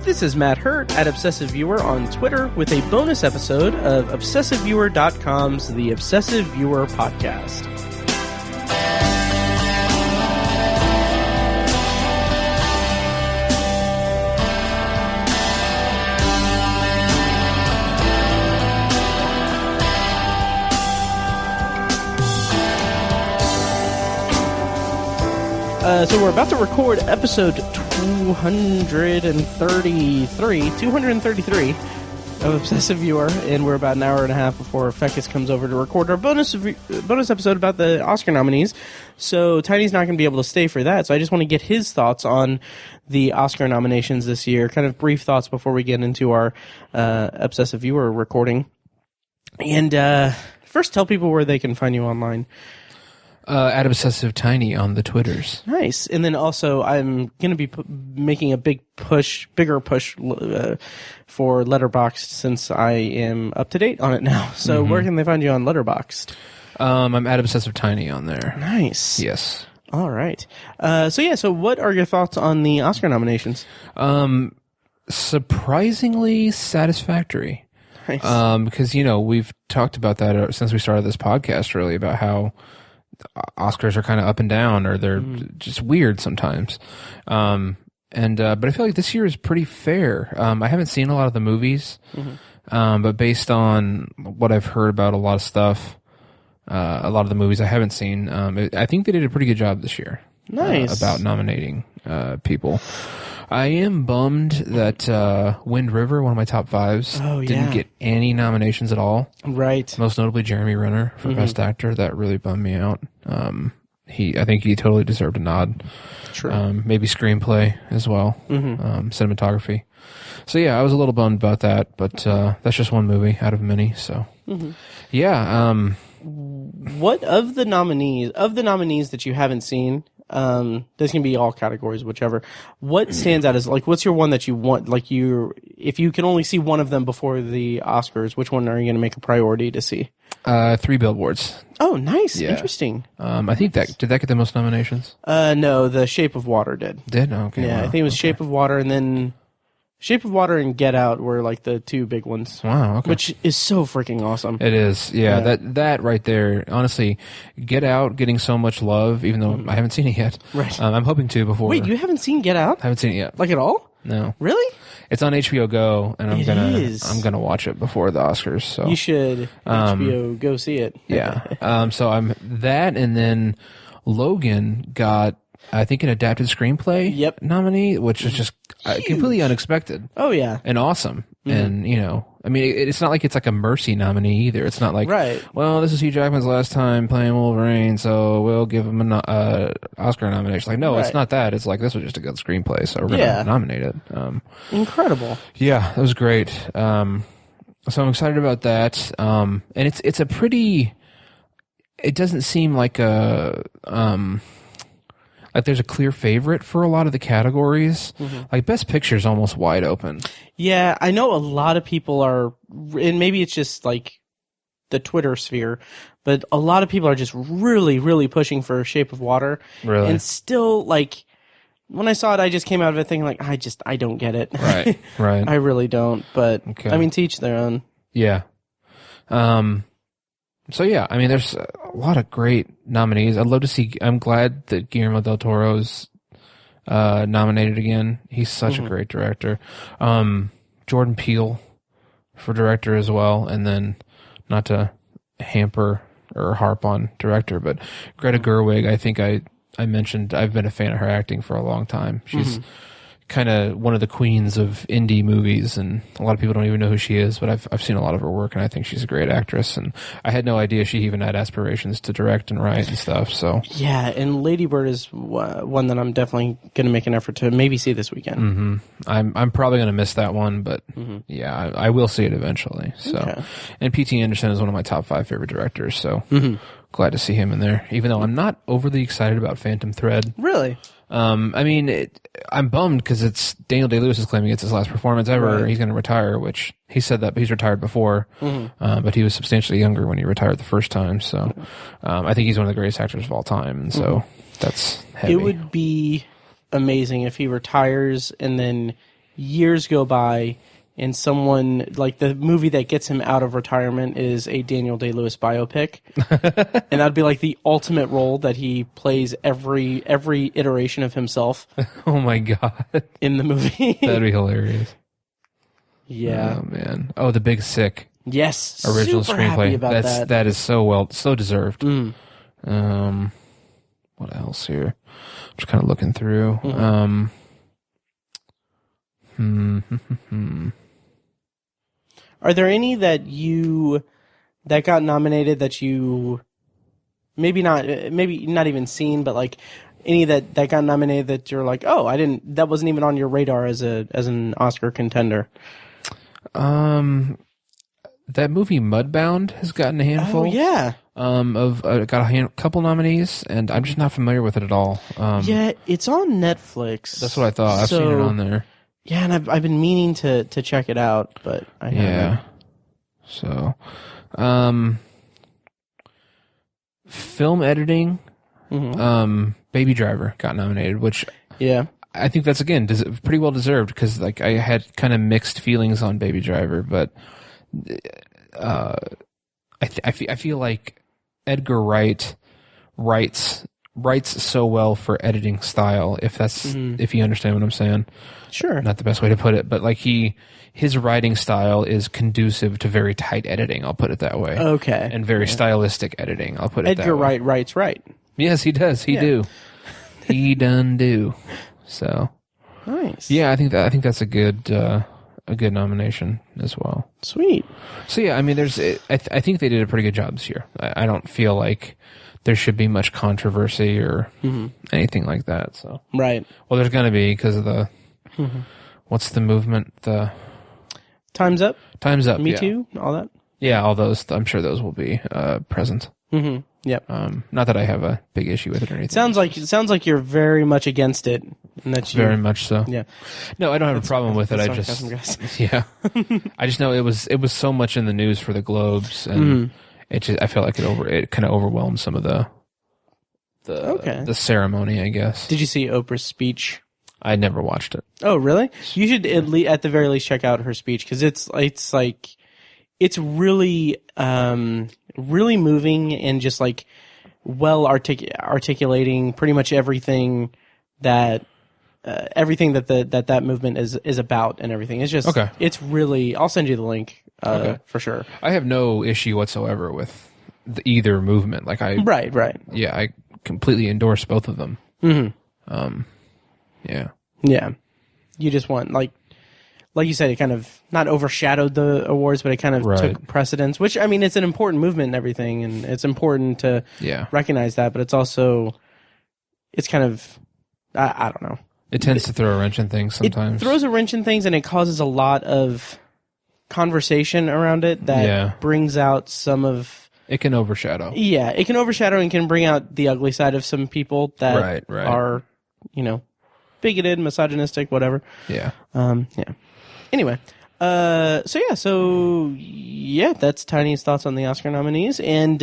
This is Matt Hurt at Obsessive Viewer on Twitter with a bonus episode of ObsessiveViewer.com's The Obsessive Viewer Podcast. So we're about to record episode 233 of Obsessive Viewer, and we're about an hour and a half before Fekkes comes over to record our bonus episode about the Oscar nominees. So Tiny's not going to be able to stay for that, so I just want to get his thoughts on the Oscar nominations this year, kind of brief thoughts before we get into our Obsessive Viewer recording. And first, tell people where they can find you online. At Obsessive Tiny on the Twitters. Nice. And then also, I'm going to be making a bigger push for Letterboxd since I am up to date on it now. So where can they find you on Letterboxd? I'm at Obsessive Tiny on there. Nice. Yes. All right. So what are your thoughts on the Oscar nominations? Surprisingly satisfactory. Nice. Because, we've talked about that since we started this podcast, really, about how Oscars are kind of up and down, or they're just weird sometimes. But I feel like this year is pretty fair. I haven't seen a lot of the movies, but based on what I've heard about a lot of stuff, a lot of the movies I haven't seen, I think they did a pretty good job this year. Nice. About nominating people. I am bummed that Wind River, one of my top fives, didn't get any nominations at all. Right. Most notably Jeremy Renner for Best Actor. That really bummed me out. I think he totally deserved a nod. True. Maybe Screenplay as well. Cinematography. So yeah, I was a little bummed about that, but that's just one movie out of many. So yeah. What of the nominees that you haven't seen? This can be all categories, whichever. What stands out as, like, what's your one that you want, like, if you can only see one of them before the Oscars, which one are you going to make a priority to see? 3 Billboards. Oh, nice. Yeah. Interesting. I think did that get the most nominations? No, The Shape of Water did. Did? Okay. Yeah, wow. I think it was Shape of Water, and then Shape of Water and Get Out were like the two big ones. Wow, okay. Which is so freaking awesome. It is. Yeah. That right there, honestly, Get Out getting so much love, even though I haven't seen it yet. Right. I'm hoping to before. Wait, you haven't seen Get Out? I haven't seen it yet. Like at all? No. Really? It's on HBO Go, and I'm is. gonna watch it before the Oscars. So You should HBO go see it. yeah. So I'm that, and then Logan got, I think, an adapted screenplay nominee, which is just completely unexpected. Oh, yeah. And awesome. And, it's not like it's like a Mercy nominee either. It's not like, well, this is Hugh Jackman's last time playing Wolverine, so we'll give him an Oscar nomination. Like, no, it's not that. It's like, this was just a good screenplay, so we're going to nominate it. Incredible. Yeah, it was great. So I'm excited about that. And it's a pretty, it doesn't seem like like there's a clear favorite for a lot of the categories. Like Best Picture is almost wide open. Yeah, I know a lot of people are, and maybe it's just like the Twitter sphere, but a lot of people are just really, really pushing for Shape of Water. Really? And still, like, when I saw it, I just came out of it thinking, like, I don't get it. Right, right. I really don't, but, I mean, to each their own. Yeah. So yeah, I mean, there's a lot of great nominees. I'd love to see, I'm glad that Guillermo del Toro's nominated again. He's such a great director. Jordan Peele for director as well, and then not to hamper or harp on director, but Greta Gerwig, I think I mentioned I've been a fan of her acting for a long time. She's kind of one of the queens of indie movies, and a lot of people don't even know who she is, but I've seen a lot of her work, and I think she's a great actress, and I had no idea she even had aspirations to direct and write and stuff. So yeah, and Lady Bird is one that I'm definitely going to make an effort to maybe see this weekend. I'm probably going to miss that one, but yeah, I will see it eventually. So and P.T. Anderson is one of my top 5 favorite directors, so glad to see him in there, even though I'm not overly excited about Phantom Thread. Really? I mean, I'm bummed because it's Daniel Day-Lewis is claiming it's his last performance ever. Right. He's going to retire, which he said that he's retired before, but he was substantially younger when he retired the first time. So, I think he's one of the greatest actors of all time. And so that's heavy. It would be amazing if he retires and then years go by and someone, like, the movie that gets him out of retirement is a Daniel Day-Lewis biopic. And that'd be like the ultimate role that he plays every iteration of himself. Oh my God. In the movie. That'd be hilarious. Yeah. Oh man. Oh, The Big Sick. Yes. Original super screenplay. Happy about That is so deserved. Mm. What else here? I'm just kind of looking through. Are there any that got nominated that you maybe not even seen, but like any that got nominated that you're like, oh, that wasn't even on your radar as an Oscar contender? That movie Mudbound has gotten a handful. Oh yeah. Got a couple nominees, and I'm just not familiar with it at all. Yeah, it's on Netflix. That's what I thought. I've seen it on there. Yeah, and I've been meaning to check it out, but I haven't. Yeah. So, film editing, Baby Driver got nominated, which I think that's again pretty well deserved because like I had kind of mixed feelings on Baby Driver, but I feel like Edgar Wright writes so well for editing style. If you understand what I'm saying. Sure. Not the best way to put it, but like his writing style is conducive to very tight editing. I'll put it that way. Okay. And very stylistic editing. I'll put it that way. Edgar Wright writes right. Yes, he does. He do. He done do. So. Nice. Yeah, I think that's a good nomination as well. Sweet. So yeah, I mean, I think they did a pretty good job this year. I don't feel like there should be much controversy or anything like that. So right. Well, there's going to be because of the what's the movement? The Time's Up. Time's Up. Me Too. All that. Yeah, all those. I'm sure those will be present. Mm-hmm. Yep. Not that I have a big issue with it or anything. It sounds like you're very much against it, and that you very much so. Yeah. No, I don't have a problem with it. I just I just know it was so much in the news for the Globes, and I feel like it kind of overwhelmed some of the ceremony, I guess. Did you see Oprah's speech? I never watched it. Oh, really? You should at the very least check out her speech because it's really really moving and just like well articulating pretty much everything that that movement is about and everything. It's just It's really. I'll send you the link for sure. I have no issue whatsoever with either movement. Like right. Yeah, I completely endorse both of them. Mm-hmm. Yeah. You just want like you said, it kind of not overshadowed the awards, but it kind of took precedence. Which I mean, it's an important movement and everything, and it's important to recognize that. But it's also, it's kind of, I don't know. It tends to throw a wrench in things sometimes. It throws a wrench in things, and it causes a lot of conversation around it that brings out some of. It can overshadow. Yeah, it can overshadow and can bring out the ugly side of some people that are, bigoted, misogynistic, whatever. Yeah. Anyway, that's Tiny's thoughts on the Oscar nominees, and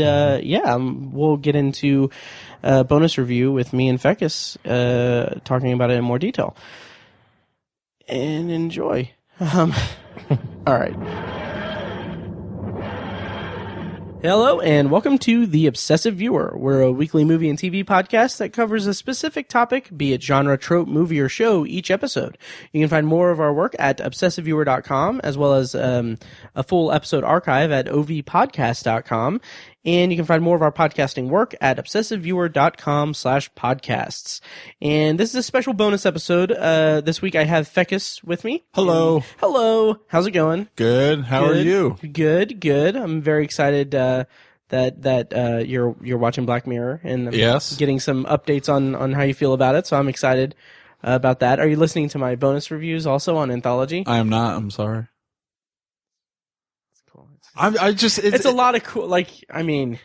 we'll get into a bonus review with me and Fekkes, talking about it in more detail. And enjoy. All right. Hello, and welcome to The Obsessive Viewer. We're a weekly movie and TV podcast that covers a specific topic, be it genre, trope, movie, or show, each episode. You can find more of our work at obsessiveviewer.com, as well as a full episode archive at ovpodcast.com. And you can find more of our podcasting work at obsessiveviewer.com/podcasts. And this is a special bonus episode. This week I have Fekkes with me. Hello. Hello. How's it going? Good. How are you? Good. I'm very excited that you're watching Black Mirror and getting some updates on how you feel about it. So I'm excited about that. Are you listening to my bonus reviews also on Anthology? I am not. I'm sorry. It's a lot of cool. Like, I mean,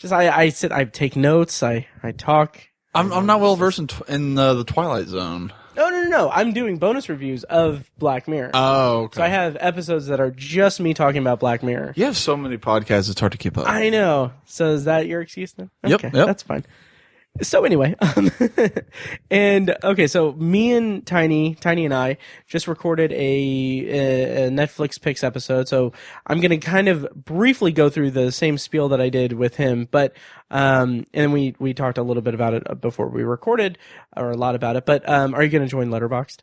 I sit, I take notes, I talk. I'm not well versed in the Twilight Zone. No. I'm doing bonus reviews of Black Mirror. Oh, okay. So I have episodes that are just me talking about Black Mirror. You have so many podcasts; it's hard to keep up. I know. So is that your excuse then? Okay, Yep. That's fine. So anyway, and okay, so me and Tiny and I just recorded a Netflix Picks episode. So I'm going to kind of briefly go through the same spiel that I did with him, but and we talked a little bit about it before we recorded, or a lot about it. But are you going to join Letterboxd?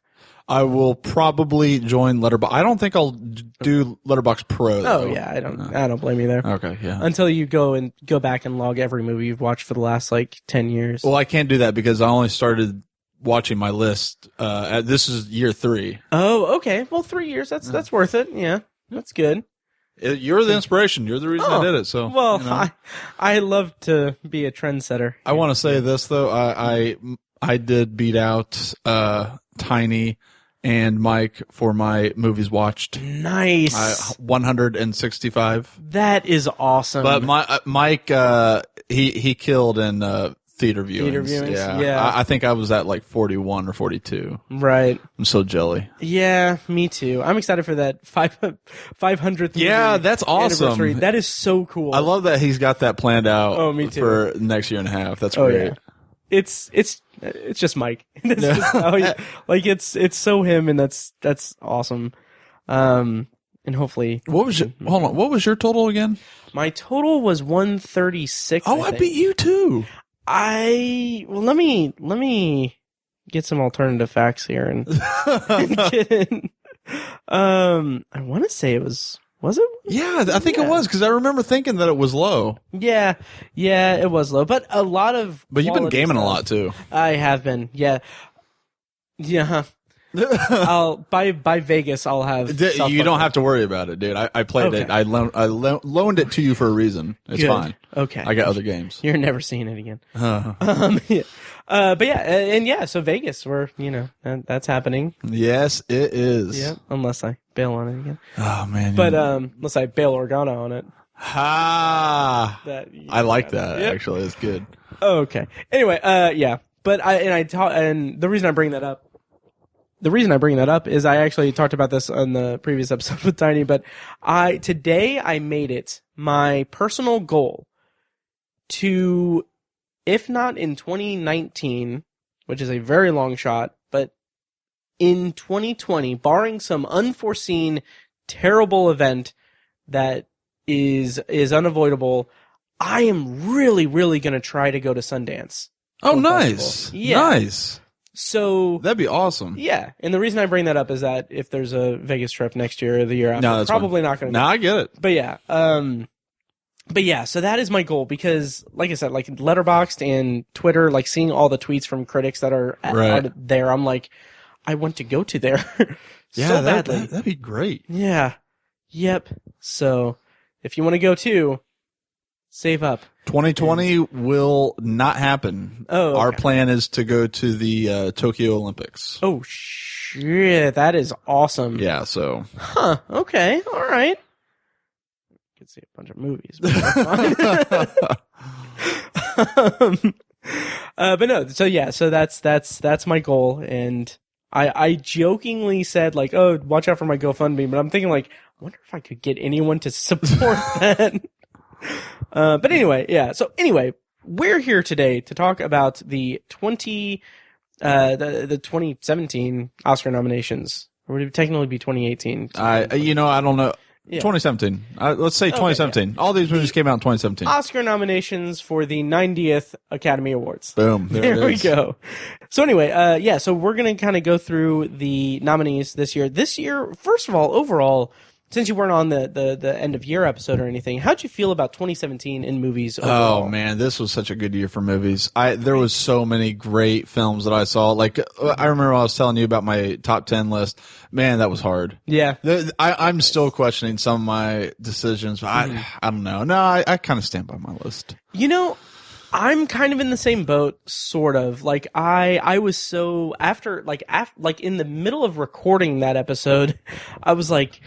I will probably join Letterboxd. I don't think I'll do Letterboxd Pro, though. Oh yeah, I don't blame you there. Okay, yeah. Until you go back and log every movie you've watched for the last 10 years. Well, I can't do that because I only started watching my list. This is year 3. Oh, okay. Well, 3 years. That's worth it. Yeah, that's good. You're the inspiration. You're the reason I did it. So, well, you know. I love to be a trendsetter. I want to say this though. I did beat out Tiny and Mike for my movies watched. Nice. 165. That is awesome. But Mike, he killed in theater viewings. Yeah. I think I was at 41 or 42. Right. I'm so jelly. Yeah, me too. I'm excited for that 500th. Yeah, that's awesome. Anniversary. That is so cool. I love that he's got that planned out. Oh, me too. For next year and a half. That's great. Yeah. It's just Mike. That's just how it's so him, and that's awesome. And hopefully, hold on. What was your total again? My total was 136. Oh, I beat you too. Let me get some alternative facts here and get in. I want to say it was it? Yeah, I think it was because I remember thinking that it was low. Yeah, it was low, but a lot of. But you've been gaming a lot too. I have been, yeah. I'll by Vegas. I'll have. You don't have to worry about it, dude. I played it. I loaned it to you for a reason. It's Good. fine. Okay. I got other games. You're never seeing it again. Yeah. But yeah, and yeah. So Vegas, that's happening. Yes, it is. Yeah, unless I bail on it again. Oh man. But unless I bail Organa on it. Ha! I like that. Yep. Actually, it's good. Okay. Anyway, yeah. But and the reason I bring that up. The reason I bring that up is I actually talked about this on the previous episode with Tiny, but today I made it my personal goal to, if not in 2019, which is a very long shot, but in 2020, barring some unforeseen terrible event that is unavoidable, I am really, really going to try to go to Sundance. Oh, nice. Yeah. Nice. So that'd be awesome. Yeah, and the reason I bring that up is that if there's a Vegas trip next year or the year after, probably not going to. No, I get it. But yeah, so that is my goal because, like I said, Letterboxd and Twitter, seeing all the tweets from critics that are there, I'm like, I want to go to there so badly. That'd be great. Yeah. Yep. So if you want to go too, save up. 2020 will not happen. Oh, okay. Our plan is to go to the Tokyo Olympics. Oh shit, that is awesome. Yeah, so. Huh, okay, all right. I could see a bunch of movies. But no, so yeah, so that's my goal, and I jokingly said oh, watch out for my GoFundMe, but I'm thinking I wonder if I could get anyone to support that. But anyway, yeah. So anyway, we're here today to talk about the 2017 Oscar nominations. Or would it technically be 2018? I don't know. Yeah. 2017. Let's say 2017. Yeah. All these movies came out in 2017. Oscar nominations for the 90th Academy Awards. Boom. There we go. So anyway, so we're going to kind of go through the nominees this year. This year, first of all, overall, since you weren't on the end of year episode or anything, how'd you feel about 2017 in movies overall? Oh man, this was such a good year for movies. There was so many great films that I saw. I remember I was telling you about my top 10 list. Man, that was hard. Yeah. I'm still questioning some of my decisions. But I don't know. No, I kind of stand by my list. I'm kind of in the same boat, sort of. I was so after in the middle of recording that episode, I was like,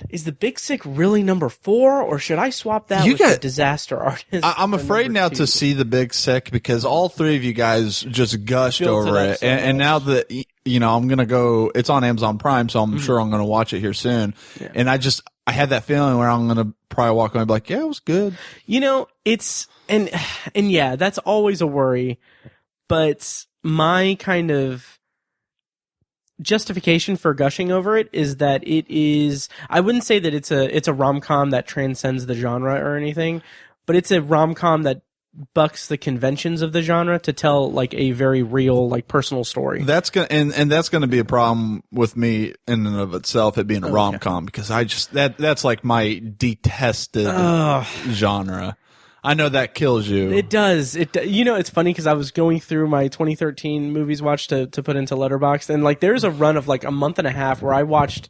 is The Big Sick really number 4, or should I swap that with The Disaster Artist? I'm afraid now to see The Big Sick because all three of you guys just gushed over it, and now that I'm gonna go. It's on Amazon Prime, so I'm sure I'm gonna watch it here soon. Yeah. And I had that feeling where I'm gonna probably walk away and be like, yeah, it was good. You know, it's and yeah, that's always a worry. But my kind of justification for gushing over it is that it is. I wouldn't say that it's a rom-com that transcends the genre or anything, but it's a rom-com that bucks the conventions of the genre to tell like a very real, like personal story. That's gonna and that's gonna be a problem with me in and of itself, it being a rom-com, because I just that's like my detested genre. I know that kills you. It does. You know, it's funny because I was going through my 2013 movies watch to put into Letterboxd, and like there's a run of like a month and a half where I watched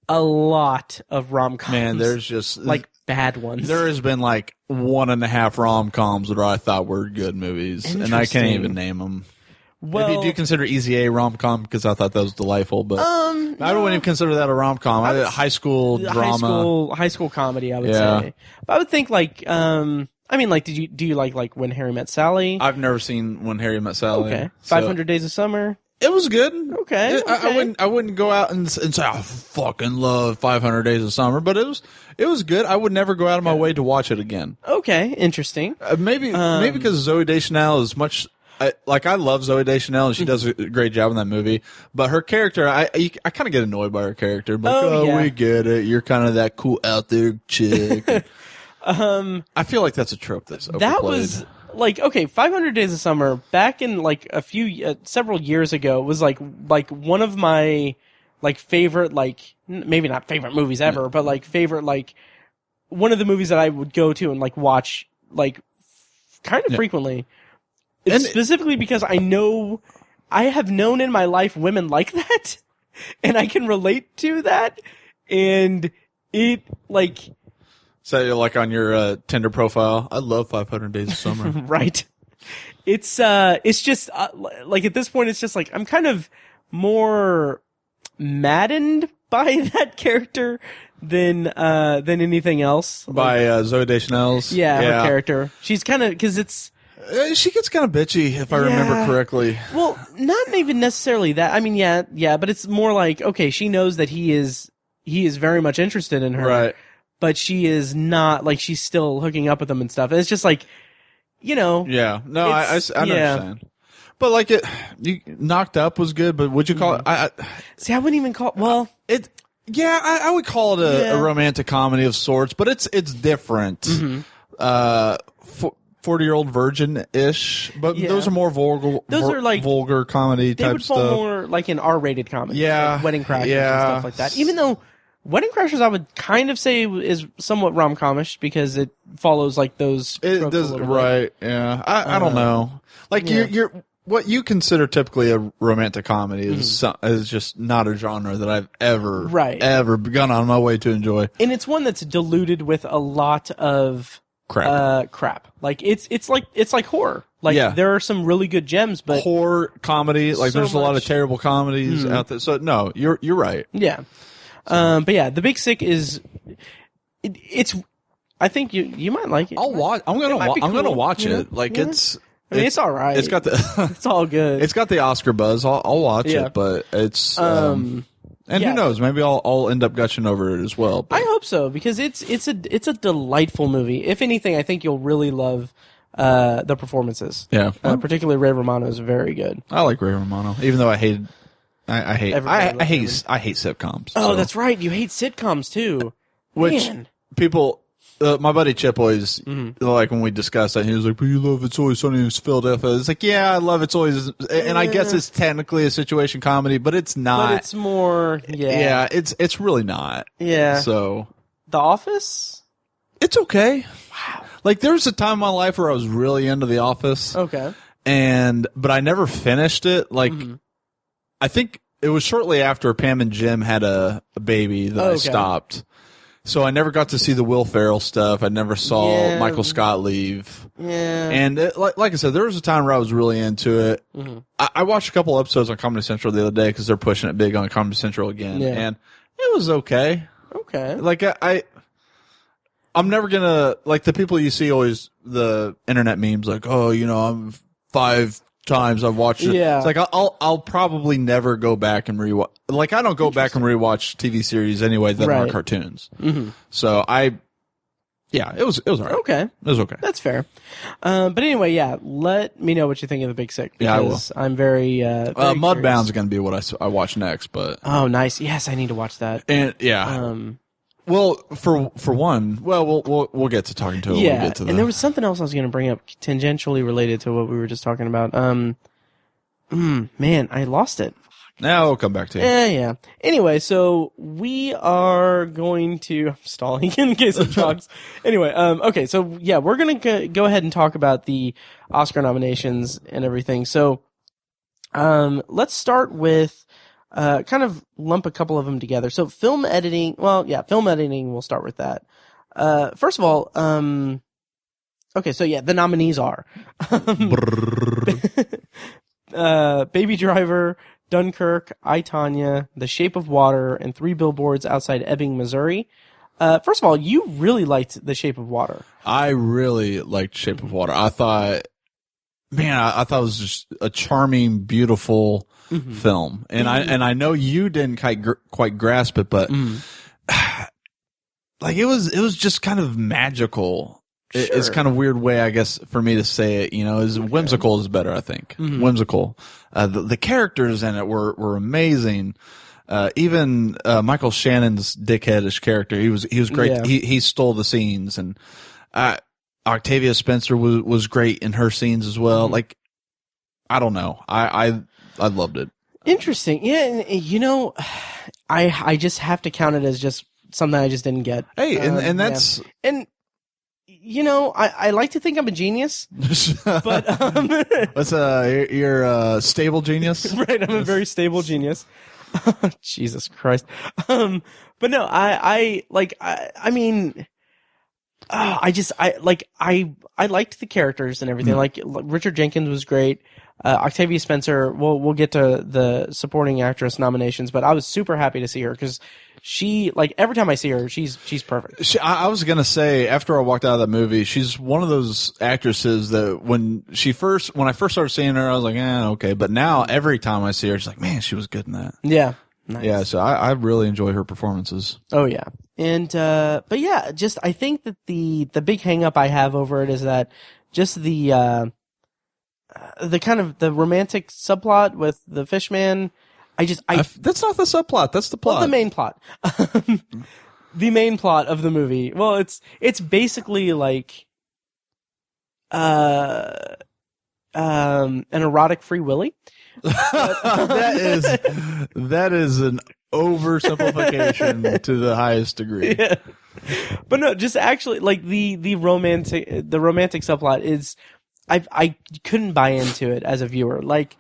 a lot of rom-coms. Man, there's just like bad ones. There has been like 1.5 rom-coms that I thought were good movies, and I can't even name them. Well, Maybe do you consider Easy A rom-com, because I thought that was delightful, but I wouldn't even consider that a rom-com. High school drama, high school comedy, I would say. But I would think like I mean, like, do you like When Harry Met Sally? I've never seen When Harry Met Sally. Okay, 500 Days of Summer. It was good. Okay, I wouldn't go out and say I fucking love 500 Days of Summer, but it was good. I would never go out of my way to watch it again. Okay, interesting. Maybe because Zoe Deschanel is much. I love Zoe Deschanel, and she does a great job in that movie. But her character, I kind of get annoyed by her character. But we get it. You're kind of that cool out there chick. I feel like that's a trope that's overplayed. That was like, okay, 500 Days of Summer back in like several years ago was like one of my like favorite, like maybe not favorite movies ever, but like favorite, like one of the movies that I would go to and like watch like kind of frequently. It's specifically because I have known in my life women like that, and I can relate to that, and it like. So you're like on your Tinder profile, I love 500 Days of Summer. Right. It's just like at this point, it's just like I'm kind of more maddened by that character than anything else. By Zoe Deschanel's? Yeah, her character. She's kind of, because it's... she gets kind of bitchy, if I remember correctly. Well, not even necessarily that. I mean, yeah, but it's more like, okay, she knows that he is very much interested in her. Right. But she is not, like, she's still hooking up with him and stuff. And it's just like, you know. Yeah. No, I understand. But like Knocked Up was good, but would you call it? See, I wouldn't even call it, well. I would call it a romantic comedy of sorts, but it's different. 40-Year-Old Virgin-ish, but those are more vulgar. Those are like vulgar comedy type stuff. They would fall more like an R-rated comedy. Yeah. Like Wedding Crashers and stuff like that. Even though Wedding Crashers, I would kind of say is somewhat rom-comish because it follows like those. It does, right? Yeah, I don't know. Like you're what you consider typically a romantic comedy is just not a genre that I've ever gone on my way to enjoy. And it's one that's diluted with a lot of crap. Like it's like horror. Like there are some really good gems, but horror comedy. Like there's a lot of terrible comedies out there. So no, you're right. Yeah. But yeah, The Big Sick is it's. I think you might like it. I'll watch. I'm gonna watch it. Like it's. I mean, it's all right. It's got the. It's all good. It's got the Oscar buzz. I'll watch it, but it's. And who knows? Maybe I'll end up gushing over it as well. But. I hope so, because it's a delightful movie. If anything, I think you'll really love the performances. Yeah, particularly Ray Romano is very good. I like Ray Romano, even though I hate sitcoms. Oh, that's right. You hate sitcoms too. Which people, my buddy Chip always like when we discussed that. He was like, "But you love It's Always Sunny in Philadelphia." It's like, yeah, I love It's Always, and I guess it's technically a situation comedy, but it's not. But it's more, yeah, it's really not. Yeah. So, The Office, it's okay. Wow. Like there was a time in my life where I was really into The Office. Okay. But I never finished it. Like. I think it was shortly after Pam and Jim had a baby that I stopped. So I never got to see the Will Ferrell stuff. I never saw Michael Scott leave. Yeah. And like I said, there was a time where I was really into it. I watched a couple episodes on Comedy Central the other day because they're pushing it big on Comedy Central again. Yeah. And it was okay. Okay. Like I'm never going to, like the people you see always, the internet memes like, oh, you know, I'm 5'12" times I've watched it. Yeah. It's like I'll probably never go back and rewatch. Like I don't go back and rewatch TV series anyway that aren't cartoons. Mm-hmm. So it was all right. Okay. It was okay. That's fair. But anyway, yeah, let me know what you think of The Big Sick. Yeah, I will. I'm very, very Mudbound's going to be what I watch next, but. Oh, nice. Yes, I need to watch that. And yeah. Well, for one, we'll get to talking to it when we get to and there was something else I was going to bring up tangentially related to what we were just talking about. Man, I lost it. Now we'll come back to it. Yeah. Anyway, so we are going to... I'm stalling in case of jogs. Anyway, okay, so yeah, we're going to go ahead and talk about the Oscar nominations and everything. So let's start with kind of lump a couple of them together. So film editing, film editing, we'll start with that. First of all, okay, so yeah, the nominees are Baby Driver, Dunkirk, I, Tonya, The Shape of Water, and 3 Billboards Outside Ebbing, Missouri. First of all, you really liked The Shape of Water. I really liked Shape of Water. I thought it was just a charming, beautiful film. And I know you didn't quite grasp it, but like it was just kind of magical. Sure. It's kind of weird way, I guess, for me to say it. Whimsical is better, I think. Whimsical. The characters in it were amazing. Even Michael Shannon's dickheadish character, he was great. Yeah. He stole the scenes, and Octavia Spencer was great in her scenes as well. Like, I don't know, I loved it. Interesting, yeah. And, I just have to count it as just something I just didn't get. Hey, and that's and. I like to think I'm a genius, but what's you're a stable genius, right? I'm a very stable genius. Jesus Christ! But no, I liked the characters and everything. Like Richard Jenkins was great. Octavia Spencer. We'll get to the supporting actress nominations, but I was super happy to see her because she, like, every time I see her, she's perfect. I was gonna say, after I walked out of that movie, she's one of those actresses that when I first started seeing her, I was like, okay. But now every time I see her, she's like, man, she was good in that. Yeah. Nice. Yeah. So I really enjoy her performances. Oh yeah. And, but yeah, just, I think that the big hang up I have over it is that just the kind of the romantic subplot with the fishman. That's not the subplot. That's the plot. Well, the main plot. The main plot of the movie. Well, it's basically like, an erotic Free Willy. That is an oversimplification to the highest degree. Yeah. But no, just actually like the romantic subplot is, I couldn't buy into it as a viewer. Like,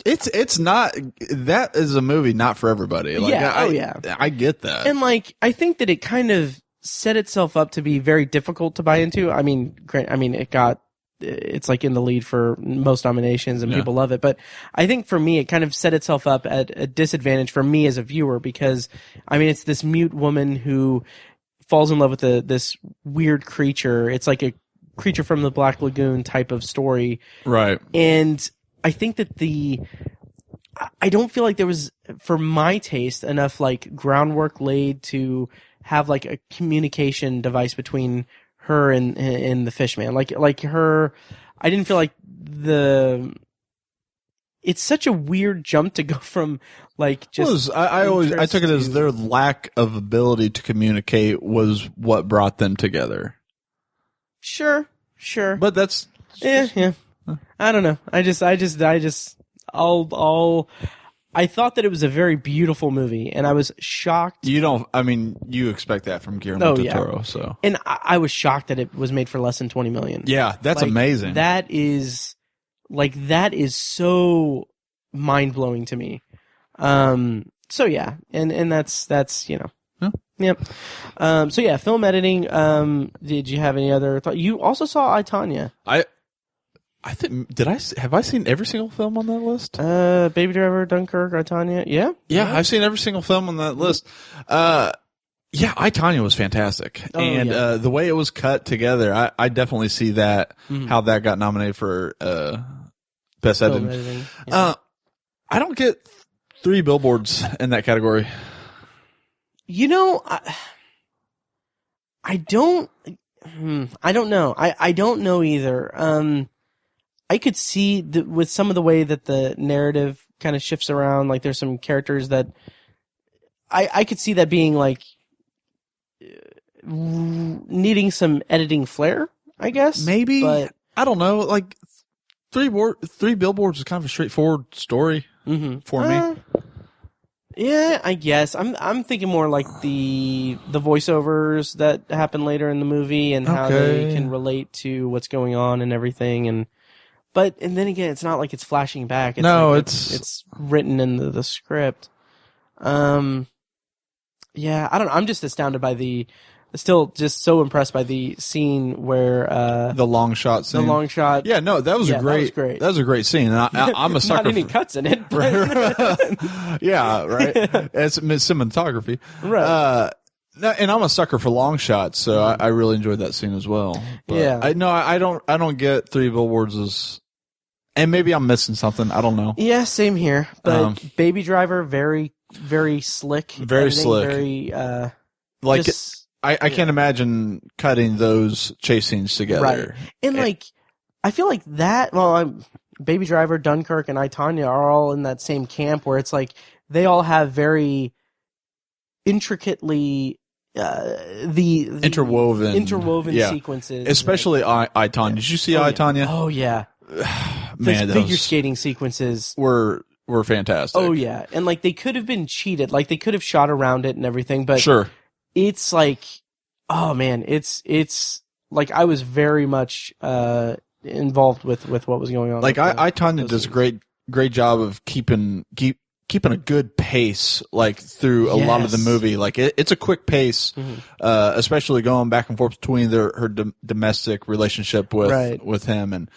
it's not, that is a movie not for everybody. Like, yeah. I get that. And like, I think that it kind of set itself up to be very difficult to buy into. I mean, it's like in the lead for most nominations and people love it. But I think for me, it kind of set itself up at a disadvantage for me as a viewer because, I mean, it's this mute woman who falls in love with this weird creature. It's like a creature from the Black Lagoon type of story. Right. And I think that I don't feel like there was, for my taste, enough like groundwork laid to have like a communication device between her and the fishman. Like her, I didn't feel like it's such a weird jump to go from like just. I took it as their lack of ability to communicate was what brought them together. Sure. But that's yeah. I don't know. I thought that it was a very beautiful movie, and I was shocked. You expect that from Guillermo del Toro, so. And I was shocked that it was made for less than $20 million. Yeah, that's amazing. That is so mind blowing to me. So yeah, and that's you know. Yeah. Yep. So yeah, film editing. Did you have any other thought? You also saw I, Tonya. I think, have I seen every single film on that list? Baby Driver, Dunkirk, I, Tonya. Yeah. Yeah, I've seen every single film on that list. I, Tonya was fantastic. The way it was cut together, I definitely see that, how that got nominated for Best Film editing. editing. Yeah. I don't get 3 Billboards in that category. You know, I don't know. I don't know either. I could see with some of the way that the narrative kind of shifts around, like there's some characters that I could see that being like needing some editing flair, I guess. Maybe. But I don't know. Like, 3 Billboards is kind of a straightforward story for me. yeah, I guess. I'm thinking more like the voiceovers that happen later in the movie and how they can relate to what's going on and everything. But then again, it's not like it's flashing back. It's it's written in the script. Yeah, I don't know. I'm just astounded by still just so impressed by the scene where the long shot scene. The long shot. Yeah, no, that was great. That was a great scene. And I'm a sucker. Not any cuts in it. But yeah, right. It's cinematography. Right. No, and I'm a sucker for long shots, so I really enjoyed that scene as well. But yeah. I don't get 3 Billboards as, and maybe I'm missing something. I don't know. Yeah, same here. But Baby Driver, very, very slick. Very editing, slick. Very, like, I can't imagine cutting those chase scenes together. Right. And like, I feel like that, Baby Driver, Dunkirk, and I, Tonya are all in that same camp where it's like, they all have very intricately, the interwoven sequences. Especially I, Tonya. Did you see I, Tonya? Oh, yeah. Man, those figure skating sequences were fantastic. Oh, yeah. And like, they could have been cheated. Like, they could have shot around it and everything, but sure. It's like, oh man, it's like I was very much involved with what was going on. Like I Tonya does a great job of keeping a good pace like through a lot of the movie. Like it's a quick pace, especially going back and forth between her domestic relationship with him, and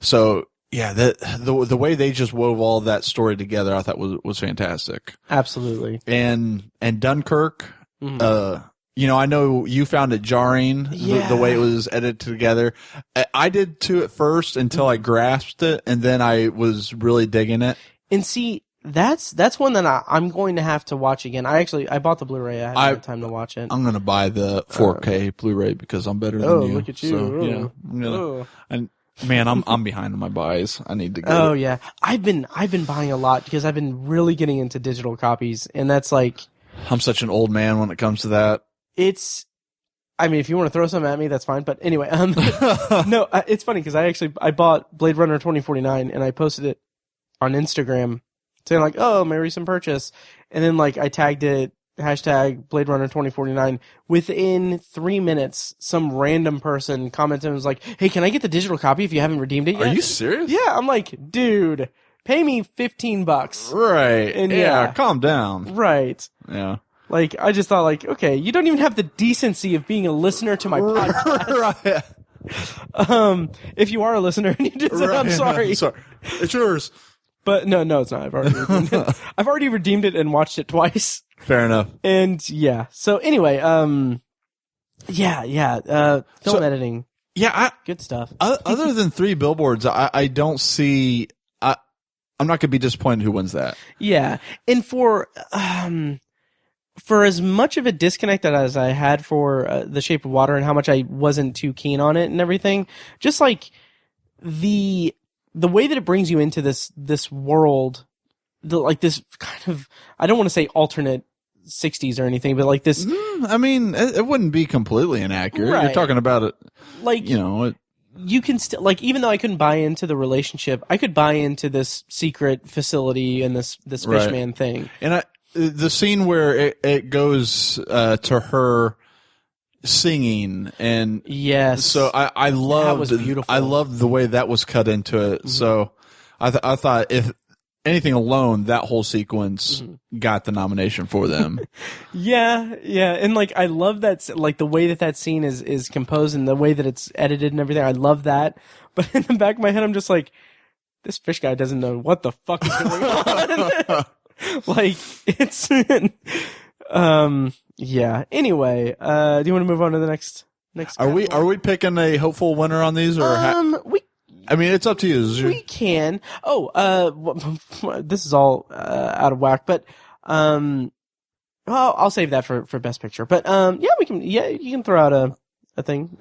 so yeah, the way they just wove all that story together, I thought was fantastic. Absolutely. And Dunkirk. I know you found it jarring the way it was edited together. I did too at first until I grasped it, and then I was really digging it. And see, that's one that I'm going to have to watch again. I bought the Blu-ray. I haven't had time to watch it. I'm going to buy the 4K Blu-ray because I'm better than you. Oh, look at you! So, I'm gonna. Man, I'm behind on my buys. I need to go. Oh yeah, I've been buying a lot because I've been really getting into digital copies, and that's like. I'm such an old man when it comes to that. I mean, if you want to throw something at me, that's fine. But anyway, no, it's funny because I bought Blade Runner 2049 and I posted it on Instagram saying like, oh, my recent purchase. And then like I tagged it, hashtag Blade Runner 2049. Within 3 minutes, some random person commented and was like, hey, can I get the digital copy if you haven't redeemed it yet? Are you serious? Yeah. I'm like, dude, pay me $15. Right. And yeah, calm down. Right. Yeah. Like, I just thought, like, okay, you don't even have the decency of being a listener to my podcast. Right. If you are a listener and you did that, I'm sorry. It's yours. But no, it's not. I've already redeemed it. I've already redeemed it and watched it twice. Fair enough. And yeah. So anyway, film editing. Yeah, good stuff. Other than 3 Billboards, I don't see. I'm not going to be disappointed who wins that. Yeah, and for as much of a disconnect as I had for The Shape of Water and how much I wasn't too keen on it and everything, just like the way that it brings you into this world, like this kind of, I don't want to say alternate 60s or anything, but like this. I mean, it wouldn't be completely inaccurate. Right. You're talking about it, like, you can still, like, even though I couldn't buy into the relationship, I could buy into this secret facility and this fishman thing. And the scene where it goes to her singing, and yes, so I loved that was beautiful. I loved the way that was cut into it. Mm-hmm. So I thought if anything alone, that whole sequence got the nomination for them. yeah, and like I love that, like the way that scene is composed and the way that it's edited and everything. I love that, but in the back of my head, I'm just like, this fish guy doesn't know what the fuck is going on. Like it's yeah. Anyway, do you want to move on to the next Are we picking a hopeful winner on these, or I mean, it's up to you. We can. This is all out of whack, but well, I'll save that for Best Picture. But yeah, we can. Yeah, you can throw out a thing.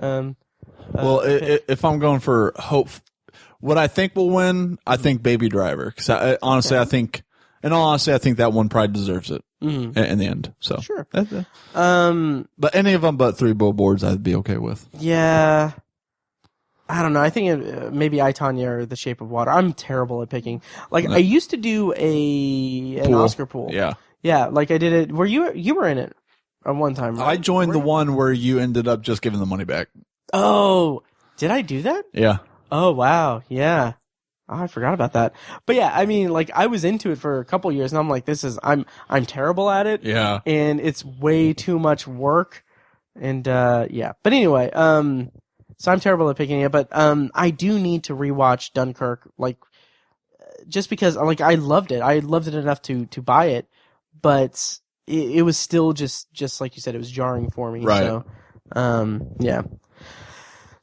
Well, if I'm going for hope, what I think will win, I think Baby Driver. Because honestly, I think that one probably deserves it in the end. So sure. But any of them but 3 Billboards, I'd be okay with. Yeah. I don't know. I think maybe I, Tonya, or The Shape of Water. I'm terrible at picking. Like, I used to do an Oscar pool. Yeah. Yeah, like I did it. You were in it at one time, right? I joined the one where you ended up just giving the money back. Oh, did I do that? Yeah. Oh, wow. Yeah. Oh, I forgot about that. But yeah, I mean, like, I was into it for a couple years, and I'm like, I'm terrible at it. Yeah. And it's way too much work. And, yeah. But anyway, so I'm terrible at picking it, but I do need to rewatch Dunkirk, like, just because, like, I loved it. I loved it enough to buy it, but it was still just like you said, it was jarring for me. Right. So, yeah.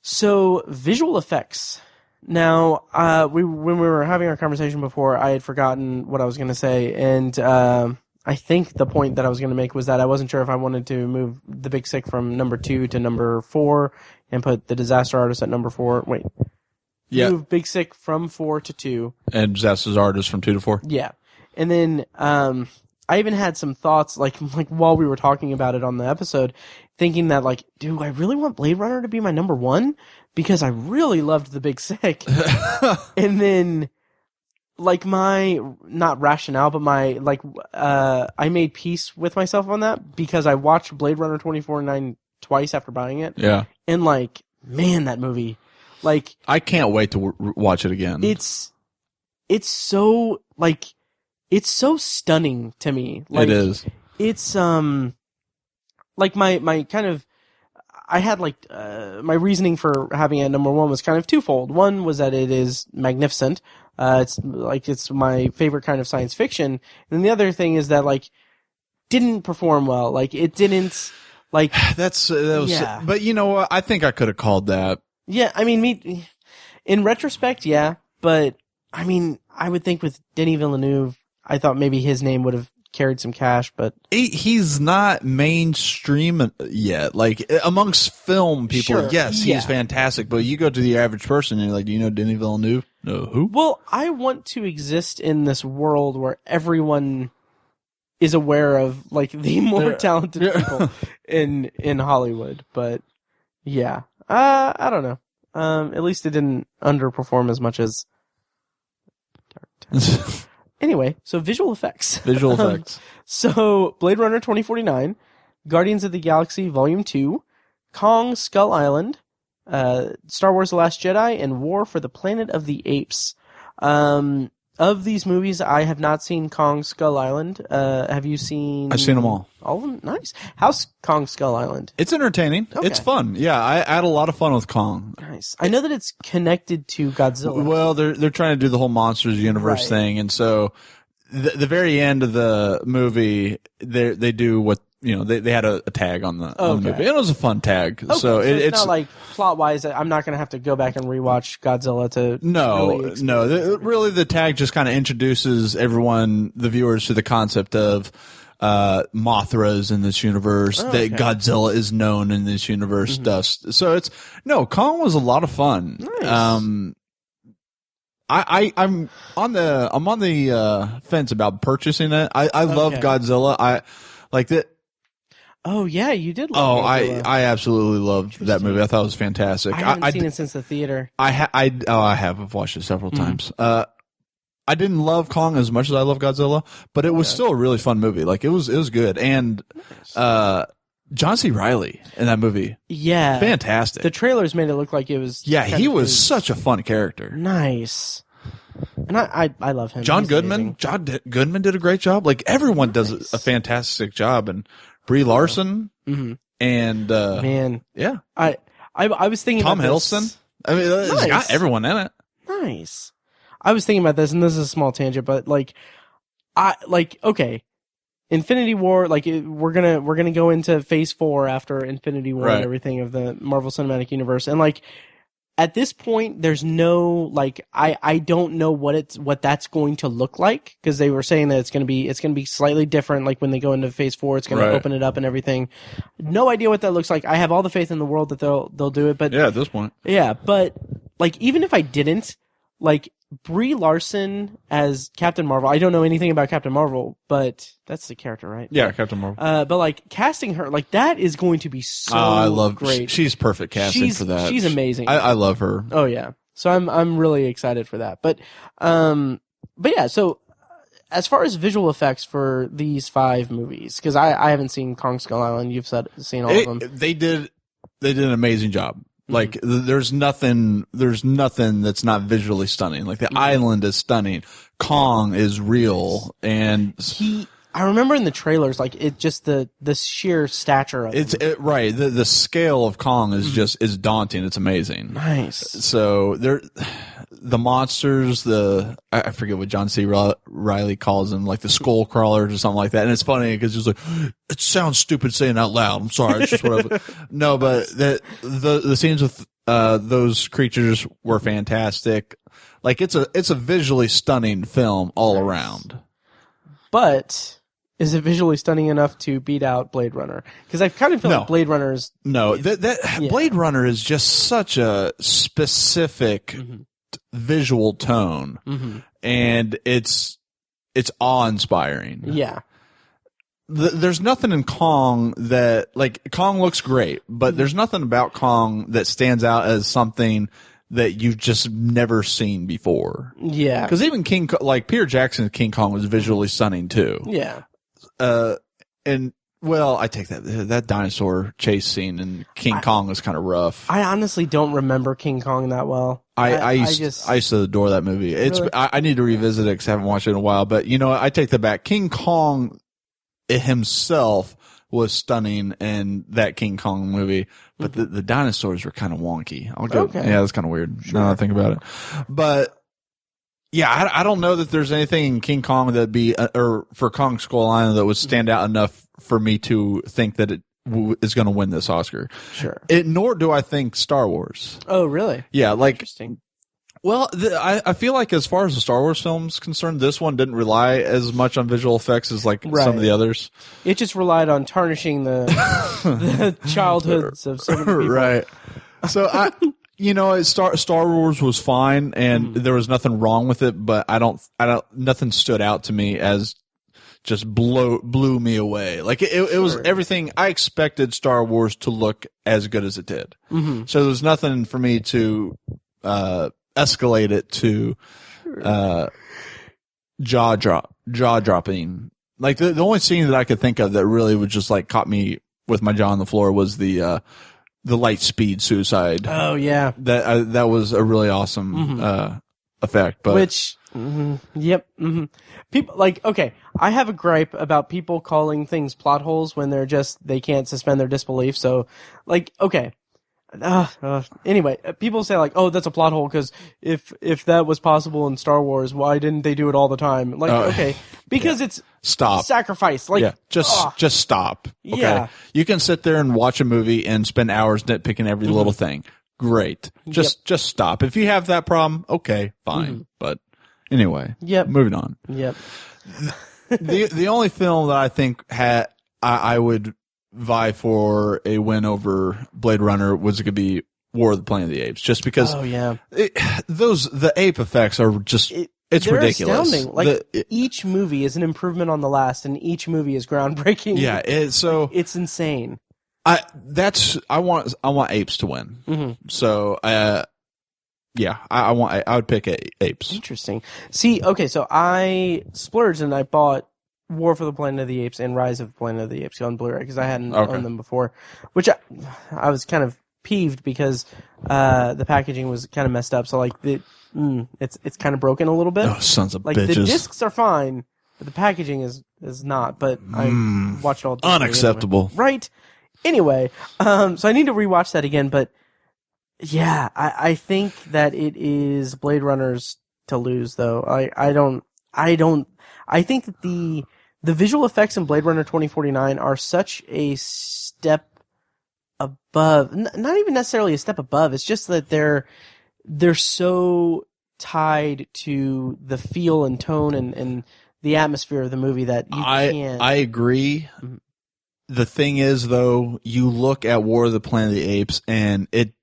So, visual effects. Now, when we were having our conversation before, I had forgotten what I was going to say, and I think the point that I was going to make was that I wasn't sure if I wanted to move The Big Sick from number 2 to number 4 and put The Disaster Artist at number 4. Wait. Yeah. Move Big Sick from 4 to 2. And Disaster Artist from 2 to 4. Yeah. And then I even had some thoughts, like while we were talking about it on the episode, thinking that, like, do I really want Blade Runner to be my number 1? Because I really loved The Big Sick. And then, like, my, not rationale, but my, like, I made peace with myself on that because I watched Blade Runner 2049 twice after buying it. Yeah. And, like, man, that movie, like, I can't wait to watch it again. It's so, like, it's so stunning to me. Like, it is. It's, like, my kind of, I had, like, my reasoning for having it at number 1 was kind of twofold. One was that it is magnificent. It's my favorite kind of science fiction. And the other thing is that, like, didn't perform well. Like, it didn't, like. that was, yeah. But you know what? I think I could have called that. Yeah, I mean, in retrospect, yeah. But, I mean, I would think with Denis Villeneuve, I thought maybe his name would have carried some cash, but he's not mainstream yet. Like, amongst film people, sure, yes, yeah. he's fantastic. But you go to the average person and you're like, do you know Denis Villeneuve? No, who? Well, I want to exist in this world where everyone is aware of, like, the more talented people in Hollywood. But yeah, I don't know. At least it didn't underperform as much as Dark Tower. Anyway, so visual effects. Visual effects. So, Blade Runner 2049, Guardians of the Galaxy Volume 2, Kong Skull Island, Star Wars The Last Jedi, and War for the Planet of the Apes. Of these movies, I have not seen Kong Skull Island. Have you seen? I've seen them all. All of them? Nice. How's Kong Skull Island? It's entertaining. Okay. It's fun. Yeah, I had a lot of fun with Kong. Nice. I know that it's connected to Godzilla. Well, they're trying to do the whole Monsters Universe Right. thing, and so the very end of the movie, they do what, you know, they had a tag on the movie. And it was a fun tag. Okay, so it's not like plot wise. I'm not going to have to go back and rewatch Godzilla to really the tag just kind of introduces the viewers to the concept of Mothras in this universe, that Godzilla is known in this universe, stuff. So Kong was a lot of fun. Nice. I'm on the fence about purchasing it. I love Godzilla. I like that. Oh yeah, you did love Godzilla. I absolutely loved that movie. I thought it was fantastic. I haven't seen it since the theater. I have. I've watched it several times. I didn't love Kong as much as I love Godzilla, but it was still a really fun movie. Like, it was good. And John C. Reilly in that movie. Yeah. Fantastic. The trailers made it look like it was. Yeah, he was such a fun character. Nice. And I love him. John He's Goodman. amazing. John Goodman did a great job. Like, everyone does a fantastic job. And Brie Larson. Mm-hmm. And man, yeah. I was thinking Tom about Hiddleston. this. I mean, it's got everyone in it. Nice. I was thinking about this, and this is a small tangent, but okay, Infinity War, we're gonna go into Phase 4 after Infinity War and everything of the Marvel Cinematic Universe, and at this point, there's no, like, I don't know what that's going to look like, because they were saying that it's going to be slightly different, like when they go into phase 4, it's going to open it up and everything. No idea what that looks like. I have all the faith in the world that they'll do it, but yeah, at this point. Yeah, but, like, even if I didn't, like, Brie Larson as Captain Marvel, I don't know anything about Captain Marvel, but that's the character, right? Yeah, Captain Marvel. But, like, casting her, like, that is going to be so I love great. She's perfect casting for that. She's amazing. I love her. Oh, yeah. So I'm really excited for that. But yeah, so as far as visual effects for these 5 movies, because I haven't seen Kong Skull Island, you've seen all of them. They did an amazing job. Like, there's nothing that's not visually stunning. Like, the island is stunning. Kong is real. And I remember in the trailers, like, it just the sheer stature of him. Right. The scale of Kong is is daunting. It's amazing. Nice. So the monsters, I forget what John C. Reilly calls them, like the skull crawlers or something like that. And it's funny because he's like, it sounds stupid saying out loud. I'm sorry. It's just whatever. No, but the scenes with those creatures were fantastic. Like, it's a visually stunning film all around. But is it visually stunning enough to beat out Blade Runner? Because I kind of feel like Blade Runner is... No, Blade Runner is just such a specific visual tone, and it's awe-inspiring. Yeah. There's nothing in Kong that, like, Kong looks great, but there's nothing about Kong that stands out as something that you've just never seen before. Yeah. Because even Peter Jackson's King Kong was visually stunning too. Yeah. And well, I take that dinosaur chase scene in King Kong was kind of rough. I honestly don't remember King Kong that well. I used to adore that movie. Really? I need to revisit it because I haven't watched it in a while. But you know, I take that back. King Kong himself was stunning in that King Kong movie, but the dinosaurs were kind of wonky. Yeah, that's kind of weird. Sure. Now that I think about it, but yeah, I don't know that there's anything in King Kong that'd be or for Kong Skull Island that would stand out enough for me to think that it is going to win this Oscar. Sure. Nor do I think Star Wars. Oh, really? Yeah, like interesting. Well, I feel like as far as the Star Wars film's concerned, this one didn't rely as much on visual effects as like some of the others. It just relied on tarnishing the childhoods of so many people. Right. So Star Wars was fine, and there was nothing wrong with it, but nothing stood out to me as just blew me away. Like it was everything I expected Star Wars to look as good as it did. So there was nothing for me to escalate it to jaw dropping. Like the only scene that I could think of that really would just like caught me with my jaw on the floor was the light speed suicide. Oh yeah, that was a really awesome effect. But yep. People okay. I have a gripe about people calling things plot holes when they can't suspend their disbelief. So like okay. Anyway, people say like, "Oh, that's a plot hole," because if that was possible in Star Wars, why didn't they do it all the time? Like, okay, because it's sacrifice. Like, just stop. Okay, yeah. You can sit there and watch a movie and spend hours nitpicking every little thing. Great, just stop. If you have that problem, okay, fine. But anyway, moving on. Yep. the only film that I think I would vie for a win over Blade Runner was going to be War of the Planet of the Apes, just because the ape effects are just it's ridiculous. Astounding. Like each movie is an improvement on the last, and each movie is groundbreaking. Yeah, it's insane. I want apes to win. So I would pick apes. Interesting. See, okay, so I splurged and I bought War for the Planet of the Apes and Rise of the Planet of the Apes on Blu-ray because I hadn't owned them before, which I was kind of peeved because the packaging was kind of messed up. So like it's kind of broken a little bit. Oh, sons of like bitches! The discs are fine, but the packaging is not. But I watched it all. Unacceptable, anyway. Right? Anyway, so I need to rewatch that again. But yeah, I think that it is Blade Runner's to lose, though. I think that the visual effects in Blade Runner 2049 are such a step above, not even necessarily a step above. It's just that they're so tied to the feel and tone and the atmosphere of the movie that you can't. I agree. Mm-hmm. The thing is, though, you look at War of the Planet of the Apes, and it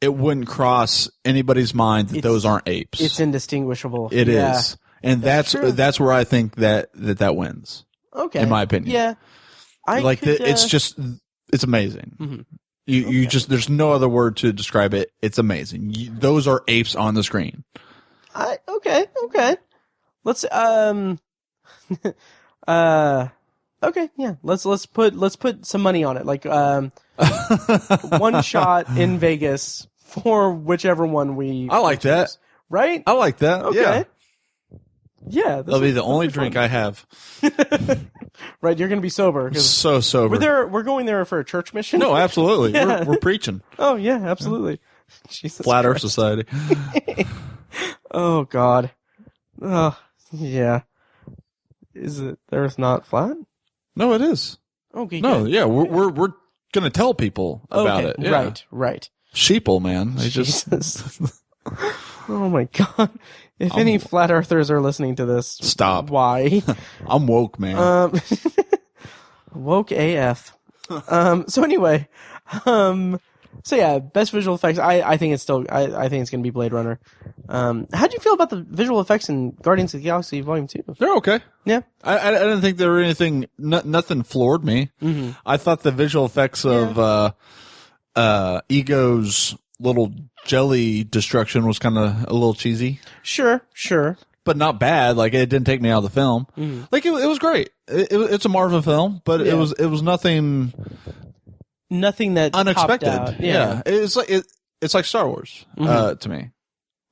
wouldn't cross anybody's mind that those aren't apes. It's indistinguishable. It is, and that's where I think that wins. Okay, in my opinion, yeah. It's amazing. Mm-hmm. You just there's no other word to describe it. It's amazing. Those are apes on the screen. Okay. Let's okay, yeah. Let's put some money on it. Like one shot in Vegas for whichever one we. I like that. Choose. Right? I like that. Okay. Yeah. That'll be the only drink I have. Right, you're going to be sober. So sober. We're going there for a church mission? No, absolutely. Yeah. We're preaching. Oh, yeah, absolutely. Jesus Flat Earth Christ. Society. Oh, God. Oh, yeah. Is it the Earth not flat? No, it is. Okay, no, good. Yeah, we're going to tell people about it. Yeah. Right. Sheeple, man. They Jesus. Oh, my God. If any flat earthers are listening to this, stop. Why? I'm woke, man. Woke AF. So anyway, so yeah, best visual effects. I think it's still. I think it's going to be Blade Runner. How do you feel about the visual effects in Guardians of the Galaxy Volume 2? They're okay. Yeah. I didn't think there were anything. Nothing floored me. Mm-hmm. I thought the visual effects of Ego's little jelly destruction was kind of a little cheesy. Sure. But not bad. Like, it didn't take me out of the film. Mm-hmm. Like, it was great. It's a Marvel film, but it was nothing that unexpected. Out. Yeah. It's like Star Wars to me.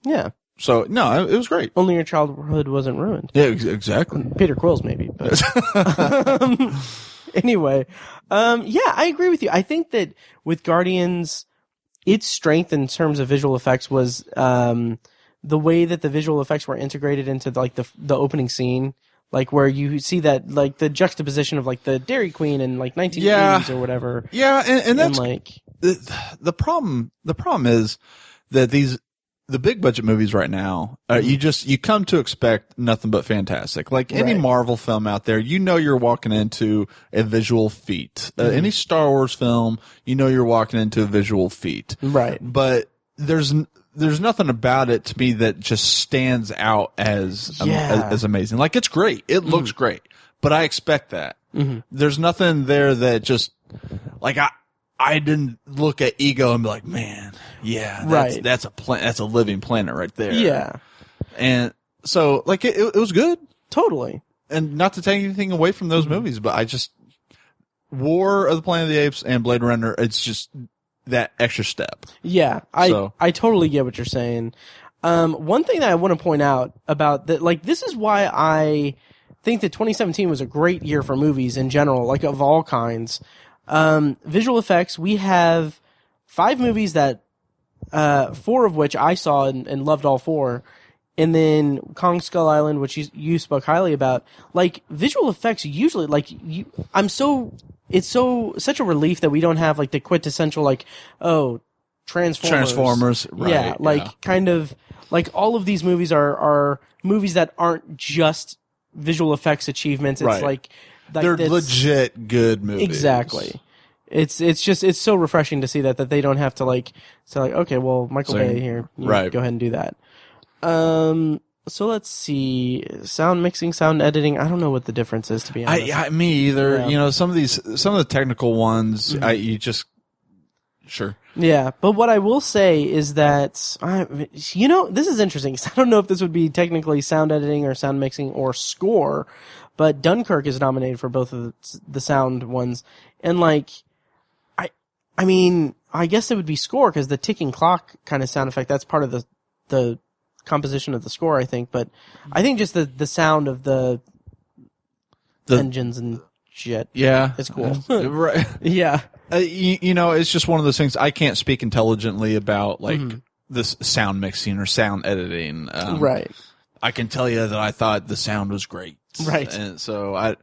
Yeah. So no, it was great. Only your childhood wasn't ruined. Yeah, exactly. Peter Quill's maybe, but anyway, yeah, I agree with you. I think that with Guardians, its strength in terms of visual effects was the way that the visual effects were integrated into like the opening scene, like where you see that like the juxtaposition of like the Dairy Queen and like 1980s or whatever. Yeah, and that's like the problem. The problem is that the big budget movies right now, you come to expect nothing but fantastic. Like any Marvel film out there, you're walking into a visual feat. Any Star Wars film, you're walking into a visual feat. Right. But there's nothing about it to me that just stands out as amazing. Like, it's great. It looks great. But I expect that. Mm-hmm. There's nothing there that just, like, I didn't look at Ego and be like, man, that's a living planet right there. Yeah. And so, like, it was good. Totally. And not to take anything away from those movies, but I just, War of the Planet of the Apes and Blade Runner, it's just that extra step. Yeah. I totally get what you're saying. One thing that I want to point out about that, like, this is why I think that 2017 was a great year for movies in general, like, of all kinds. Visual effects, we have 5 movies that 4 of which I saw and loved all 4, and then Kong Skull Island, which you spoke highly about. Like, visual effects usually, like, it's such a relief that we don't have like the quintessential like, oh, Transformers, right? Yeah, like kind of like all of these movies are movies that aren't just visual effects achievements. It's like they're legit good movies. Exactly. It's so refreshing to see that they don't have to like say like, okay, well, Michael Bay here, go ahead and do that. So let's see, sound mixing, sound editing. I don't know what the difference is, to be honest. Me either. Yeah. Some of the technical ones, sure. Yeah, but what I will say is that this is interesting because I don't know if this would be technically sound editing or sound mixing or score, but Dunkirk is nominated for both of the sound ones, and like, I mean, I guess it would be score because the ticking clock kind of sound effect, that's part of the composition of the score, I think, but I think just the sound of the engines and shit. Yeah. It's cool. Right. Yeah. It's just one of those things I can't speak intelligently about, like this sound mixing or sound editing. Right. I can tell you that I thought the sound was great. Right. And so I'm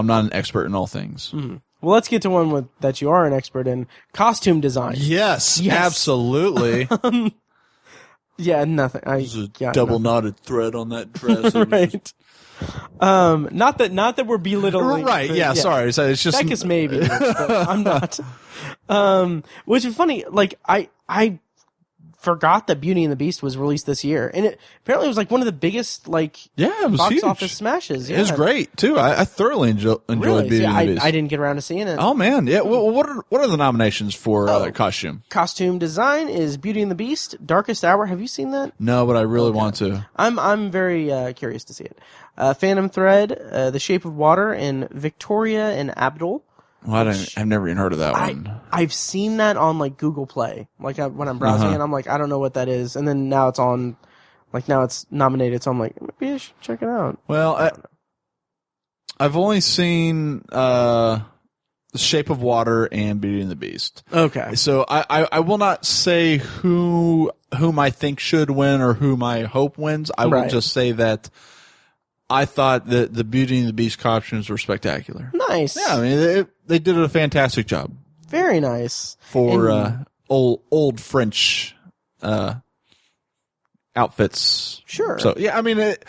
not an expert in all things. Well, let's get to one that you are an expert in: costume design. Yes. Absolutely. Yeah, nothing. There's a double knotted thread on that dress. Right. Not that we're belittling. Right. Yeah. Sorry. So it's just Fekkes maybe. But I'm not. Which is funny. Like I forgot that Beauty and the Beast was released this year, and it apparently was like one of the biggest it was box huge. Office smashes. Yeah. It was great too. I thoroughly enjoyed really? Beauty and the Beast. I didn't get around to seeing it. Oh man, yeah. Well, what are the nominations for costume? Costume design is Beauty and the Beast, Darkest Hour. Have you seen that? No, but I really want to. I'm very curious to see it. Phantom Thread, The Shape of Water, and Victoria and Abdul. Well, I've never even heard of that one. I've seen that on like Google Play, like when I'm browsing, and I'm like, I don't know what that is, and then now it's on, like now it's nominated, so I'm like, maybe I should check it out. Well, I've only seen The Shape of Water and Beauty and the Beast. Okay, so I will not say whom I think should win or whom I hope wins. I will just say that I thought that the Beauty and the Beast costumes were spectacular. Nice. Yeah, I mean they did a fantastic job. Very nice for old French outfits. Sure. So yeah, I mean it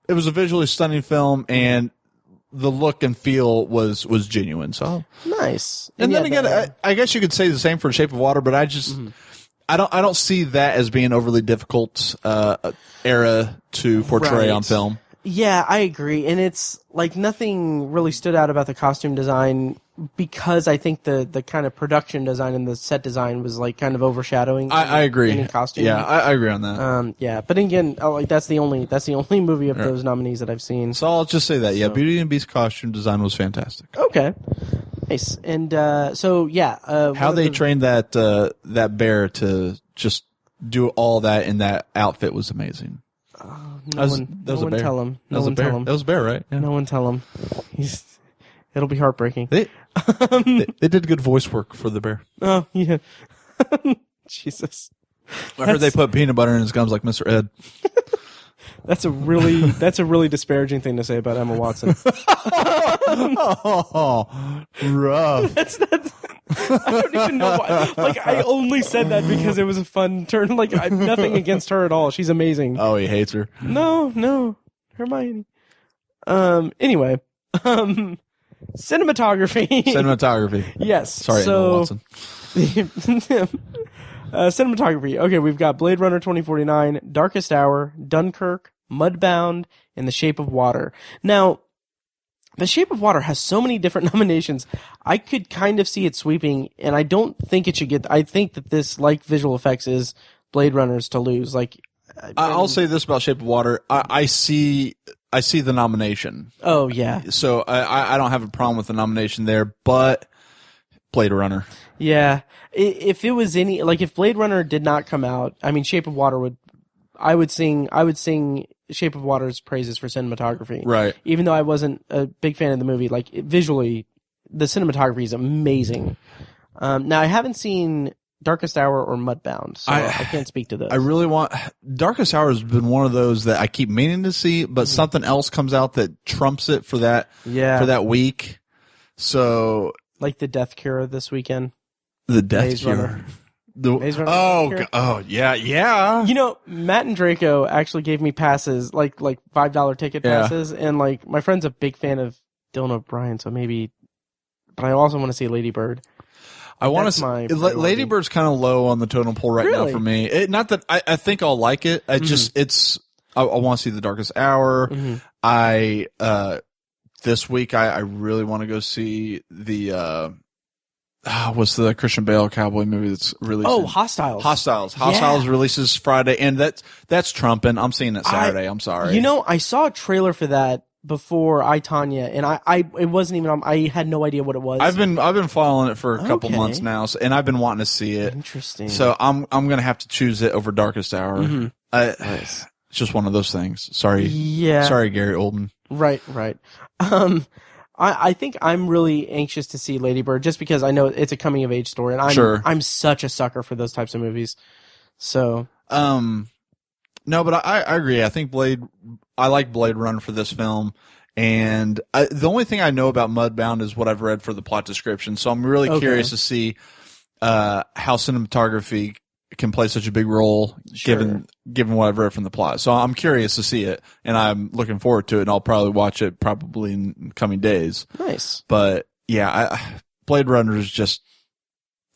was a visually stunning film, and the look and feel was genuine. So nice. And then again, I guess you could say the same for Shape of Water, but I just. I don't see that as being overly difficult era to portray on film. Yeah, I agree. And it's like nothing really stood out about the costume design because I think the kind of production design and the set design was like kind of overshadowing. I agree. Any costume. Yeah, I agree on that. Yeah, but again, like that's the only movie of those nominees that I've seen. So I'll just say that. Yeah, Beauty and the Beast costume design was fantastic. Okay. Nice. And how they trained that bear to just do all that in that outfit was amazing. No one tell him. That was a bear, right? Yeah. No one tell him. It'll be heartbreaking. They did good voice work for the bear. Oh yeah. Jesus. I heard they put peanut butter in his gums like Mr. Ed. That's a really disparaging thing to say about Emma Watson. Oh, rough. That's I don't even know why. Like, I only said that because it was a fun turn. Like, nothing against her at all. She's amazing. Oh, he hates her. No. Hermione. Anyway. Cinematography. Yes. Sorry, Emma Watson. Cinematography. Okay, we've got Blade Runner 2049, Darkest Hour, Dunkirk, Mudbound, and The Shape of Water. Now, The Shape of Water has so many different nominations. I could kind of see it sweeping, and I don't think it should get. I think that this, like visual effects, is Blade Runner's to lose. Like, I'll say this about Shape of Water: I see the nomination. Oh yeah. So I don't have a problem with the nomination there, but Blade Runner. Yeah, if it was if Blade Runner did not come out, I mean, Shape of Water would. I would sing Shape of Water's praises for cinematography. Right. Even though I wasn't a big fan of the movie, like visually, the cinematography is amazing. Now I haven't seen Darkest Hour or Mudbound, so I can't speak to those. I really want Darkest Hour has been one of those that I keep meaning to see, but something else comes out that trumps it for that week. So like the Death Cure this weekend. The Death Maze Cure. Runner. Yeah. You know, Matt and Draco actually gave me passes, like $5 ticket passes, and like my friend's a big fan of Dylan O'Brien, so maybe. But I also want to see Lady Bird. I want to see Lady Bird's kind of low on the totem pole right now for me. Not that I think I'll like it. I just I want to see The Darkest Hour. Mm-hmm. This week I really want to go see the. What's the Christian Bale cowboy movie that's releasing? Oh, Hostiles. Hostiles releases Friday, and that's trumping. I'm seeing it Saturday. I'm sorry. You know, I saw a trailer for that before I, Tonya, and it wasn't even. I had no idea what it was. I've been following it for a couple months now, and I've been wanting to see it. Interesting. So I'm gonna have to choose it over Darkest Hour. Mm-hmm. Nice. It's just one of those things. Sorry. Yeah. Sorry, Gary Oldman. Right. I think I'm really anxious to see Lady Bird just because I know it's a coming of age story, and I'm such a sucker for those types of movies. So, no, but I agree. I think I like Blade Runner for this film, And the only thing I know about Mudbound is what I've read for the plot description. So I'm really curious to see how cinematography can play such a big role given what I've read from the plot. So I'm curious to see it, and I'm looking forward to it, and I'll probably watch it probably in coming days. Nice. But yeah, Blade Runner is just,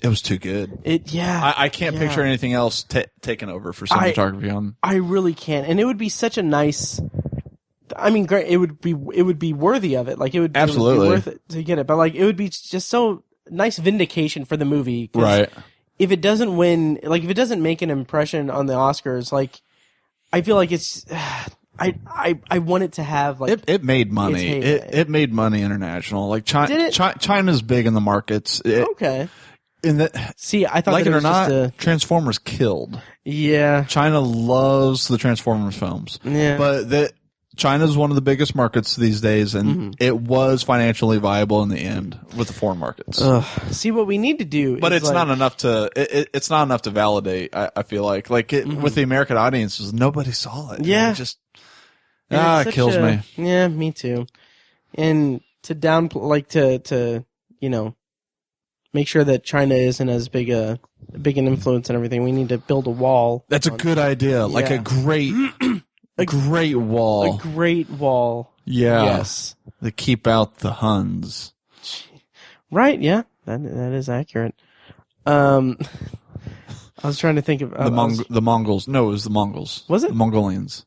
it was too good. I can't picture anything else taken over for cinematography. I really can't. And it would be such a nice, I mean, great. It would be worthy of it. Like it would be worth it to get it. But like, it would be just so nice vindication for the movie. Right. If it doesn't win, like if it doesn't make an impression on the Oscars, like I feel like it's, I want it to have like it made money. It made money international. Like China's big in the markets. Okay. See, I thought like that it or not, just Transformers killed. Yeah. China loves the Transformers films. Yeah. But China's one of the biggest markets these days, and it was financially viable in the end with the foreign markets. See, what we need to do, but is it's not enough to. It's not enough to validate. I feel like with the American audiences, nobody saw it. Yeah, it just it kills me. Yeah, me too. And to to make sure that China isn't as big an influence and everything, we need to build a wall. That's a good idea. Like a great. A great wall. A great wall. Yeah. Yes. To keep out the Huns. Right, yeah. That is accurate. I was trying to think of the Mongols. No, it was the Mongols. Was it? The Mongolians.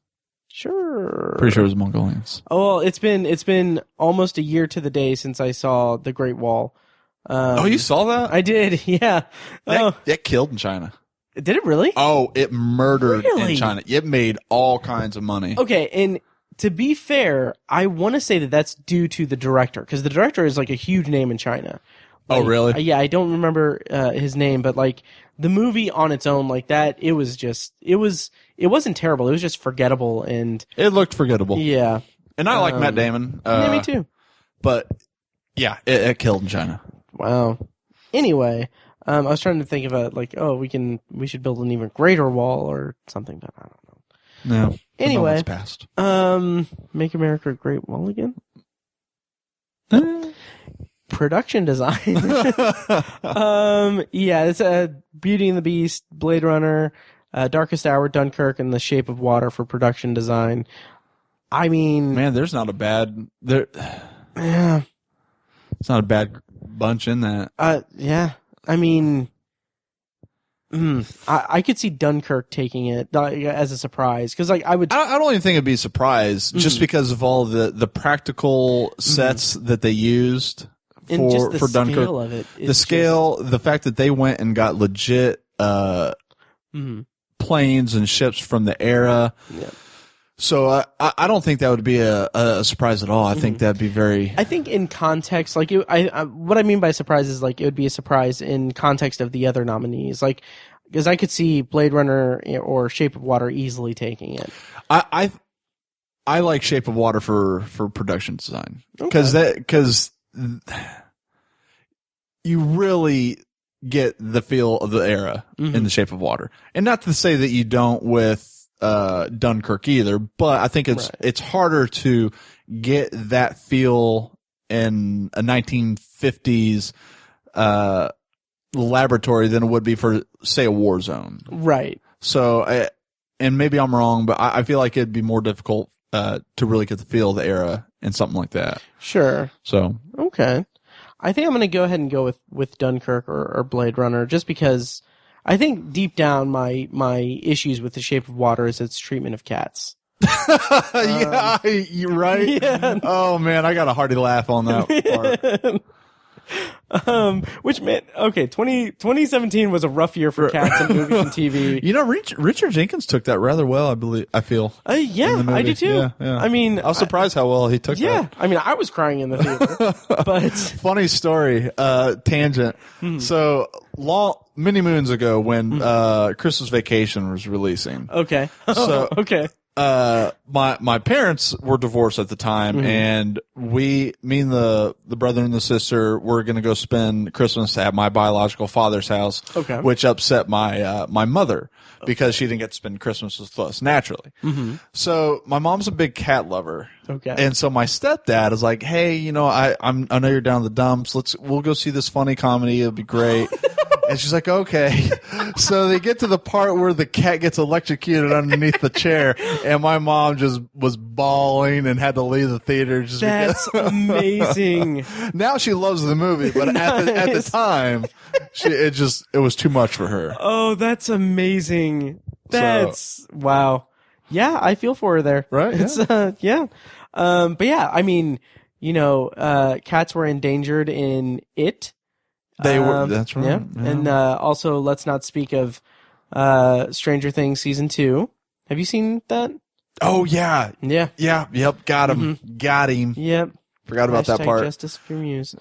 Sure. Pretty sure it was Mongolians. Oh, well, it's been almost a year to the day since I saw the Great Wall. You saw that? I did, yeah. That killed in China. Did it really? Oh, it murdered in China. It made all kinds of money. Okay, and to be fair, I want to say that that's due to the director, because the director is like a huge name in China. Like, oh, really? Yeah, I don't remember his name, but like the movie on its own, like that, it wasn't terrible. It was just forgettable, and it looked forgettable. Yeah, and I like Matt Damon. Yeah, me too. But yeah, it killed in China. Wow. Anyway. I was trying to think of we should build an even greater wall or something, but I don't know. No. Anyway, passed. Make America a Great Wall Again. Production design. Yeah, it's Beauty and the Beast, Blade Runner, Darkest Hour, Dunkirk, and The Shape of Water for production design. I mean, man, there's not a bad Yeah. It's not a bad bunch in that. Yeah. I mean, I could see Dunkirk taking it as a surprise, because like I don't even think it'd be a surprise just because of all the practical sets that they used for Dunkirk. Of it, the scale, the fact that they went and got legit planes and ships from the era. Yeah. So I don't think that would be a surprise at all. I think that'd be very. I think in context, like what I mean by surprise is like it would be a surprise in context of the other nominees, like because I could see Blade Runner or Shape of Water easily taking it. I like Shape of Water for production design because you really get the feel of the era in The Shape of Water, and not to say that you don't with Dunkirk either, but I think it's harder to get that feel in a 1950s laboratory than it would be for, say, a war zone. Right. So, and maybe I'm wrong, but I feel like it'd be more difficult to really get the feel of the era in something like that. Sure. So. Okay. I think I'm going to go ahead and go with Dunkirk or Blade Runner, just because I think deep down my issues with The Shape of Water is its treatment of cats. Yeah, you're right. Yeah. Oh man, I got a hearty laugh on that part. Which meant 2017 was a rough year for cats in movies and TV. You know, Richard Jenkins took that rather well. I feel. Yeah, I do too. Yeah. I mean, I was surprised how well he took that. Yeah, I mean, I was crying in the theater. But funny story, tangent. So many moons ago, when Christmas Vacation was releasing. Okay. So okay. my parents were divorced at the time, and me and the brother and the sister were going to go spend Christmas at my biological father's house, which upset my my mother because she didn't get to spend Christmas with us naturally. So my mom's a big cat lover. And so my stepdad is like, hey, you know, I know you're down in the dumps. We'll go see this funny comedy. It'll be great. And she's like, okay. So they get to the part where the cat gets electrocuted underneath the chair, and my mom just was bawling and had to leave the theater. That's amazing. Now she loves the movie, but at the time, it was too much for her. Oh, that's amazing. Wow. Yeah, I feel for her there. Right? It's yeah. But yeah, I mean, you know, cats were endangered in It. They were. That's right. Yeah. And also, let's not speak of Stranger Things season 2. Have you seen that? Oh yeah. Yeah. Yeah. Yep. Got him. Got him. Yep. Forgot about that part. Justice for Muse.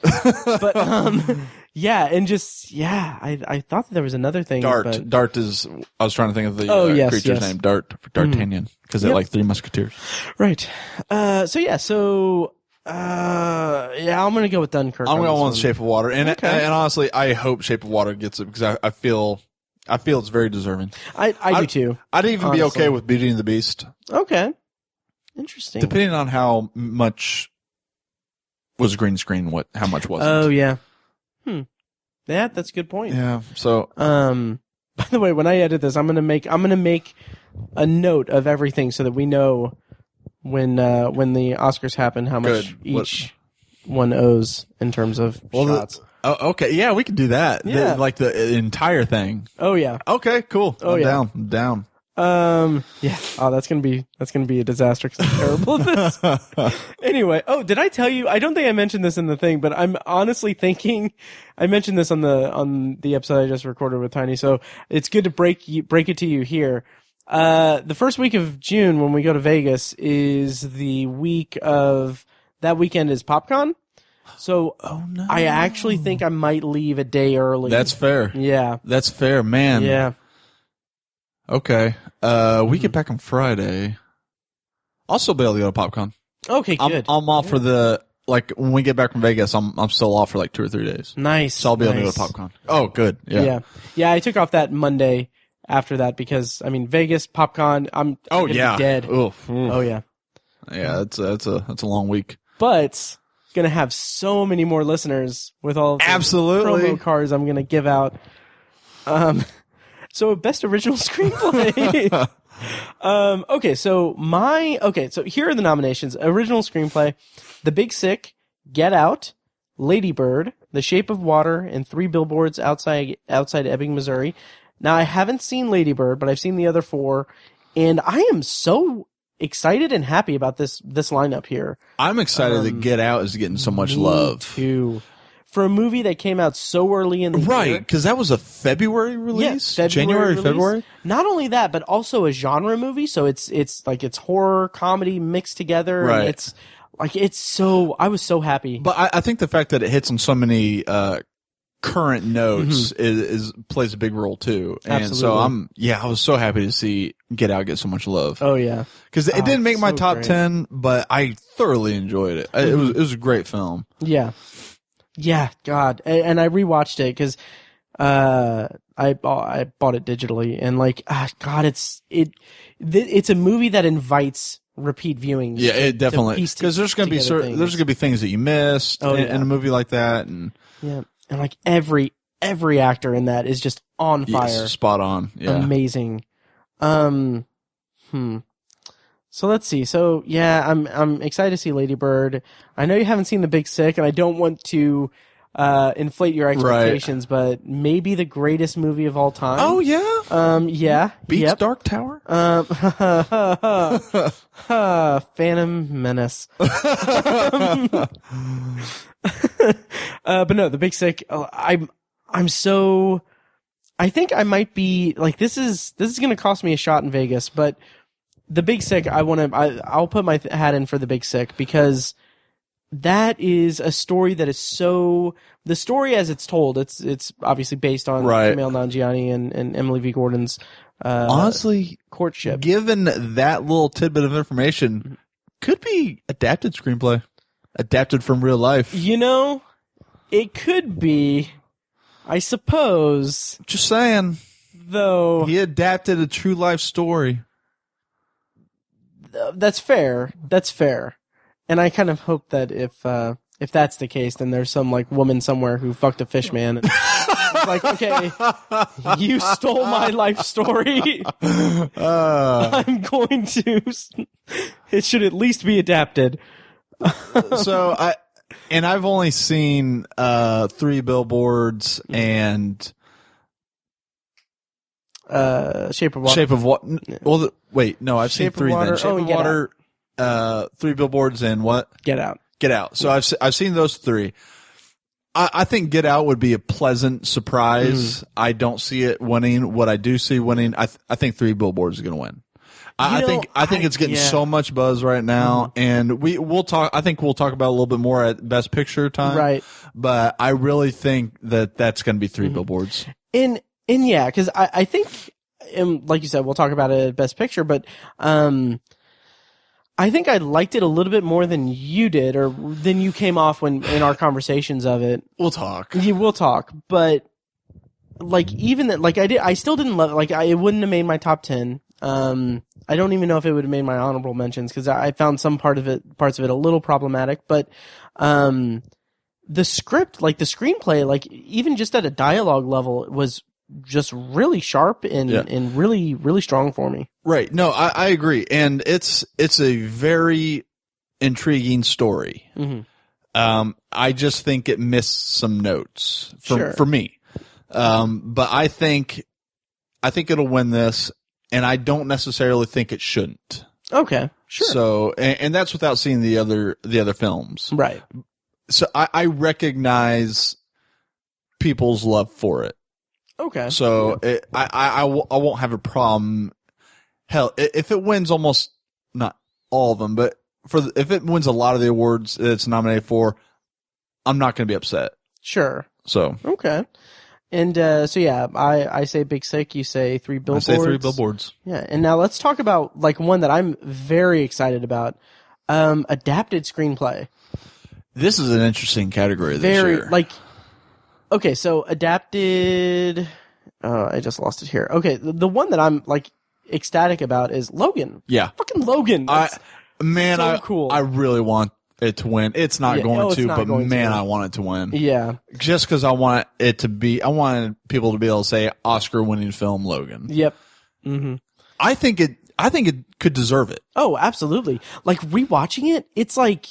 But yeah, and just I thought that there was another thing. Dart is. I was trying to think of the creature's name. D'Artagnan, because they're like Three Musketeers. Right. Yeah, I'm gonna go with Dunkirk. I'm gonna go with Shape of Water, and honestly, I hope Shape of Water gets it because I feel it's very deserving. I do too. I'd even be okay with Beauty and the Beast. Okay, interesting. Depending on how much was green screen, how much wasn't. Oh yeah. Yeah, that's a good point. Yeah. So, by the way, when I edit this, I'm gonna make a note of everything so that we know when the Oscars happen how much each one owes in terms of shots. Okay. Yeah, we can do that. Yeah. Like the entire thing. Oh yeah. Okay, cool. I'm down. Yeah. Oh, that's gonna be a disaster because I'm terrible at this. Anyway. Oh, did I tell you? I don't think I mentioned this in the thing, but I'm honestly thinking I mentioned this on the episode I just recorded with Tiny. So it's good to break it to you here. The first week of June when we go to Vegas is the week of that weekend is PopCon. So I actually think I might leave a day early. That's fair. Yeah. That's fair, man. Yeah. Okay. We get back on Friday. I'll still be able to go to PopCon. Okay, good. I'm off for when we get back from Vegas, I'm still off for like 2 or 3 days. Nice. So I'll be able to go to PopCon. Oh, good. Yeah. Yeah, I took off that Monday after that because I mean Vegas, PopCon, I'm gonna be dead. Oof. Oh yeah. Yeah, that's a long week. But gonna have so many more listeners with all the promo cards I'm gonna give out. So best original screenplay. So here are the nominations. Original screenplay: The Big Sick, Get Out, Lady Bird, The Shape of Water, and 3 Billboards Outside Ebbing, Missouri. Now I haven't seen Lady Bird, but I've seen the other 4, and I am so excited and happy about this lineup here. I'm excited that Get Out is getting so much love. Too. For a movie that came out so early in the year. Right, because that was a February release? Yeah, February? Not only that, but also a genre movie, so it's horror, comedy mixed together. Right. And I was so happy. But I think the fact that it hits on so many current notes plays a big role too. And Absolutely. so I was so happy to see Get Out get so much love. Oh yeah. Because it didn't make my top 10, but I thoroughly enjoyed it. It was a great film. Yeah. Yeah, God, and I rewatched it because I bought it digitally, and God, it's a movie that invites repeat viewings. Yeah, it definitely, because there's gonna be things that you missed in a movie like that, and every actor in that is just on fire, spot on, amazing. So let's see. So yeah, I'm excited to see Lady Bird. I know you haven't seen The Big Sick, and I don't want to inflate your expectations, but maybe the greatest movie of all time. Oh yeah. Yeah. Beats Dark Tower. Phantom Menace. But no, The Big Sick. I'm so. I think I might be like this is going to cost me a shot in Vegas, but. The Big Sick, I'll put my hat in for The Big Sick because that is a story that is so. The story as it's told, it's obviously based on Kumail Nanjiani and Emily V. Gordon's honestly courtship. Given that little tidbit of information, could be adapted screenplay, adapted from real life. You know, it could be. I suppose. Just saying. Though he adapted a true life story. That's fair. That's fair. And I kind of hope that if that's the case, then there's some like woman somewhere who fucked a fish man. And it's like, okay, you stole my life story. I'm going to. It should at least be adapted. So I've only seen 3 Billboards and Shape of Water. Shape of Water. Well, wait, no, I've seen 3 then. Shape of Water, 3 Billboards, and what? Get Out. Get Out. So I've seen those 3. I think Get Out would be a pleasant surprise. I don't see it winning. What I do see winning, I think 3 Billboards is going to win. I think it's getting so much buzz right now, and we'll talk. I think we'll talk about it a little bit more at Best Picture time, right? But I really think that's going to be 3 Billboards. And yeah, because I think, like you said, we'll talk about it at Best Picture, but I think I liked it a little bit more than you did, or than you came off in our conversations of it. We'll talk. Yeah, we'll talk, but like even that, like I still didn't love it. Like it wouldn't have made my top 10. I don't even know if it would have made my honorable mentions because I found some parts of it a little problematic, but the script, like the screenplay, like even just at a dialogue level, was just really sharp and really, really strong for me. Right. No, I agree. And it's a very intriguing story. I just think it missed some notes for me. But I think it'll win this. And I don't necessarily think it shouldn't. Okay, sure. So, and that's without seeing the other films, right? So I recognize people's love for it. Okay. So I won't have a problem. Hell, if it wins almost not all of them, but if it wins a lot of the awards it's nominated for, I'm not going to be upset. Sure. So okay. And so yeah, I say Big Sick, you say 3 Billboards. I say 3 Billboards. Yeah, and now let's talk about like one that I'm very excited about, adapted screenplay. This is an interesting category this year. Okay, so adapted. I just lost it here. Okay, the one that I'm like ecstatic about is Logan. Yeah, fucking Logan. That's cool. I really want it to win. It's not going to, but man, I want it to win. Yeah. Just because I want it to be, I wanted people to be able to say Oscar-winning film Logan. Yep. Mm-hmm. I think it could deserve it. Oh, absolutely. Like rewatching it, it's like,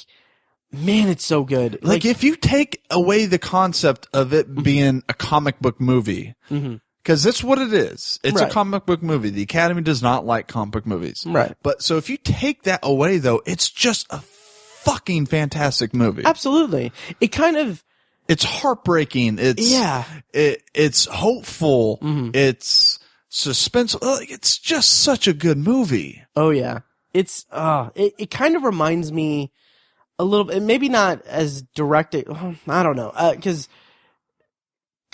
man, it's so good. Like if you take away the concept of it being a comic book movie, because that's what it is. It's a comic book movie. The Academy does not like comic book movies. Right. But so if you take that away though, it's just a fucking fantastic movie. Absolutely. It's heartbreaking. It's hopeful. It's suspenseful. It's just such a good movie. Oh yeah. It's it kind of reminds me a little bit, maybe not as directed. I don't know. Cuz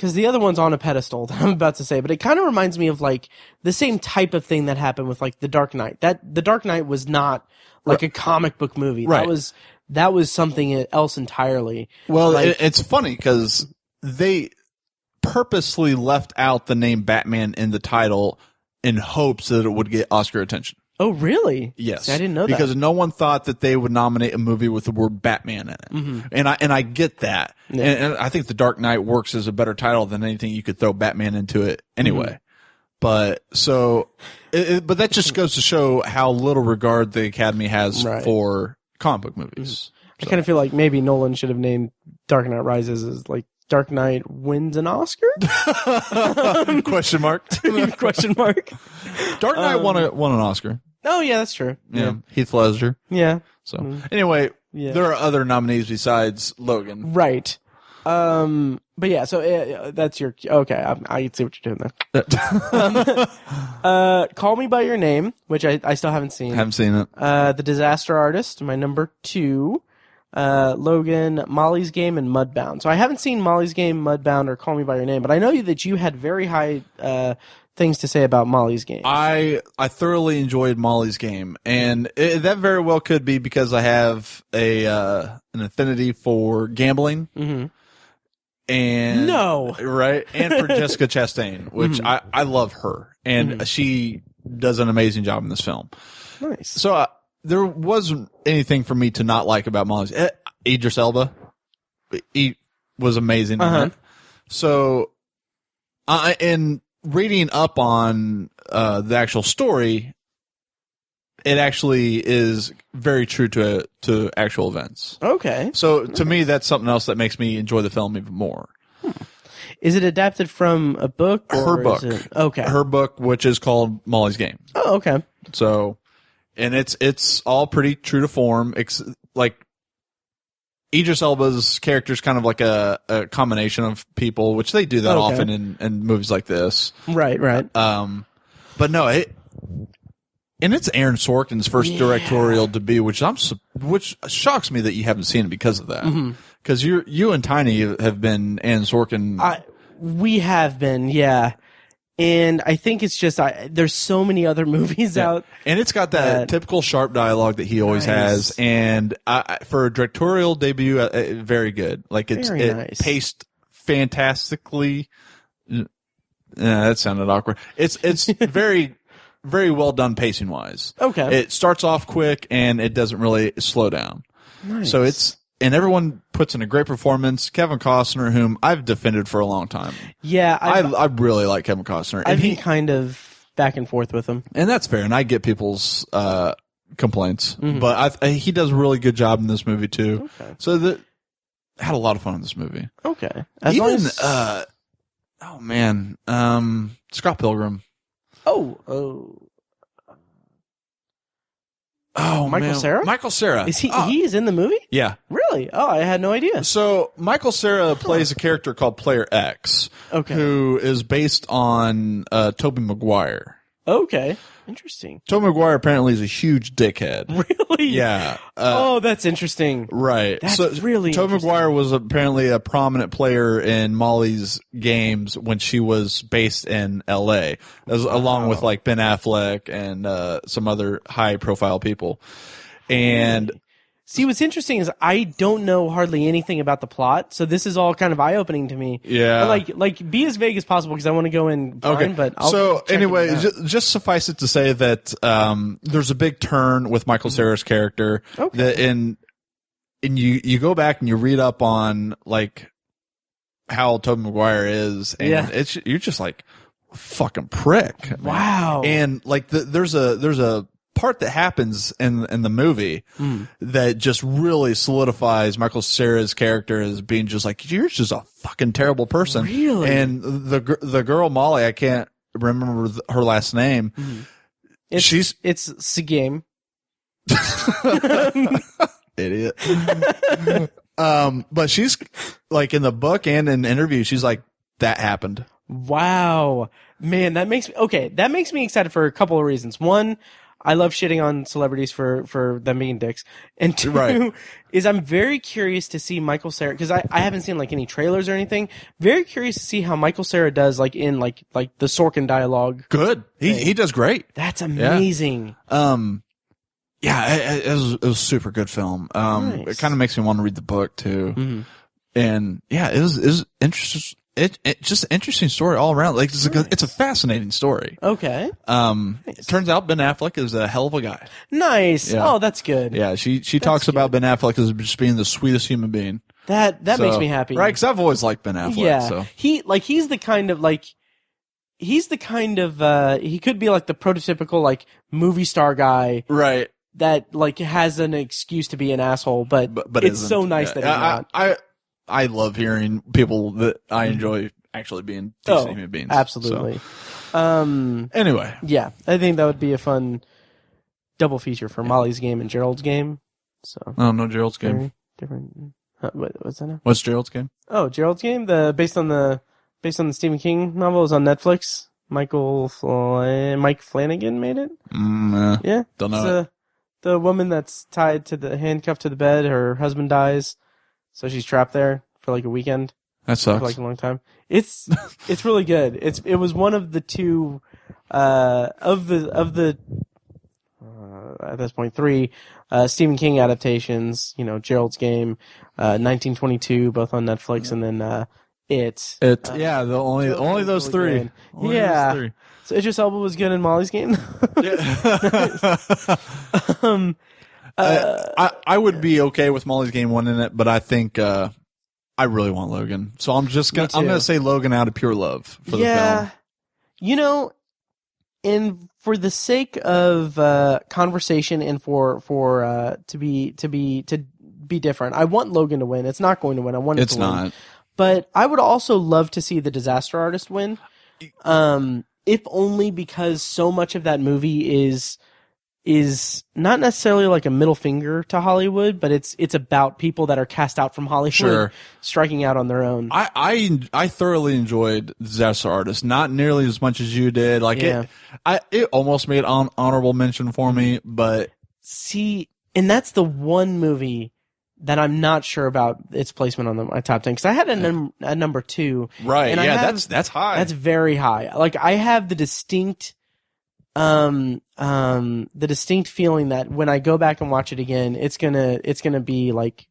the other one's on a pedestal that I'm about to say, but it kind of reminds me of like the same type of thing that happened with like The Dark Knight. The Dark Knight was not like a comic book movie. Right. That was something else entirely. Well, it's funny because they purposely left out the name Batman in the title in hopes that it would get Oscar attention. Oh, really? Yes. See, I didn't know that. Because no one thought that they would nominate a movie with the word Batman in it. And I get that. Yeah. And I think The Dark Knight works as a better title than anything you could throw Batman into it anyway. But but that just goes to show how little regard the Academy has for comic book movies. I kind of feel like maybe Nolan should have named Dark Knight Rises as like Dark Knight wins an Oscar? Question mark. Question mark. Dark Knight won an Oscar. Oh yeah, that's true. Yeah. Heath Ledger. Yeah. So anyway, there are other nominees besides Logan. Right. But yeah, so that's your okay. I see what you're doing there. Call Me by Your Name, which I still haven't seen. Haven't seen it. The Disaster Artist, my number 2. Logan, Molly's Game, and Mudbound. So I haven't seen Molly's Game, Mudbound, or Call Me by Your Name, but I know that you had very high things to say about Molly's Game. I thoroughly enjoyed Molly's Game, and that very well could be because I have an affinity for gambling. Mm-hmm. And No. Right? And for Jessica Chastain, which I love her, and she does an amazing job in this film. Nice. So there wasn't anything for me to not like about Molly's. Idris Elba, he was amazing in it. So, and reading up on the actual story, it actually is very true to actual events. Okay. So to me, that's something else that makes me enjoy the film even more. Is it adapted from a book? Or Her book. Okay. Her book, which is called Molly's Game. Oh, okay. So, and it's all pretty true to form. Like Idris Elba's character is kind of like a combination of people, which they do that often in movies like this. Right. But no, and it's Aaron Sorkin's first directorial debut, which shocks me that you haven't seen it because of that. Because you and Tiny have been Aaron Sorkin. We have been, yeah. And I think it's just there's so many other movies out, and it's got that typical sharp dialogue that he always has. And for a directorial debut, very good. Like it's nice. Paced fantastically. That sounded awkward. It's very. Very well done pacing wise. Okay. It starts off quick and it doesn't really slow down. Nice. So and everyone puts in a great performance. Kevin Costner, whom I've defended for a long time. Yeah. I really like Kevin Costner. I've been kind of back and forth with him. And that's fair. And I get people's complaints. But he does a really good job in this movie too. Okay. So had a lot of fun in this movie. Okay. Oh man. Scott Pilgrim. Oh, Michael Cera? Michael Cera. Is he is in the movie? Yeah. Really? Oh, I had no idea. So Michael Cera plays a character called Player X, who is based on Tobey Maguire. Okay. Interesting. Tobey Maguire apparently is a huge dickhead. Really? Yeah. That's interesting. Right. That's really Tobey Maguire was apparently a prominent player in Molly's games when she was based in L.A., along with like Ben Affleck and some other high-profile people. And see, what's interesting is I don't know hardly anything about the plot, so this is all kind of eye-opening to me. Yeah. Like be as vague as possible because I want to go in blind, but I'll check anyway, it out. just suffice it to say that there's a big turn with Michael Cera's character. Okay. And you go back and you read up on like how Tobey Maguire is, and you're just like fucking prick. Wow. Man. And like there's a part that happens in the movie that just really solidifies Michael Cera's character as being just like, you're just a fucking terrible person. Really? And the girl Molly, I can't remember her last name. It's Segame. Idiot. But she's like in the book and in interview, she's like, that happened. Wow, man, that makes me excited for a couple of reasons. One, I love shitting on celebrities for them being dicks. And two is I'm very curious to see Michael Cera, because I haven't seen like any trailers or anything. Very curious to see how Michael Cera does like in like the Sorkin dialogue. Good. He does great. That's amazing. Yeah. It was a super good film. Nice. It kind of makes me want to read the book too. And yeah, it was interesting. It just an interesting story all around. Like it's a fascinating story. Okay. It turns out Ben Affleck is a hell of a guy. Nice. Yeah. Oh, that's good. Yeah, she talks about Ben Affleck as just being the sweetest human being. That makes me happy. Right? Because I've always liked Ben Affleck. Yeah. So. He's the kind of he could be like the prototypical like movie star guy. Right. That like has an excuse to be an asshole, but it's isn't. so nice that he's not. I love hearing people that I enjoy actually being decent human beings. Absolutely. So. Anyway. Yeah, I think that would be a fun double feature for Molly's Game and Gerald's Game. So. Oh, no, Gerald's Game. Different. What's that now? What's Gerald's Game? Oh, Gerald's Game, based on the Stephen King novel, is on Netflix. Mike Flanagan made it. Yeah. Yeah. Don't know. The woman that's tied to the handcuffed to the bed, her husband dies, so she's trapped there for like a weekend. That sucks. For like a long time. It's really good. It was one of the two of the at this point 3 Stephen King adaptations. You know, Gerald's Game, 1922, both on Netflix, and then It. Yeah, the only those three. Good. Yeah. Those three. So Idris Elba was good in Molly's Game. I would be okay with Molly's Game winning it, but I think I really want Logan. So I'm gonna say Logan out of pure love for the film. You know, and for the sake of conversation and for to be different, I want Logan to win. It's not going to win. I want it to win. It's not. But I would also love to see The Disaster Artist win. If only because so much of that movie is not necessarily like a middle finger to Hollywood, but it's about people that are cast out from Hollywood striking out on their own. I thoroughly enjoyed Disaster Artist, not nearly as much as you did. Like it almost made honorable mention for me, but see, and that's the one movie that I'm not sure about its placement on my top 10, because I had a number 2. Right. And that's high. That's very high. Like I have the distinct feeling that when I go back and watch it again, it's gonna be like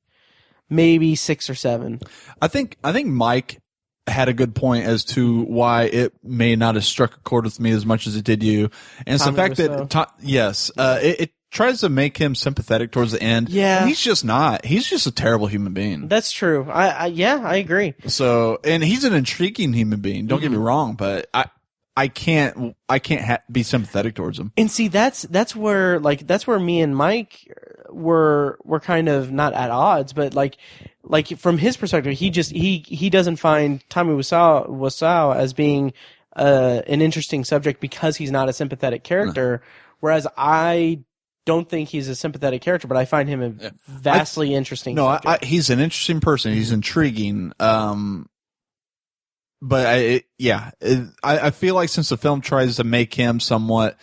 maybe 6 or 7. I think Mike had a good point as to why it may not have struck a chord with me as much as it did you, and it's the fact that it tries to make him sympathetic towards the end. Yeah, and he's just not. He's just a terrible human being. That's true. I agree. So, and he's an intriguing human being. Don't get me wrong, but I can't be sympathetic towards him. And see, that's where me and Mike were kind of not at odds, but like from his perspective, he doesn't find Tommy Wiseau as being an interesting subject because he's not a sympathetic character, whereas I don't think he's a sympathetic character, but I find him a vastly interesting. No, he's an interesting person. He's intriguing. But I feel like since the film tries to make him somewhat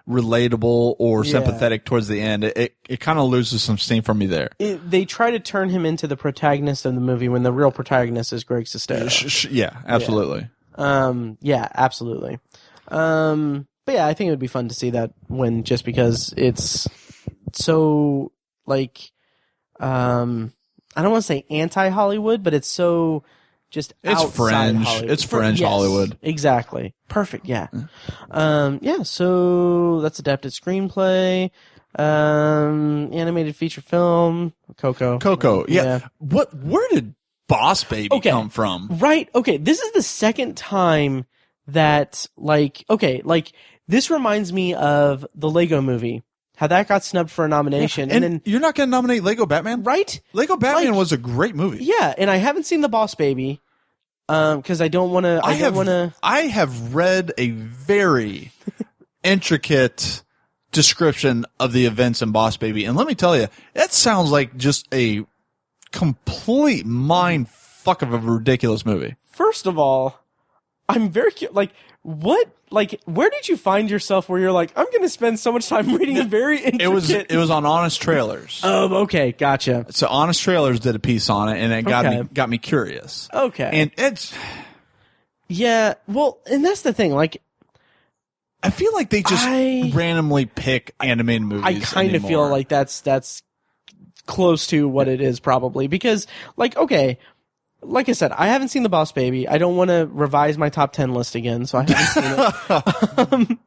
relatable or sympathetic towards the end, it kind of loses some steam for me there. They try to turn him into the protagonist of the movie when the real protagonist is Greg Sestero. Yeah, absolutely. Absolutely. But yeah, I think it would be fun to see that win just because it's so like, I don't want to say anti-Hollywood, but it's so just fringe. Hollywood. It's fringe Hollywood. Exactly. Perfect. Yeah. So that's adapted screenplay, animated feature film, Coco. Yeah. Where did Boss Baby come from? Right. Okay. This is the second time that this reminds me of the Lego movie. How that got snubbed for a nomination. And then you're not going to nominate Lego Batman? Right? Lego Batman was a great movie. Yeah, and I haven't seen The Boss Baby because I don't want to. I have read a very intricate description of the events in Boss Baby, and let me tell you, that sounds like just a complete mind fuck of a ridiculous movie. First of all, I'm very curious. Where did you find yourself where you're like, I'm going to spend so much time reading a very intricate... It was on Honest Trailers. Oh, okay. Gotcha. So Honest Trailers did a piece on it, and it got me curious. Okay. And it's... Yeah, well, and that's the thing, like... I feel like they just randomly pick animated movies I kind of feel like that's close to what it is, probably, because, like I said, I haven't seen The Boss Baby. I don't want to revise my top 10 list again, so I haven't seen it.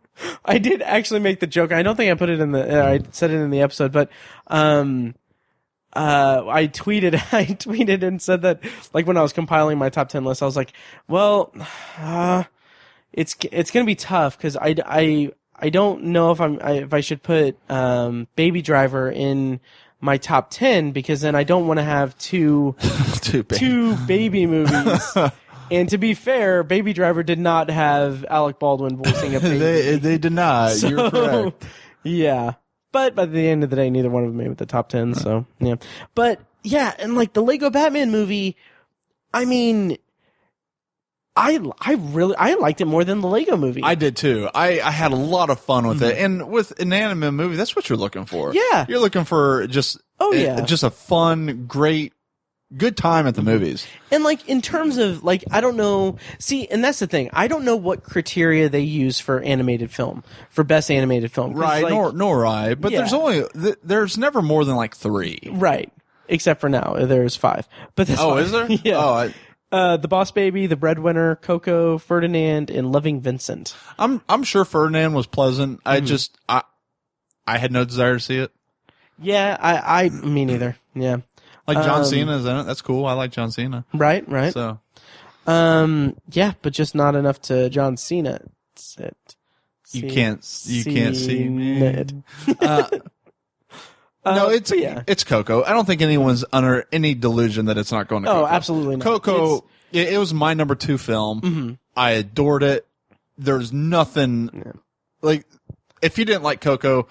I did actually make the joke. I don't think I put it in I said it in the episode, but I tweeted and said that, like, when I was compiling my top 10 list, I was like, well, it's going to be tough because I don't know if I should put Baby Driver in my top 10 because then I don't want to have two baby movies. And to be fair, Baby Driver did not have Alec Baldwin voicing a baby. They did not. So, you're correct. Yeah. But by the end of the day, neither one of them made the top 10. So, yeah. But, yeah, and like the Lego Batman movie, I mean, I liked it more than the Lego Movie. I did too. I had a lot of fun with it, and with an anime movie, that's what you're looking for. Yeah, you're looking for just just a fun, great, good time at the movies. And like in terms of like, I don't know. See, and that's the thing. I don't know what criteria they use for animated film, for best animated film. Right, like, nor I. But there's never more than like 3. Right, except for now there's 5. But that's fine. Is there? Yeah. The Boss Baby, The Breadwinner, Coco, Ferdinand, and Loving Vincent. I'm sure Ferdinand was pleasant. I had no desire to see it. Yeah, me neither. Yeah. Like John Cena is in it. That's cool. I like John Cena. Right. So, yeah, but just not enough to John Cena. You can't see me. No, it's Coco. I don't think anyone's under any delusion that it's not going to Coco. Oh, absolutely not. Coco, it was my number 2 film. Mm-hmm. I adored it. There's nothing like, if you didn't like Coco,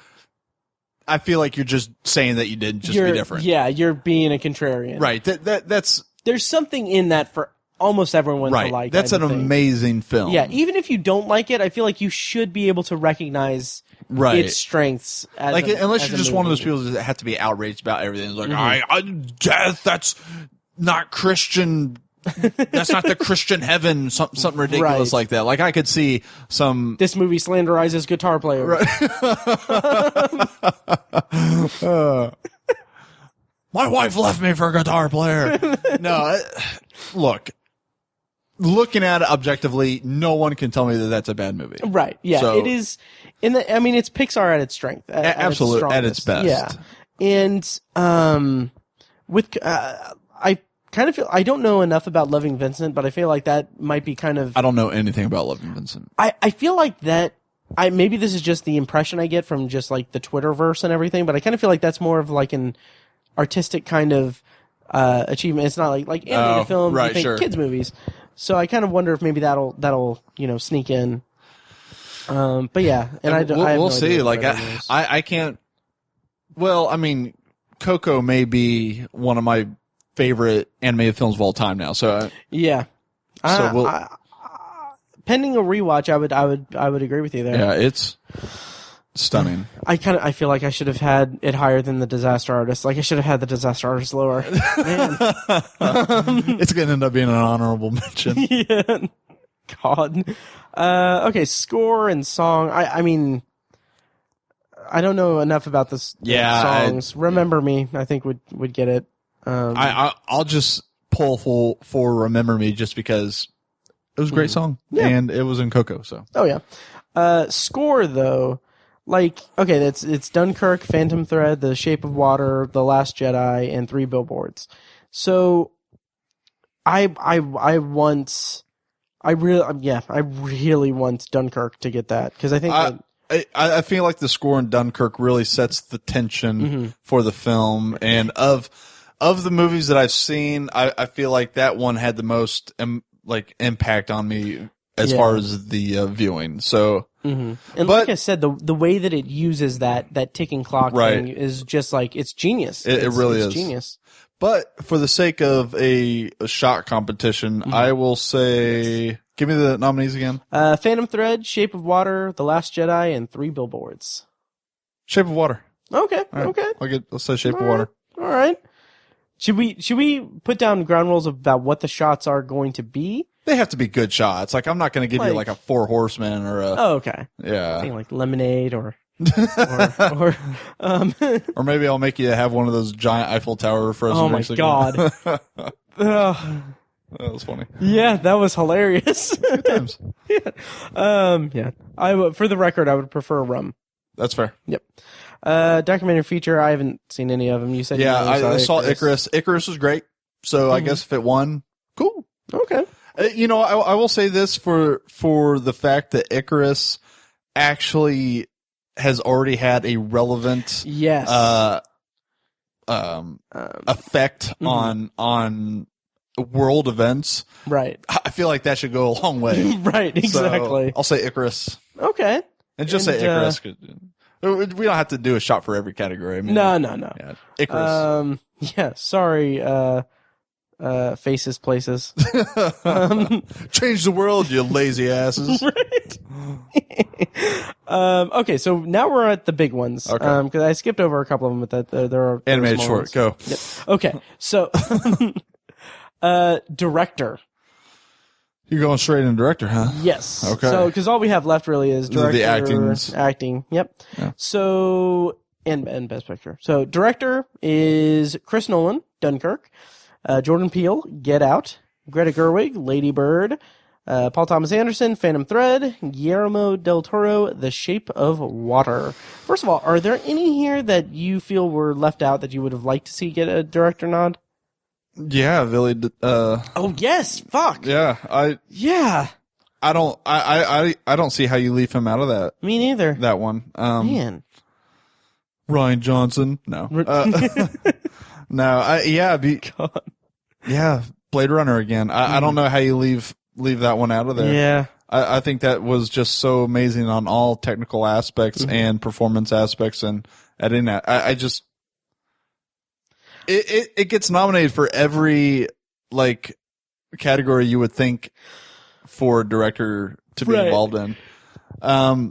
I feel like you're just saying that you did, just be different. Yeah, you're being a contrarian. Right. That's there's something in that for almost everyone to like. That's an amazing film. Yeah, even if you don't like it, I feel like you should be able to recognize its strengths. Unless you're just one of those people that have to be outraged about everything. It's like, death, that's not Christian. That's not the Christian heaven. Something ridiculous like that. Like I could see some. This movie slanderizes guitar players. Right. My wife left me for a guitar player. No, look. Looking at it objectively, no one can tell me that that's a bad movie. Right. Yeah. So, it is. It's Pixar at its strength. Absolutely, at its best. Yeah. And I kind of feel I don't know enough about Loving Vincent, but I feel like that might be kind of. I don't know anything about Loving Vincent. I feel like that. Maybe this is just the impression I get from just like the Twitterverse and everything, but I kind of feel like that's more of like an artistic kind of achievement. It's not like animated film, right, kids movies. So I kind of wonder if maybe that'll sneak in. But yeah, and we'll see. Like I can't. Well, I mean, Coco may be one of my favorite animated films of all time now. So yeah. So pending a rewatch, I would agree with you there. Yeah, it's stunning. I feel like I should have had it higher than The Disaster Artist. Like I should have had The Disaster Artist lower. Man. It's going to end up being an honorable mention. Yeah. God. Okay, score and song. I mean, I don't know enough about the songs. Remember Me, I think would get it. I'll just pull for Remember Me just because it was a great song and it was in Coco. So. Oh yeah. Score though. Like, okay, it's Dunkirk, Phantom Thread, The Shape of Water, The Last Jedi, and 3 Billboards. So, I really want Dunkirk to get that because I think I feel like the score in Dunkirk really sets the tension for the film, and of the movies that I've seen, I feel like that one had the most impact on me as far as the viewing. So. Mm-hmm. And like I said, the way that it uses that ticking clock thing is just like it's genius. It really is genius. But for the sake of a shot competition, I will say, give me the nominees again. Phantom Thread, Shape of Water, The Last Jedi, and 3 Billboards. Shape of Water. Okay. Right. Okay. Let's say Shape of Water. All right. Should we put down ground rules about what the shots are going to be? They have to be good shots. Like I'm not going to give you like a 4 Horsemen or a. Oh, okay. Yeah. I think like Lemonade or or maybe I'll make you have one of those giant Eiffel Tower frozen. Oh my god. That was funny. Yeah, that was hilarious. Good times. Yeah. For the record, I would prefer Rum. That's fair. Yep. Documentary feature. I haven't seen any of them. You said I saw Icarus. Icarus was great. So I guess if it won, cool. Okay. I will say this for the fact that Icarus actually has already had a relevant effect on world events. Right. I feel like that should go a long way. Right. Exactly. So I'll say Icarus. Okay. And just say Icarus. We don't have to do a shot for every category. I mean, no. Yeah, Icarus. Yeah. Sorry. faces places. Change the world, you lazy asses. Okay, so now we're at the big ones. Okay. Because I skipped over a couple of them, but there are Animated small short, ones. go. Yep. Okay, so director. You're going straight into director, huh? Yes. Okay. So, because all we have left really is director, The actings. acting. Yep. Yeah. So, and best picture. So, director is Chris Nolan, Dunkirk. Jordan Peele, Get Out. Greta Gerwig, Lady Bird. Paul Thomas Anderson, Phantom Thread. Guillermo del Toro, The Shape of Water. First of all, are there any here that you feel were left out that you would have liked to see get a director nod? Yeah, Billy. Oh yes, fuck. Yeah, Yeah. I don't see how you leave him out of that. Me neither. That one. Man. Ryan Johnson. No. No. Yeah. Blade Runner again. I don't know how you leave that one out of there. Yeah. I think that was just so amazing on all technical aspects and performance aspects and editing. I just. It gets nominated for every like category you would think for a director to be involved in.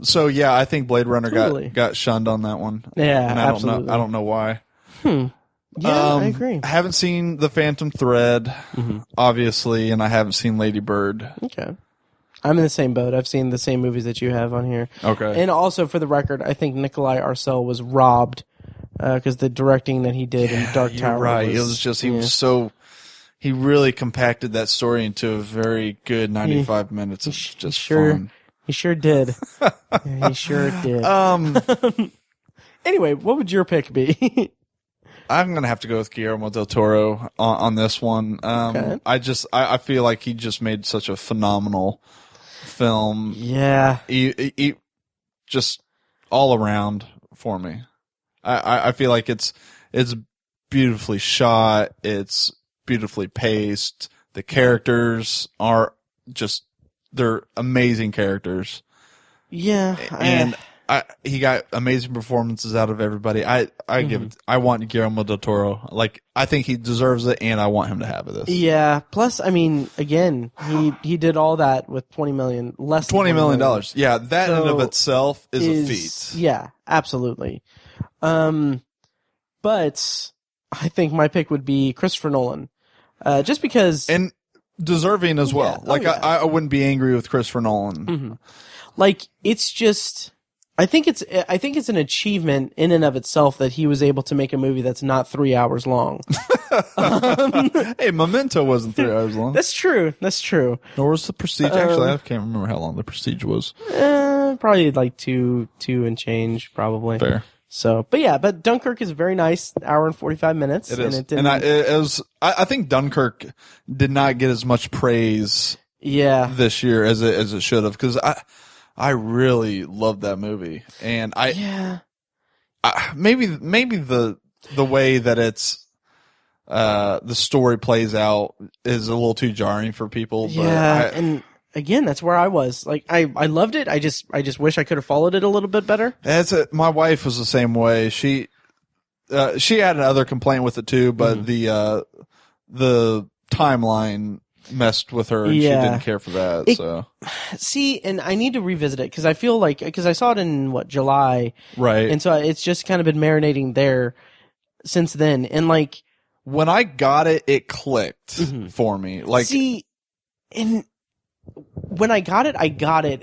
So yeah, I think Blade Runner got shunned on that one. Yeah, and absolutely. I don't know why. Yeah, I agree. I haven't seen The Phantom Thread, obviously, and I haven't seen Lady Bird. Okay. I'm in the same boat. I've seen the same movies that you have on here. Okay. And also, for the record, I think Nikolai Arcel was robbed because the directing that he did in Dark You're Tower right. was He really compacted that story into a very good 95 minutes of just fun. He sure did. He sure did. Anyway, what would your pick be? I'm gonna have to go with Guillermo del Toro on this one. Okay. I feel like he just made such a phenomenal film. Yeah. He just all around for me. I feel like it's beautifully shot. It's beautifully paced. The characters are they're amazing characters. Yeah. And he got amazing performances out of everybody. I want Guillermo del Toro. Like, I think he deserves it, and I want him to have this. Yeah. Plus, I mean, again, he did all that with $20 million, less than $20 million. Yeah, that in and of itself is a feat. Yeah, absolutely. But I think my pick would be Christopher Nolan. Just because. And deserving as well. Yeah. Like, I wouldn't be angry with Christopher Nolan. Like, it's just. I think it's an achievement in and of itself that he was able to make a movie that's not 3 hours long. Hey, Memento wasn't 3 hours long. That's true. Nor was The Prestige. Actually, I can't remember how long The Prestige was. Probably like two and change, probably. Fair. So, but Dunkirk is very nice, hour and 45 minutes. It is. And it didn't, I think Dunkirk did not get as much praise this year as it should have, because I really loved that movie, and maybe the way that it's the story plays out is a little too jarring for people. But and again, that's where I was. Like, I loved it. I just wish I could have followed it a little bit better. My wife was the same way. She had another complaint with it too, but the timeline messed with her, and she didn't care for that. See, and I need to revisit it because I feel like I saw it in July, right? And so it's just kind of been marinating there since then. And like when I got it, it clicked for me. Like, see, and when I got it,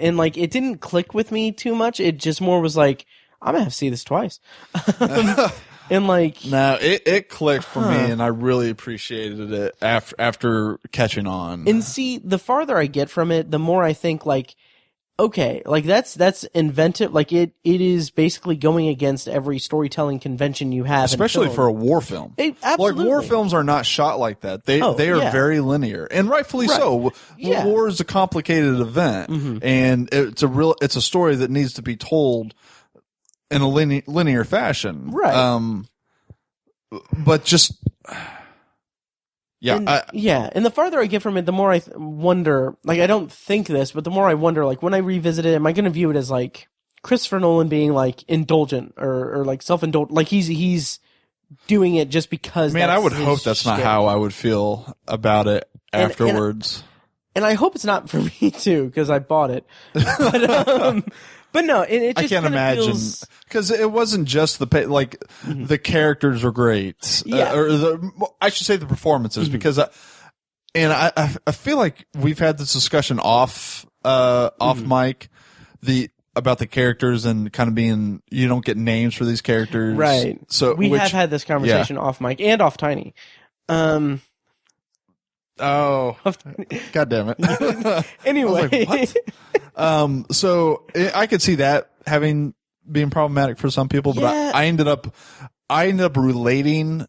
and like it didn't click with me too much. It just more was like, I'm gonna have to see this twice. And like, no, it clicked for me, and I really appreciated it after catching on. And see, the farther I get from it, the more I think like, okay, like that's inventive. Like it is basically going against every storytelling convention you have, especially for a war film. Absolutely. Like, war films are not shot like that. They are very linear, and rightfully so. Yeah. War is a complicated event, and it's a story that needs to be told in a linear fashion, right? But just and the farther I get from it, the more I wonder. Like, I don't think this, but the more I wonder. Like, when I revisit it, am I going to view it as like Christopher Nolan being like indulgent or like self-indulgent? Like he's doing it just because. Man, that's I would his hope that's not shtick. how I would feel about it afterwards. And I hope it's not for me too, because I bought it. But no, it just I can't imagine, because it wasn't just the characters were great. Yeah. I should say the performances, because I feel like we've had this discussion off mic, about the characters and kind of being, you don't get names for these characters. Right. So we have had this conversation off mic and off Tiny. Oh, God damn it. Anyway. I was like, what? So I could see that being problematic for some people, but Yeah. I ended up relating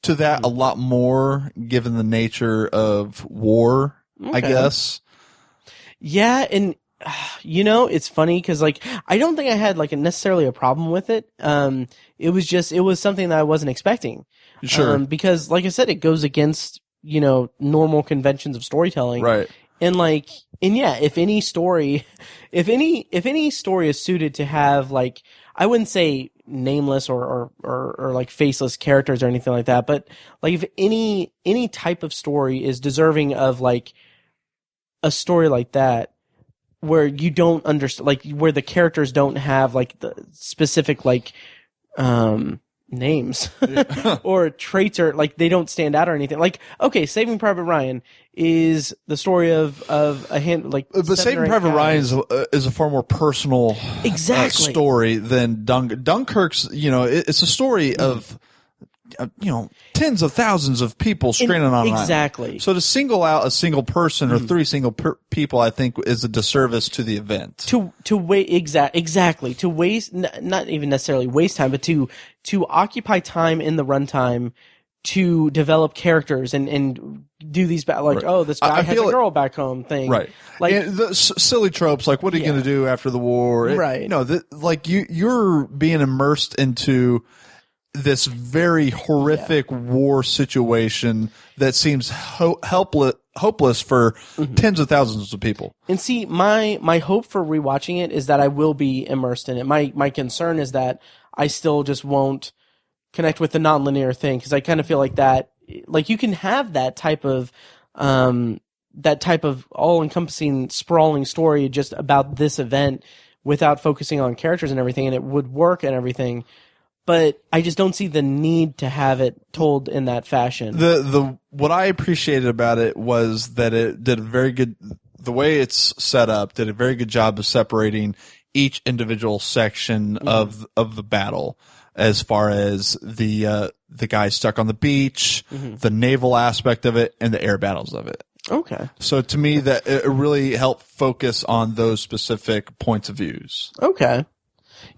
to that a lot more given the nature of war, I guess. Yeah, and it's funny because I don't think I had necessarily a problem with it. It was something that I wasn't expecting. Sure. Because like I said, it goes against normal conventions of storytelling. Right. And if any story is suited to have I wouldn't say nameless or faceless characters or anything like that, but if any type of story is deserving of a story like that, where you don't understand, where the characters don't have the specific names or traits, or they don't stand out or anything. Okay, Saving Private Ryan is the story of a hand but Saving Private Ryan is a far more personal story than Dunkirk's. It's a story of tens of thousands of people stranded on an island. Exactly. So to single out a single person or three single people, I think, is a disservice to the event. To wait exactly to waste, not even necessarily waste time, but to occupy time in the runtime to develop characters and do these this guy has a girl back home thing, right? And the silly tropes, what are you going to do after the war, right? You're being immersed into this very horrific war situation that seems hopeless for tens of thousands of people. And see, my hope for rewatching it is that I will be immersed in it. My concern is that I still just won't connect with the nonlinear thing, because I kind of feel like that, you can have that type of all-encompassing, sprawling story just about this event without focusing on characters and everything, and it would work and everything. But I just don't see the need to have it told in that fashion. What I appreciated about it was that it did a very good, the way it's set up, did a very good job of separating each individual section of the battle, as far as the guy stuck on the beach, the naval aspect of it, and the air battles of it. Okay. So to me, that it really helped focus on those specific points of views. Okay.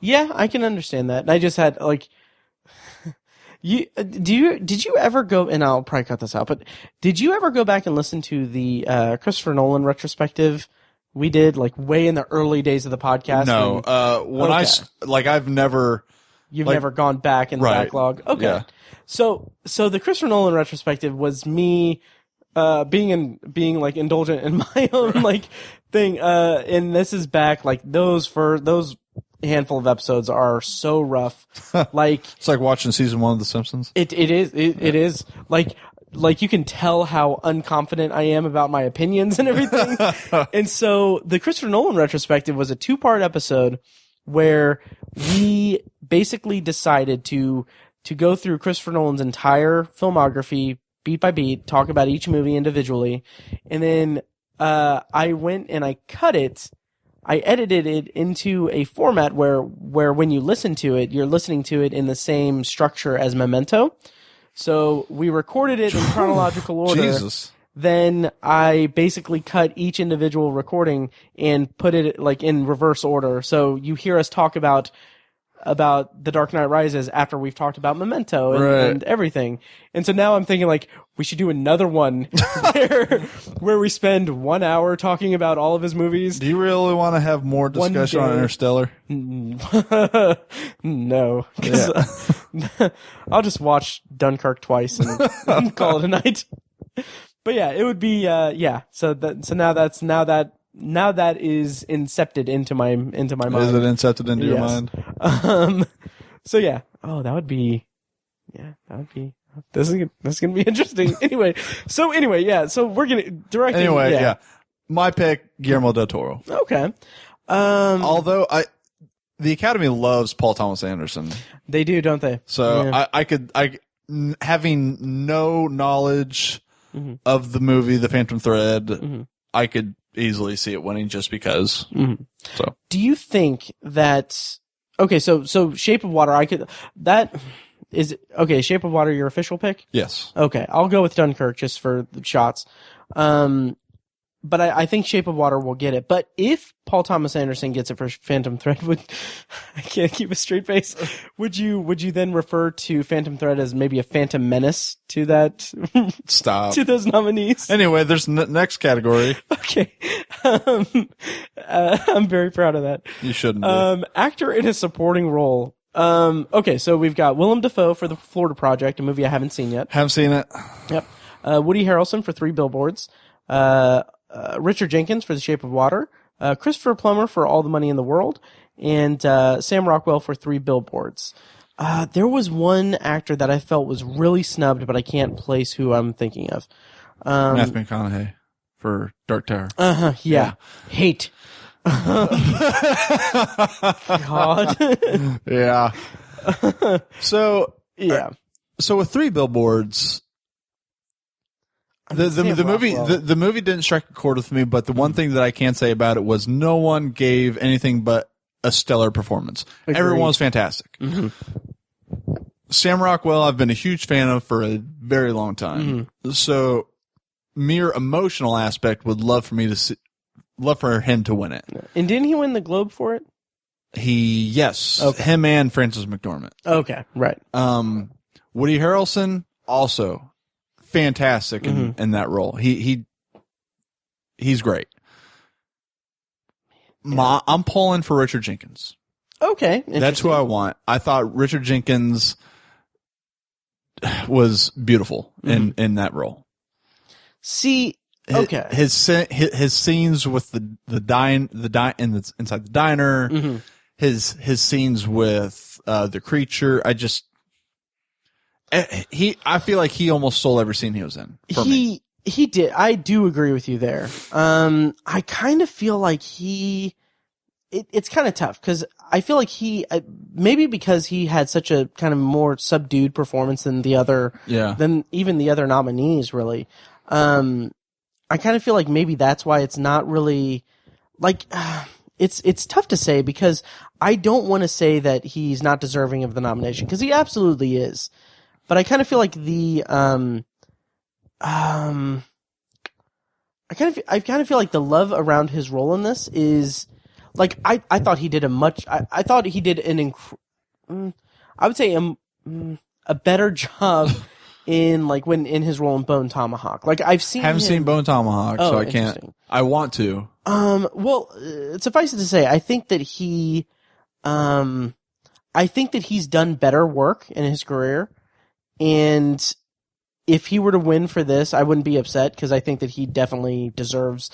Yeah, I can understand that. I just had did you ever go, and I'll probably cut this out, but did you ever go back and listen to the Christopher Nolan retrospective we did way in the early days of the podcast? No, I've never. You've never gone back in the backlog. Okay. Yeah. So the Christopher Nolan retrospective was me being indulgent in my own thing, and this is back those handful of episodes are so rough. It's like watching season 1 of The Simpsons. It is you can tell how unconfident I am about my opinions and everything. And so the Christopher Nolan retrospective was a 2-part episode where we basically decided to go through Christopher Nolan's entire filmography beat by beat, talk about each movie individually, and then I went and I cut it. I edited it into a format where when you listen to it, you're listening to it in the same structure as Memento. So we recorded it in chronological order. Jesus. Then I basically cut each individual recording and put it in reverse order. So you hear us talk about The Dark Knight Rises after we've talked about Memento and everything. And so now I'm thinking we should do another one where we spend 1 hour talking about all of his movies. Do you really want to have more discussion on Interstellar? No. I'll just watch Dunkirk twice and call it a night. But yeah, it would be So now that is incepted into my mind. Is it incepted into your mind? So yeah. Oh, that would be Yeah, that's gonna be interesting. Anyway, yeah. So we're gonna directing. Anyway, yeah. My pick, Guillermo del Toro. Okay. Although the Academy loves Paul Thomas Anderson. They do, don't they? So Yeah. having no knowledge of the movie, The Phantom Thread, I could easily see it winning just because. So, do you think that? Okay, so Shape of Water, Shape of Water, your official pick? yes. Okay, I'll go with Dunkirk just for the shots. But I think Shape of Water will get it. But if Paul Thomas Anderson gets it for Phantom Thread, I can't keep a straight face. Would you then refer to Phantom Thread as maybe a Phantom Menace to that? Stop. To those nominees. Anyway, there's next category. Okay. I'm very proud of that. You shouldn't be. Actor in a supporting role. Okay, so we've got Willem Dafoe for The Florida Project, a movie I haven't seen yet. Haven't seen it. Yep. Woody Harrelson for 3 Billboards. Richard Jenkins for The Shape of Water, Christopher Plummer for All the Money in the World, and Sam Rockwell for 3 Billboards. There was one actor that I felt was really snubbed, but I can't place who I'm thinking of. Matthew McConaughey for Dark Tower. Yeah. Hate. God. Yeah. So Yeah. So with 3 Billboards. The movie didn't strike a chord with me, but the one thing that I can say about it was no one gave anything but a stellar performance. Agreed. Everyone was fantastic. Sam Rockwell, I've been a huge fan of for a very long time. So, mere emotional aspect would love for him to win it. And didn't he win the Globe for it? Yes. Okay. Him and Frances McDormand. Okay, right. Woody Harrelson also fantastic in that role. He's great. I'm pulling for Richard Jenkins. Okay, that's who I want. I thought Richard Jenkins was beautiful in that role. See, okay, his scenes with inside the diner, his scenes with the creature. I feel like he almost stole every scene he was in. He did. I do agree with you there. I kind of feel like it's kind of tough because I feel like maybe because he had such a kind of more subdued performance than than even the other nominees really. I kind of feel like maybe that's why it's not really like, it's tough to say because I don't want to say that he's not deserving of the nomination because he absolutely is. But I kind of feel like I kind of feel like the love around his role in this is like I thought he did I thought he did I would say a better job in his role in Bone Tomahawk. Like haven't seen Bone Tomahawk, so I can't. I want to. Well, suffice it to say, I think that he's done better work in his career. And if he were to win for this, I wouldn't be upset because I think that he definitely deserves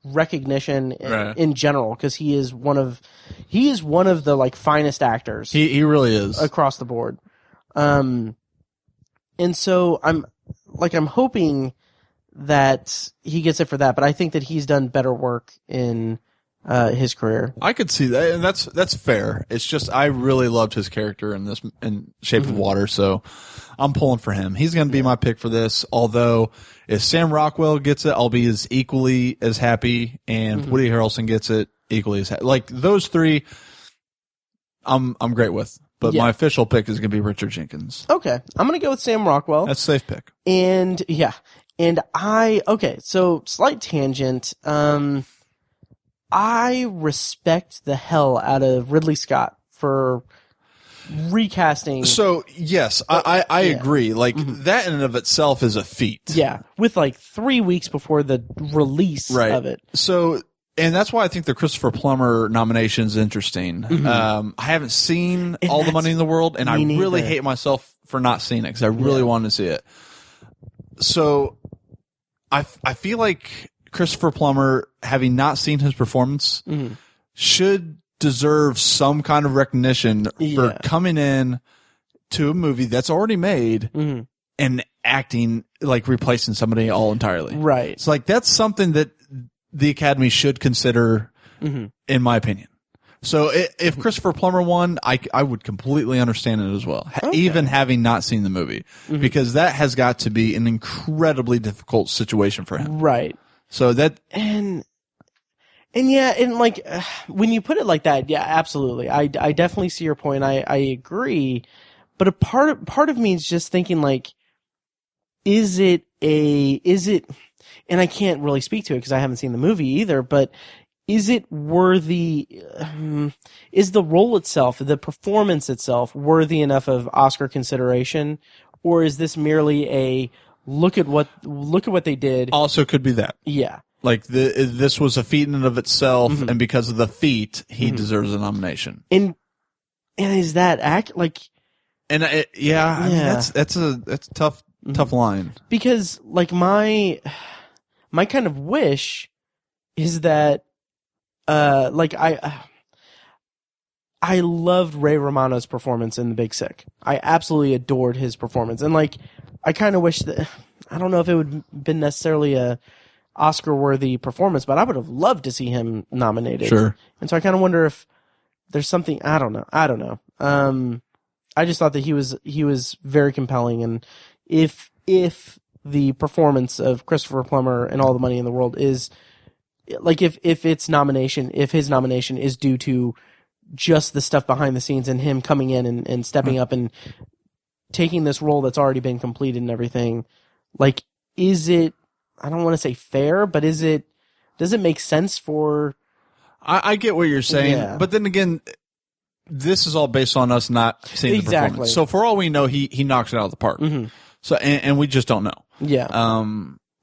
recognition in general because he is one of the finest actors. He really is across the board. And so I'm hoping that he gets it for that, but I think that he's done better work in his career. I could see that, and that's fair. It's just I really loved his character in Shape of Water, so I'm pulling for him. He's going to be my pick for this. Although if Sam Rockwell gets it, I'll be equally as happy, and if Woody Harrelson gets it, equally as happy. Like those 3, I'm great with. But my official pick is going to be Richard Jenkins. Okay, I'm going to go with Sam Rockwell. That's a safe pick. And so slight tangent. I respect the hell out of Ridley Scott for recasting. So yes, I agree. Like that in and of itself is a feat. Yeah, with 3 weeks before the release of it. So, and that's why I think the Christopher Plummer nomination is interesting. I haven't seen All the Money in the World, and I really hate myself for not seeing it because I really wanted to see it. So, I feel like Christopher Plummer, having not seen his performance, should deserve some kind of recognition for coming in to a movie that's already made and acting like replacing somebody all entirely. Right. It's like that's something that the Academy should consider, in my opinion. So if Christopher Plummer won, I would completely understand it as well, even having not seen the movie, because that has got to be an incredibly difficult situation for him. Right. So that and yeah, and like when you put it like that, yeah, absolutely. I definitely see your point. I agree, but a part of me is just thinking like, is it, and I can't really speak to it because I haven't seen the movie either, but is it worthy, is the role itself, the performance itself, worthy enough of Oscar consideration, or is this merely a look at what they did? also could be that. Yeah. Like this was a feat in and of itself, and because of the feat, he deserves a nomination. And is that like? And I mean, that's a tough line, because like my kind of wish is that like I loved Ray Romano's performance in The Big Sick. I absolutely adored his performance, and like I kind of wish that, I don't know if it would have been necessarily a Oscar-worthy performance, but I would have loved to see him nominated. Sure. And so I kind of wonder if there's something, I don't know. I just thought that he was very compelling, and if the performance of Christopher Plummer and All the Money in the World is like, if his nomination is due to just the stuff behind the scenes and him coming in and stepping up and taking this role that's already been completed and everything, like, is it, I don't want to say fair, but does it make sense for... I get what you're saying, but then again, this is all based on us not seeing the performance. So for all we know, he knocks it out of the park. So, and we just don't know. Yeah.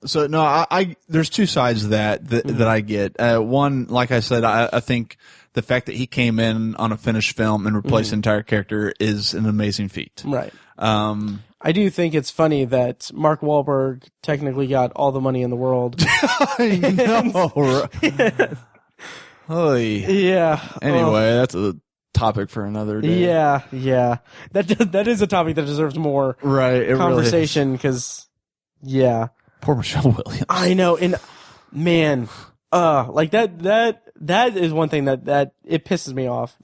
So no, I there's two sides of that I get. One, like I said, I think the fact that he came in on a finished film and replaced the entire character is an amazing feat. Right. I do think it's funny that Mark Wahlberg technically got all the money in the world. I know. Yeah. Anyway, that's a topic for another day. Yeah. That is a topic that deserves more conversation, because poor Michelle Williams. I know, and man, like that is one thing that it pisses me off.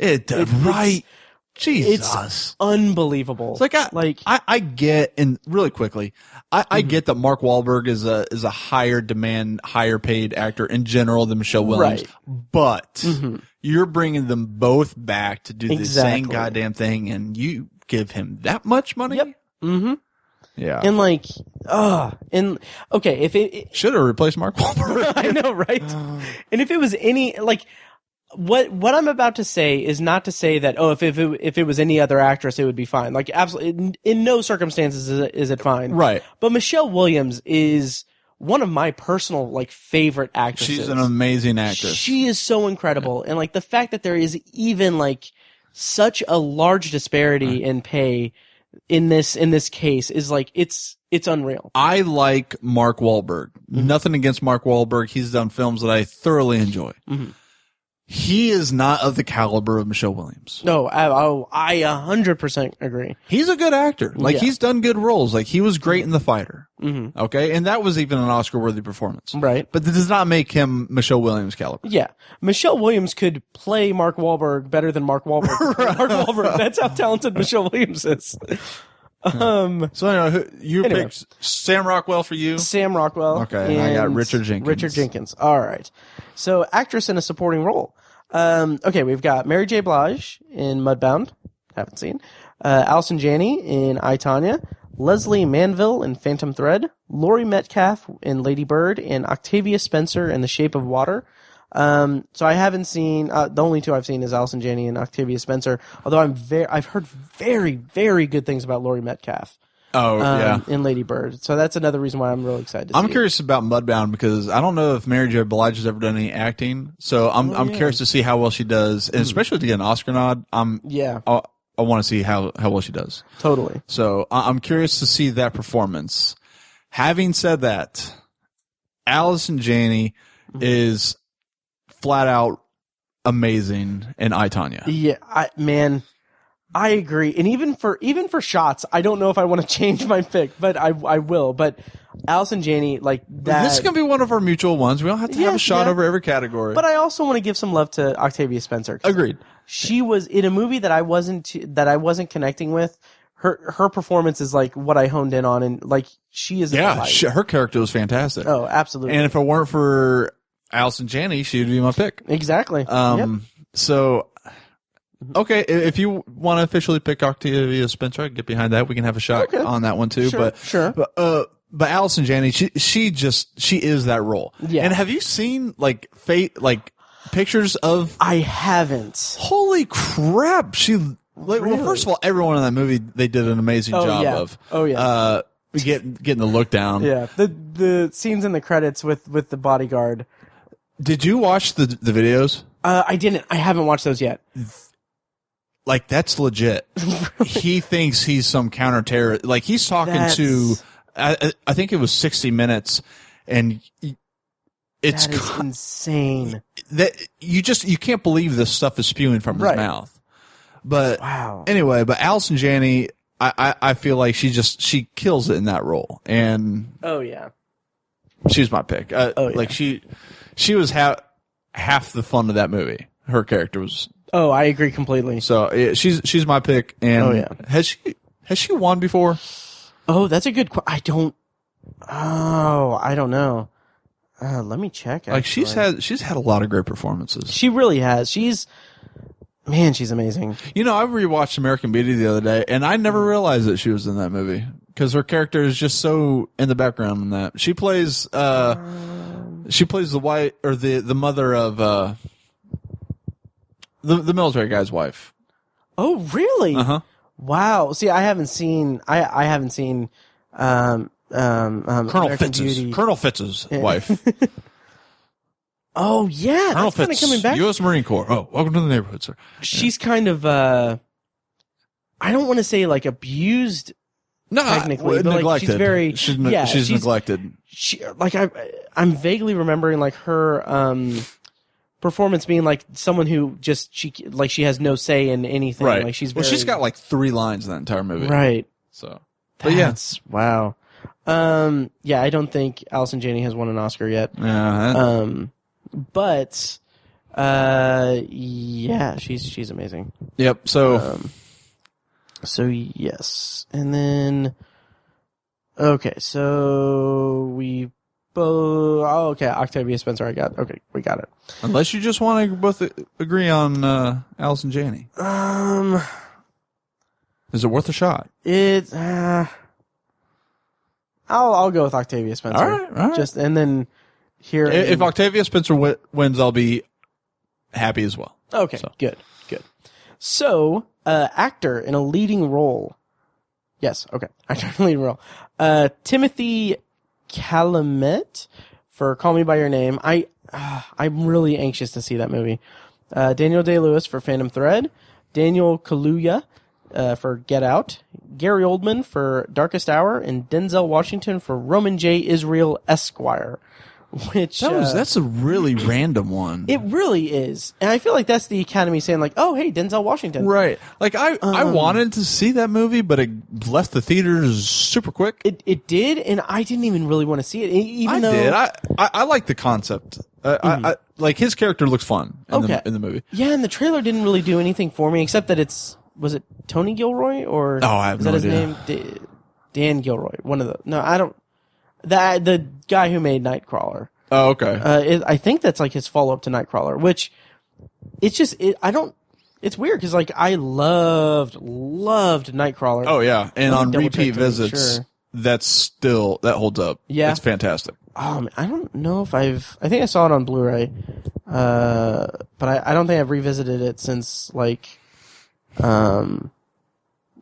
Jesus. It's unbelievable. It's like I get, and really quickly, I get that Mark Wahlberg is a higher demand, higher paid actor in general than Michelle Williams, but you're bringing them both back to do the same goddamn thing, and you give him that much money? Yep. Yeah. And like, and okay, if it should have replaced Mark Wahlberg. I know, right? And if it was any, like, what I'm about to say is not to say that, if it was any other actress, it would be fine. Like, absolutely, in no circumstances is it fine. Right. But Michelle Williams is one of my personal, like, favorite actresses. She's an amazing actress. She is so incredible. And like the fact that there is even like such a large disparity in pay in this case is like, it's unreal. I like Mark Wahlberg. Nothing against Mark Wahlberg. He's done films that I thoroughly enjoy. He is not of the caliber of Michelle Williams. No, I 100% agree. He's a good actor. Like, he's done good roles. Like, he was great in The Fighter. Okay? And that was even an Oscar-worthy performance. Right. But that does not make him Michelle Williams caliber. Yeah. Michelle Williams could play Mark Wahlberg better than Mark Wahlberg. Mark Wahlberg. That's how talented Michelle Williams is. So anyway, picked Sam Rockwell for you? Sam Rockwell. Okay, and I got Richard Jenkins. All right. So, actress in a supporting role. Okay, we've got Mary J. Blige in Mudbound. Haven't seen. Allison Janney in I, Tonya. Leslie Manville in Phantom Thread. Laurie Metcalf in Lady Bird. And Octavia Spencer in The Shape of Water. So I haven't seen, the only two I've seen is Allison Janney and Octavia Spencer, although I've heard very, very good things about Laurie Metcalf. In Lady Bird. So that's another reason why I'm really excited to see. I'm curious about Mudbound because I don't know if Mary J. Blige has ever done any acting. So I'm curious to see how well she does, and especially to get an Oscar nod. I want to see how well she does. Totally. So I'm curious to see that performance. Having said that, Allison Janney is flat out amazing in I, Tonya. Yeah, man, I agree, and even for shots, I don't know if I want to change my pick, but I will. But Allison Janney, like that. This is gonna be one of our mutual ones. We don't have to have a shot over every category. But I also want to give some love to Octavia Spencer. Agreed. She was in a movie that I wasn't connecting with. Her performance is like what I honed in on, and like she is. Her character was fantastic. Oh, absolutely. And if it weren't for Allison Janney, she would be my pick. Exactly. So. Okay, if you want to officially pick Octavia Spencer, I can get behind that. We can have a shot on that one too. Sure. But Allison Janney, she is that role. Yeah. And have you seen like pictures of? I haven't. Holy crap! Really? Well, first of all, everyone in that movie they did an amazing job of. Oh yeah. Getting the look down. Yeah. The scenes in the credits with the bodyguard. Did you watch the videos? I didn't. I haven't watched those yet. Like, that's legit. He thinks he's some counter-terrorist. Like, he's talking to, I think it was 60 Minutes, and it's that is insane. That you can't believe this stuff is spewing from his mouth. But anyway, but Allison Janney, I feel like she kills it in that role, and she's my pick. Like she was half the fun of that movie. Her character was. Oh, I agree completely. So she's my pick. And has she won before? Oh, that's a good question. I don't know. Let me check. Like she's had a lot of great performances. She really has. She's amazing. You know, I rewatched American Beauty the other day, and I never realized that she was in that movie because her character is just so in the background in that. She plays the wife or the mother of the military guy's wife. Oh, really? Uh-huh. Wow. See, I haven't seen Colonel Fitz's wife. Oh yeah, Colonel that's kind of coming back. U.S. Marine Corps. Oh, welcome to the neighborhood, sir. She's kind of I don't want to say like abused. No, technically, but neglected. Like, she's very she's neglected. I'm vaguely remembering like her performance being like someone who she has no say in anything. Right. Like she's she's got like 3 lines in that entire movie. Right. So, wow. I don't think Allison Janney has won an Oscar yet. But she's amazing. Yep. So yes, and then so we both. Oh, okay, Octavia Spencer. We got it. Unless you just want to both agree on Allison Janney. Is it worth a shot? It's. I'll go with Octavia Spencer. All right. Just and then here. If Octavia Spencer wins, I'll be happy as well. Okay, good. So, actor in a leading role. Yes, okay. Actor in a leading role. Timothy Chalamet for Call Me by Your Name. I'm really anxious to see that movie. Daniel Day-Lewis for Phantom Thread. Daniel Kaluuya for Get Out. Gary Oldman for Darkest Hour, and Denzel Washington for Roman J. Israel Esquire. Which that's a really random one. It really is, and I feel like that's the Academy saying like, "Oh, hey, Denzel Washington." Right. Like I wanted to see that movie, but it left the theaters super quick. It did, and I didn't even really want to see it. Even though I like the concept. I like his character looks fun in the movie. Yeah, and the trailer didn't really do anything for me except that was it Tony Gilroy or I have is no that his idea. name? Dan Gilroy. One of the I don't. The guy who made Nightcrawler. Oh, okay. I think that's like his follow up to Nightcrawler, which it's just it's weird because like I loved Nightcrawler. Oh yeah, and on double-checked repeat to make visits, sure. that holds up. Yeah, it's fantastic. I don't know if I think I saw it on Blu-ray, but I don't think I've revisited it since like.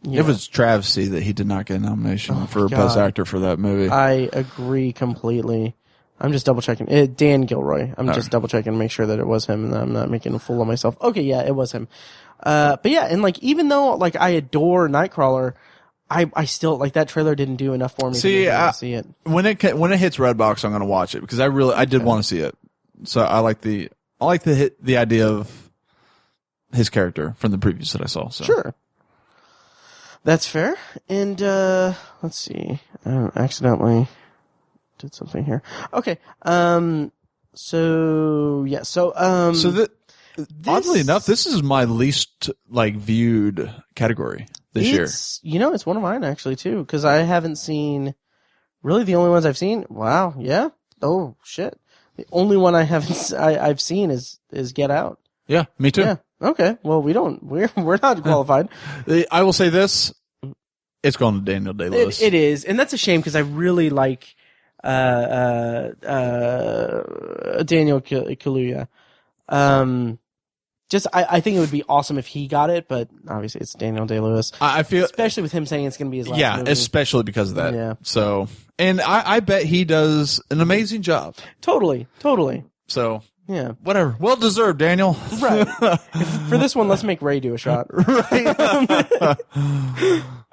It was travesty that he did not get a nomination for Best Actor for that movie. I agree completely. I'm just double checking. Dan Gilroy. I'm just double checking to make sure that it was him and that I'm not making a fool of myself. Okay, yeah, it was him. But yeah, and like even though like I adore Nightcrawler, I still like that trailer didn't do enough for me to see it. When it hits Redbox, I'm going to watch it because I did want to see it. So I like the idea of his character from the previews that I saw. So. Sure. That's fair. And let's see. I accidentally did something here. Okay. So yeah. So oddly enough, this is my least viewed category this year. It's one of mine actually too, because I haven't seen. Really, the only ones I've seen. Wow. Yeah. Oh shit. The only one I've seen is Get Out. Yeah, me too. Yeah. Okay. Well, we're not qualified. I will say this: it's going to Daniel Day-Lewis. It is, and that's a shame because I really like Daniel Kaluuya. I think it would be awesome if he got it, but obviously it's Daniel Day-Lewis. I feel, especially with him saying it's going to be his last movie. Especially because of that. Yeah. So, and I bet he does an amazing job. Totally. So, yeah, whatever. Well deserved, Daniel. Right. For this one, let's make Ray do a shot. Right.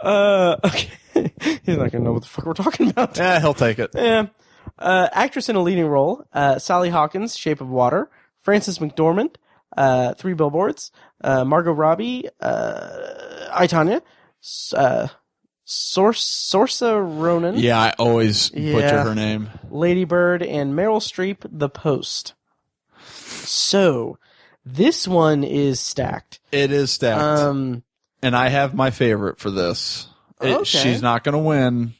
Okay. He's not gonna know what the fuck we're talking about. Yeah, he'll take it. Yeah. Actress in a leading role: Sally Hawkins, Shape of Water; Frances McDormand, 3 Billboards; Margot Robbie, I, Tonya; Saoirse Ronan. Yeah, I always butcher her name. Lady Bird, and Meryl Streep, The Post. So, this one is stacked. It is stacked. And I have my favorite for this. Okay. She's not going to win,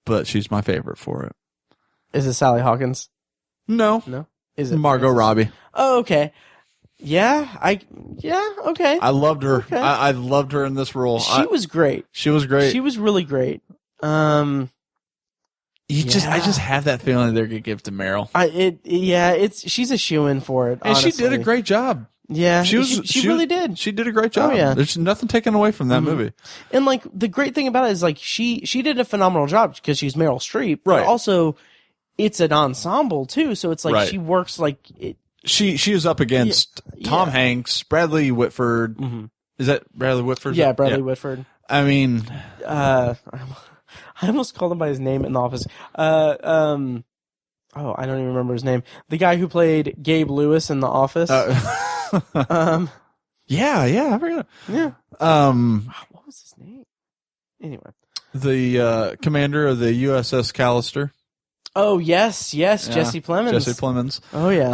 but she's my favorite for it. Is it Sally Hawkins? No. Is it Margot Robbie? Oh, okay. Yeah, okay. I loved her. Okay. I loved her in this role. She was great. She was great. She was really great. I just have that feeling they're gonna give it to Meryl. She's a shoo-in for it. And honestly. she did a great job. Yeah, she really did. She did a great job. Oh, yeah. There's nothing taken away from that movie. And the great thing about it is she did a phenomenal job because she's Meryl Streep. Right. But also, it's an ensemble too, so it's right. she works it. She is up against Tom Hanks, Bradley Whitford. Mm-hmm. Is that Bradley Whitford? Yeah, Bradley Whitford. I mean, I almost called him by his name in the office. I don't even remember his name. The guy who played Gabe Lewis in The Office. I forgot. Yeah. What was his name? Anyway, the commander of the USS Callister. Oh yes, Jesse Plemons. Oh yeah.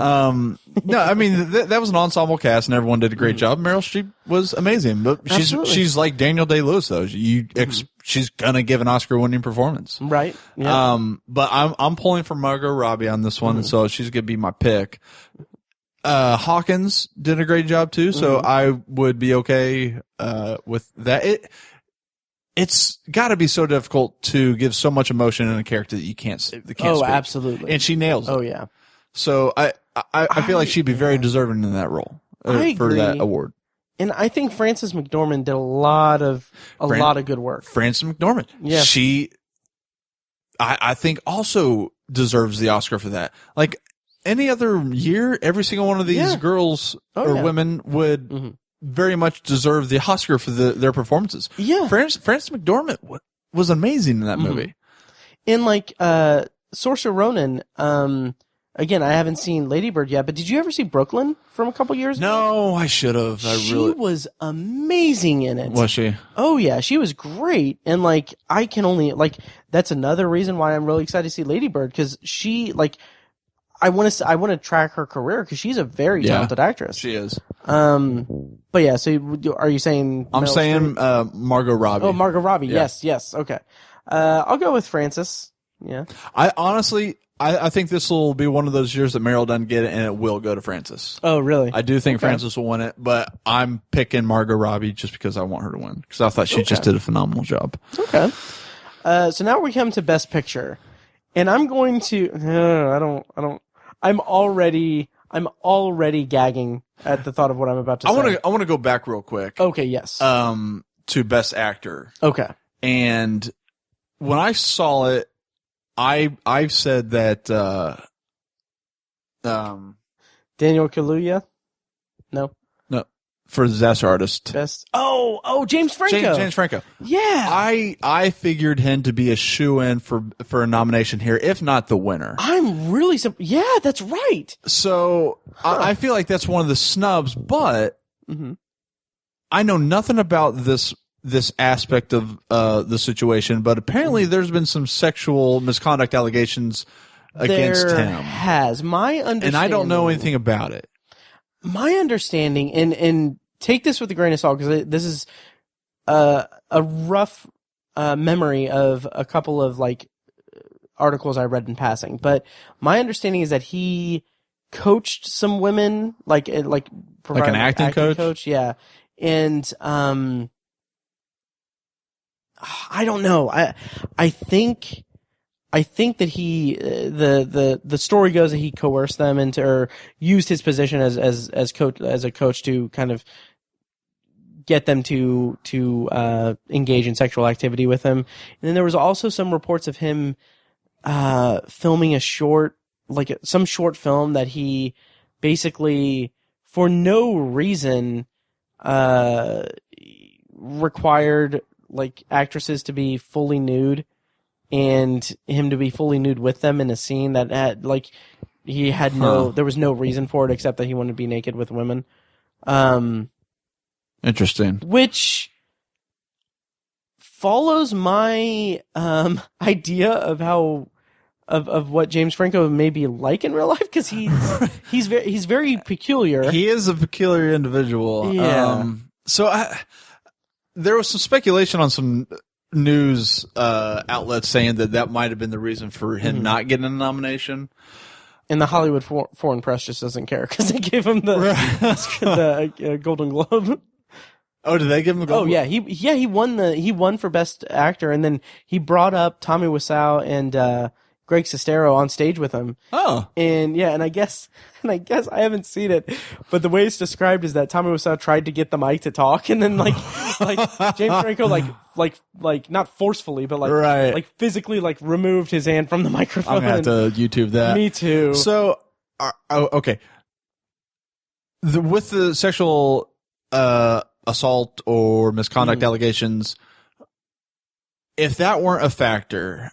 No, I mean that was an ensemble cast, and everyone did a great job. Meryl Streep was amazing, but she's like Daniel Day-Lewis though. She's gonna give an Oscar-winning performance, right? Yeah. But I'm pulling for Margot Robbie on this one, and so she's gonna be my pick. Hawkins did a great job too, so I would be okay with that. It's got to be so difficult to give so much emotion in a character that you can't speak. Absolutely. And she nails it. Oh, yeah. So I feel like she'd be very deserving in that role for that award. And I think Frances McDormand did a lot of good work. Frances McDormand. Yeah. I think also deserves the Oscar for that. Like any other year, every single one of these girls women would very much deserve the Oscar for their performances. Yeah. Frances McDormand was amazing in that movie. And Saoirse Ronan, again, I haven't seen Lady Bird yet, but did you ever see Brooklyn from a couple years ago? No, I should have. She was amazing in it. Was she? Oh yeah, she was great. And I can only that's another reason why I'm really excited to see Lady Bird, because she I want to track her career because she's a very talented actress. She is. But yeah, so are you saying? I'm saying Margot Robbie. Oh, Margot Robbie. Yeah. Yes. Okay. I'll go with Frances. Yeah. I honestly, I think this will be one of those years that Meryl doesn't get it, and it will go to Frances. Oh, really? I do think Frances will win it, but I'm picking Margot Robbie just because I want her to win, because I thought she just did a phenomenal job. Okay. So now we come to Best Picture, and I'm going to. I'm already gagging at the thought of what I'm about to say. I want to go back real quick. Okay. Yes. To Best Actor. Okay. And when I saw it, I said that Daniel Kaluuya? No. For Disaster Artist. Best. Oh, James Franco. James Franco. Yeah. I figured him to be a shoo-in for a nomination here, if not the winner. I'm really yeah, that's right. So I feel like that's one of the snubs, but I know nothing about this this aspect of the situation, but apparently there's been some sexual misconduct allegations against there him. Has my understanding, and I don't know anything about it. My understanding, and take this with a grain of salt, because this is a rough memory of a couple of like articles I read in passing, but my understanding is that he coached some women, like an acting coach, yeah, and I don't know, I think that he the story goes that he coerced them into, or used his position as a coach to kind of get them to engage in sexual activity with him. And then there was also some reports of him filming some short film that he basically, for no reason, required like actresses to be fully nude and him to be fully nude with them in a scene that had like he had there was no reason for it except that he wanted to be naked with women. Interesting. Which follows my idea of how of what James Franco may be like in real life, because he's very peculiar. He is a peculiar individual. Yeah. There was some speculation on some news outlets saying that might have been the reason for him not getting a nomination. And the Hollywood Foreign Press just doesn't care because they gave him the Golden Globe. Oh, did they give him a Golden Globe? He won for Best Actor, and then he brought up Tommy Wiseau and Greg Sestero on stage with him. Oh. And I guess I haven't seen it, but the way it's described is that Tommy Wiseau tried to get the mic to talk, and then like James Franco like not forcefully, but like physically like removed his hand from the microphone. I'm gonna have to YouTube that. Me too. So, okay. With the sexual assault or misconduct allegations, if that weren't a factor,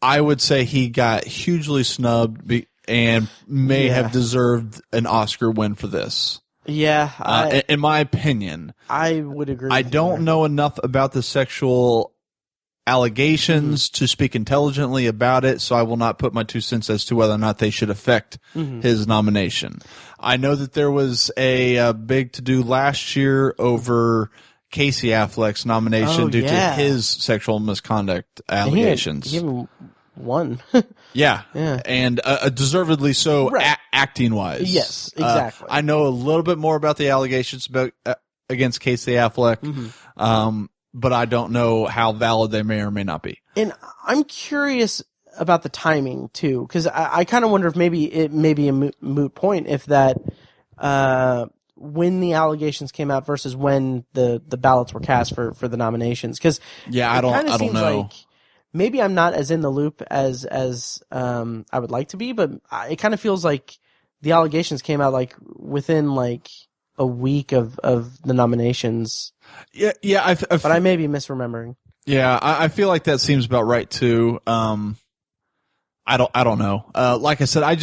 I would say he got hugely snubbed and may have deserved an Oscar win for this. Yeah. In my opinion. I would agree. I don't know enough about the sexual allegations to speak intelligently about it, so I will not put my 2 cents as to whether or not they should affect his nomination. I know that there was a big to-do last year over Casey Affleck's nomination due to his sexual misconduct allegations. He even won. Yeah. And deservedly so, acting-wise. Yes, exactly. I know a little bit more about the allegations against Casey Affleck, but I don't know how valid they may or may not be. And I'm curious about the timing too, because I kind of wonder if maybe it may be a moot point if that when the allegations came out versus when the ballots were cast for the nominations. Because I don't know. Like maybe I'm not as in the loop as I would like to be, but it kind of feels like the allegations came out like within like a week of the nominations. Yeah. But I may be misremembering. Yeah, I feel like that seems about right too. I don't know. Like I said, I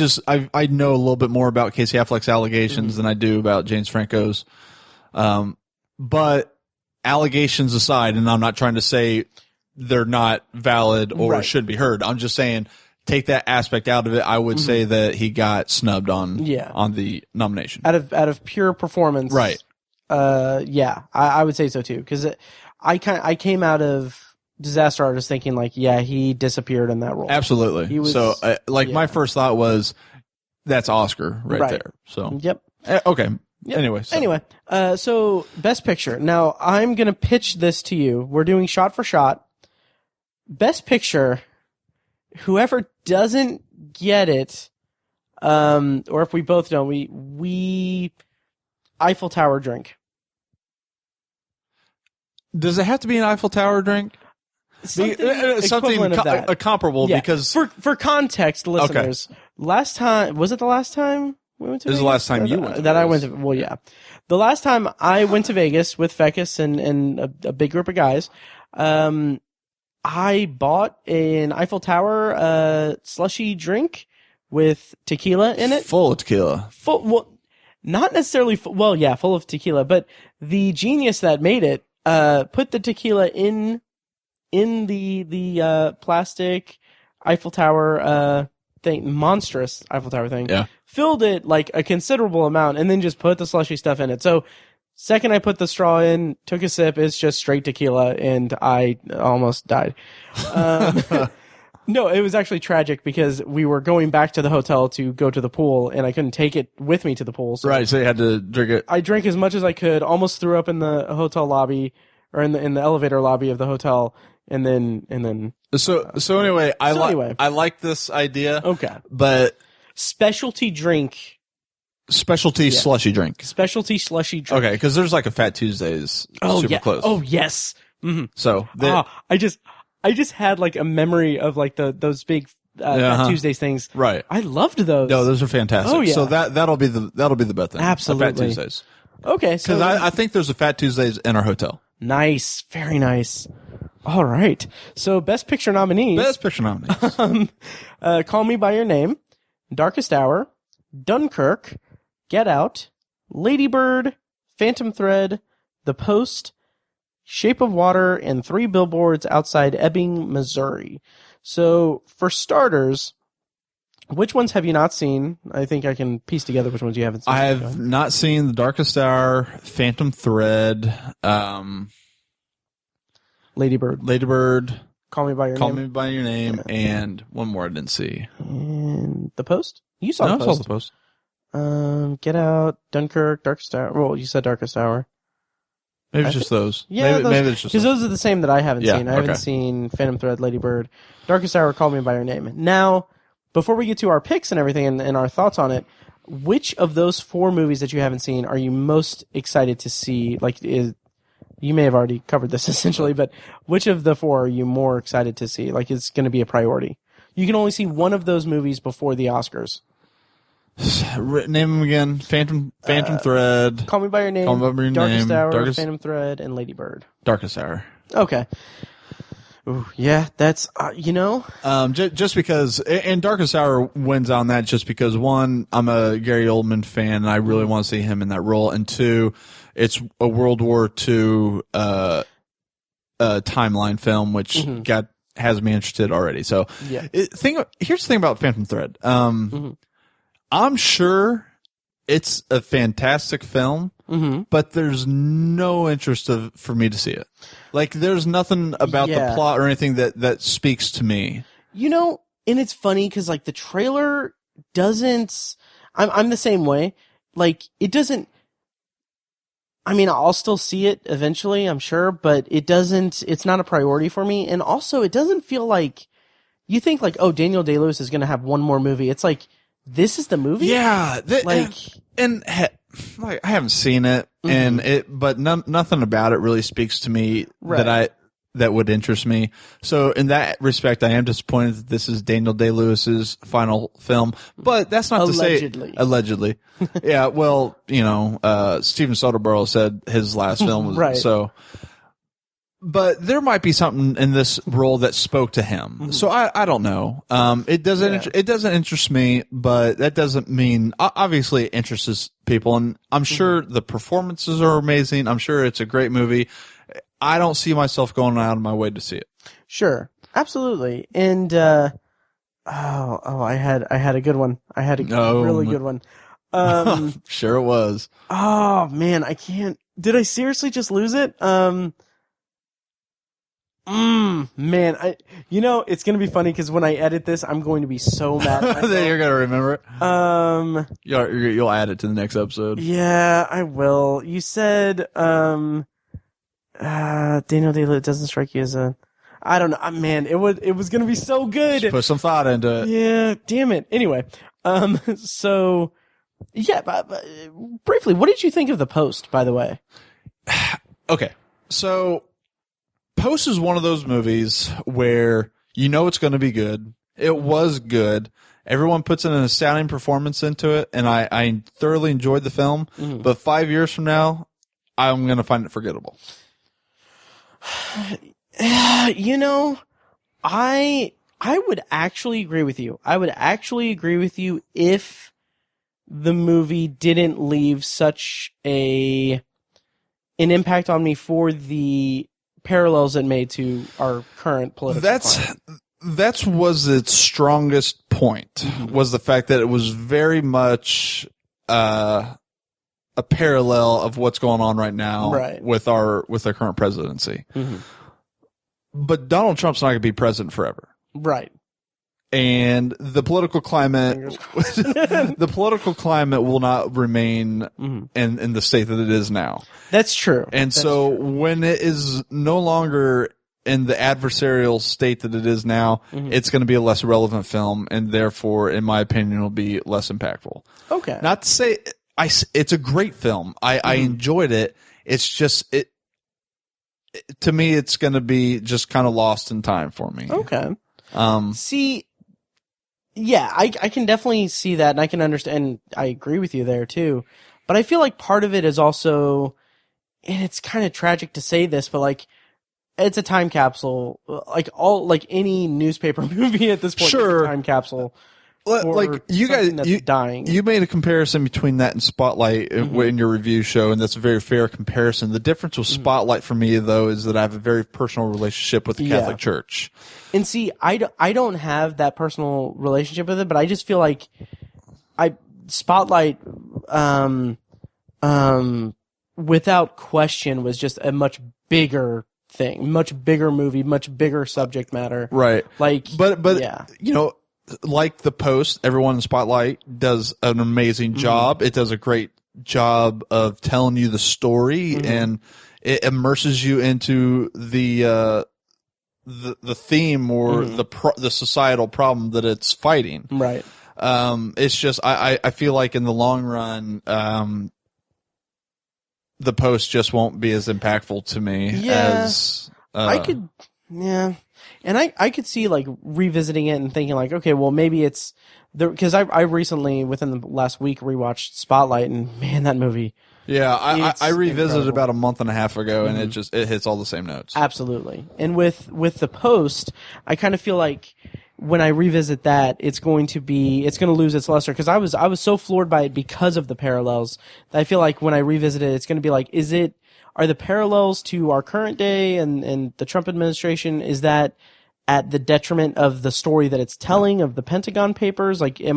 know a little bit more about Casey Affleck's allegations than I do about James Franco's. But allegations aside, and I'm not trying to say they're not valid or should be heard. I'm just saying, take that aspect out of it. I would say that he got snubbed on the nomination out of pure performance. Right. I would say so too, because I came out of Disaster Artist thinking like, he disappeared in that role. Absolutely. He was, my first thought was that's Oscar right there. So okay. Yep. Anyway, so Best Picture. Now I'm gonna pitch this to you. We're doing shot for shot. Best Picture. Whoever doesn't get it, or if we both don't, we Eiffel Tower drink. Does it have to be an Eiffel Tower drink? Something comparable, because for context, listeners, last time was it the last time we went to? This is the last time you went to that Vegas. I went to. Well, yeah, the last time I went to Vegas with Fekkes and a big group of guys, I bought an Eiffel Tower slushy drink with tequila in it. Full of tequila. Not necessarily full of tequila, but the genius that made it put the tequila in the plastic Eiffel Tower thing, monstrous Eiffel Tower thing. Yeah. Filled it like a considerable amount, and then just put the slushy stuff in it. So, second I put the straw in, took a sip, it's just straight tequila, and I almost died. No, it was actually tragic because we were going back to the hotel to go to the pool, and I couldn't take it with me to the pool. So Right, so you had to drink it. I drank as much as I could, almost threw up in the hotel lobby, or in the elevator lobby of the hotel, and then. So anyway, I like this idea. Okay. But Specialty drink. Specialty slushy drink. Specialty slushy drink. Okay, because there's like a Fat Tuesdays super close. Oh, yes. Mm-hmm. So I just had like a memory of like those big Fat Tuesdays things. Right. I loved those. No, those are fantastic. Oh, yeah. So that'll be the best thing. Absolutely. Fat Tuesdays. Okay. So Because I think there's a Fat Tuesdays in our hotel. Nice. Very nice. All right. So Best Picture nominees. Best Picture nominees. Call Me By Your Name, Darkest Hour, Dunkirk, Get Out, Lady Bird, Phantom Thread, The Post, Shape of Water, and 3 Billboards Outside Ebbing, Missouri. So, for starters, which ones have you not seen? I think I can piece together which ones you haven't seen. I have not seen The Darkest Hour, Phantom Thread, Lady Bird, Call Me By Your Name, and one more I didn't see. And The Post? You saw The Post. I saw The Post. Get Out, Dunkirk, Darkest Hour. Well, you said Darkest Hour. Maybe it's just those. Yeah, maybe it's just because those are the same that I haven't seen. I haven't okay. seen Phantom Thread, Lady Bird, Darkest Hour, Call Me By Your Name. Now, before we get to our picks and everything and our thoughts on it, which of those 4 movies that you haven't seen are you most excited to see? You may have already covered this essentially, but which of the 4 are you more excited to see? Like, it's going to be a priority. You can only see one of those movies before the Oscars. Name them again. Phantom Thread. Call Me By Your Name. Call Me By Your Darkest Name. Hour, Phantom Thread, and Lady Bird. Darkest Hour. Okay. Ooh, yeah, that's just because, and Darkest Hour wins on that just because, one, I'm a Gary Oldman fan and I really want to see him in that role, and 2, it's a World War II timeline film, which has me interested already. So yeah. Here's the thing about Phantom Thread. I'm sure it's a fantastic film, but there's no interest for me to see it. Like, there's nothing about the plot or anything that speaks to me. You know, and it's funny because, like, the trailer doesn't... I'm the same way. Like, it doesn't... I mean, I'll still see it eventually, I'm sure, but it doesn't... It's not a priority for me. And also, it doesn't feel like... You think, like, oh, Daniel Day-Lewis is going to have one more movie. It's like... This is the movie? Yeah. I haven't seen it, but nothing about it really speaks to me that would interest me. So in that respect, I am disappointed that this is Daniel Day-Lewis's final film, but that's not to say allegedly. Yeah. Well, Steven Soderbergh said his last film was right. So. But there might be something in this role that spoke to him. So I don't know. It doesn't interest me, but that doesn't mean, obviously it interests people, and I'm sure the performances are amazing. I'm sure it's a great movie. I don't see myself going out of my way to see it. Sure. Absolutely. And I had a good one. I had a really good one. Sure it was. Oh man, I can't. Did I seriously just lose it? Man, it's gonna be funny because when I edit this, I'm going to be so mad at myself. You're gonna remember it. You'll add it to the next episode. Yeah, I will. You said, Daniel Day-Lewis doesn't strike you as a. I don't know, man. It was gonna be so good. Just put some thought into it. Yeah, damn it. Anyway, so yeah, but briefly, what did you think of The Post? By the way. Okay, so. Post is one of those movies where you know it's going to be good. It was good. Everyone puts in an astounding performance into it, and I thoroughly enjoyed the film. But 5 years from now, I'm going to find it forgettable. I would actually agree with you. I would actually agree with you if the movie didn't leave such a an impact on me for the parallels it made to our current political climate. That was its strongest point, was the fact that it was very much a parallel of what's going on right now with our current presidency. But Donald Trump's not going to be president forever. Right. And the political climate will not remain in the state that it is now. That's true. And That's so true. when it is no longer in the adversarial state that it is now, it's going to be a less relevant film, and therefore, in my opinion, it'll be less impactful. Okay. Not to say it's a great film. I enjoyed it. It's just to me, it's going to be just kind of lost in time for me. Okay. See, yeah, I can definitely see that, and I can understand, and I agree with you there too. But I feel like part of it is also, and it's kind of tragic to say this, but like, it's a time capsule. Like any newspaper movie at this point is a time capsule. Like you guys, dying. You made a comparison between that and Spotlight in your review show, and that's a very fair comparison. The difference with Spotlight for me, though, is that I have a very personal relationship with the Catholic Church. And see, I don't have that personal relationship with it, but I just feel like Spotlight, without question, was just a much bigger thing, much bigger movie, much bigger subject matter. Right. Like, but yeah. You know, like The Post, everyone in Spotlight does an amazing job. It does a great job of telling you the story, and it immerses you into the theme or the societal problem that it's fighting. Right. It's just I feel like in the long run, The Post just won't be as impactful to me as I could. Yeah. And I could see like revisiting it and thinking like, okay, well maybe it's because I recently within the last week rewatched Spotlight, and man, that movie. Yeah, I revisited about a month and a half ago, and it hits all the same notes. Absolutely. And with The Post, I kind of feel like when I revisit that, it's going to lose its luster, because I was so floored by it because of the parallels that I feel like when I revisit it, it's going to be like, are the parallels to our current day and the Trump administration, is that at the detriment of the story that it's telling of the Pentagon Papers? Like, is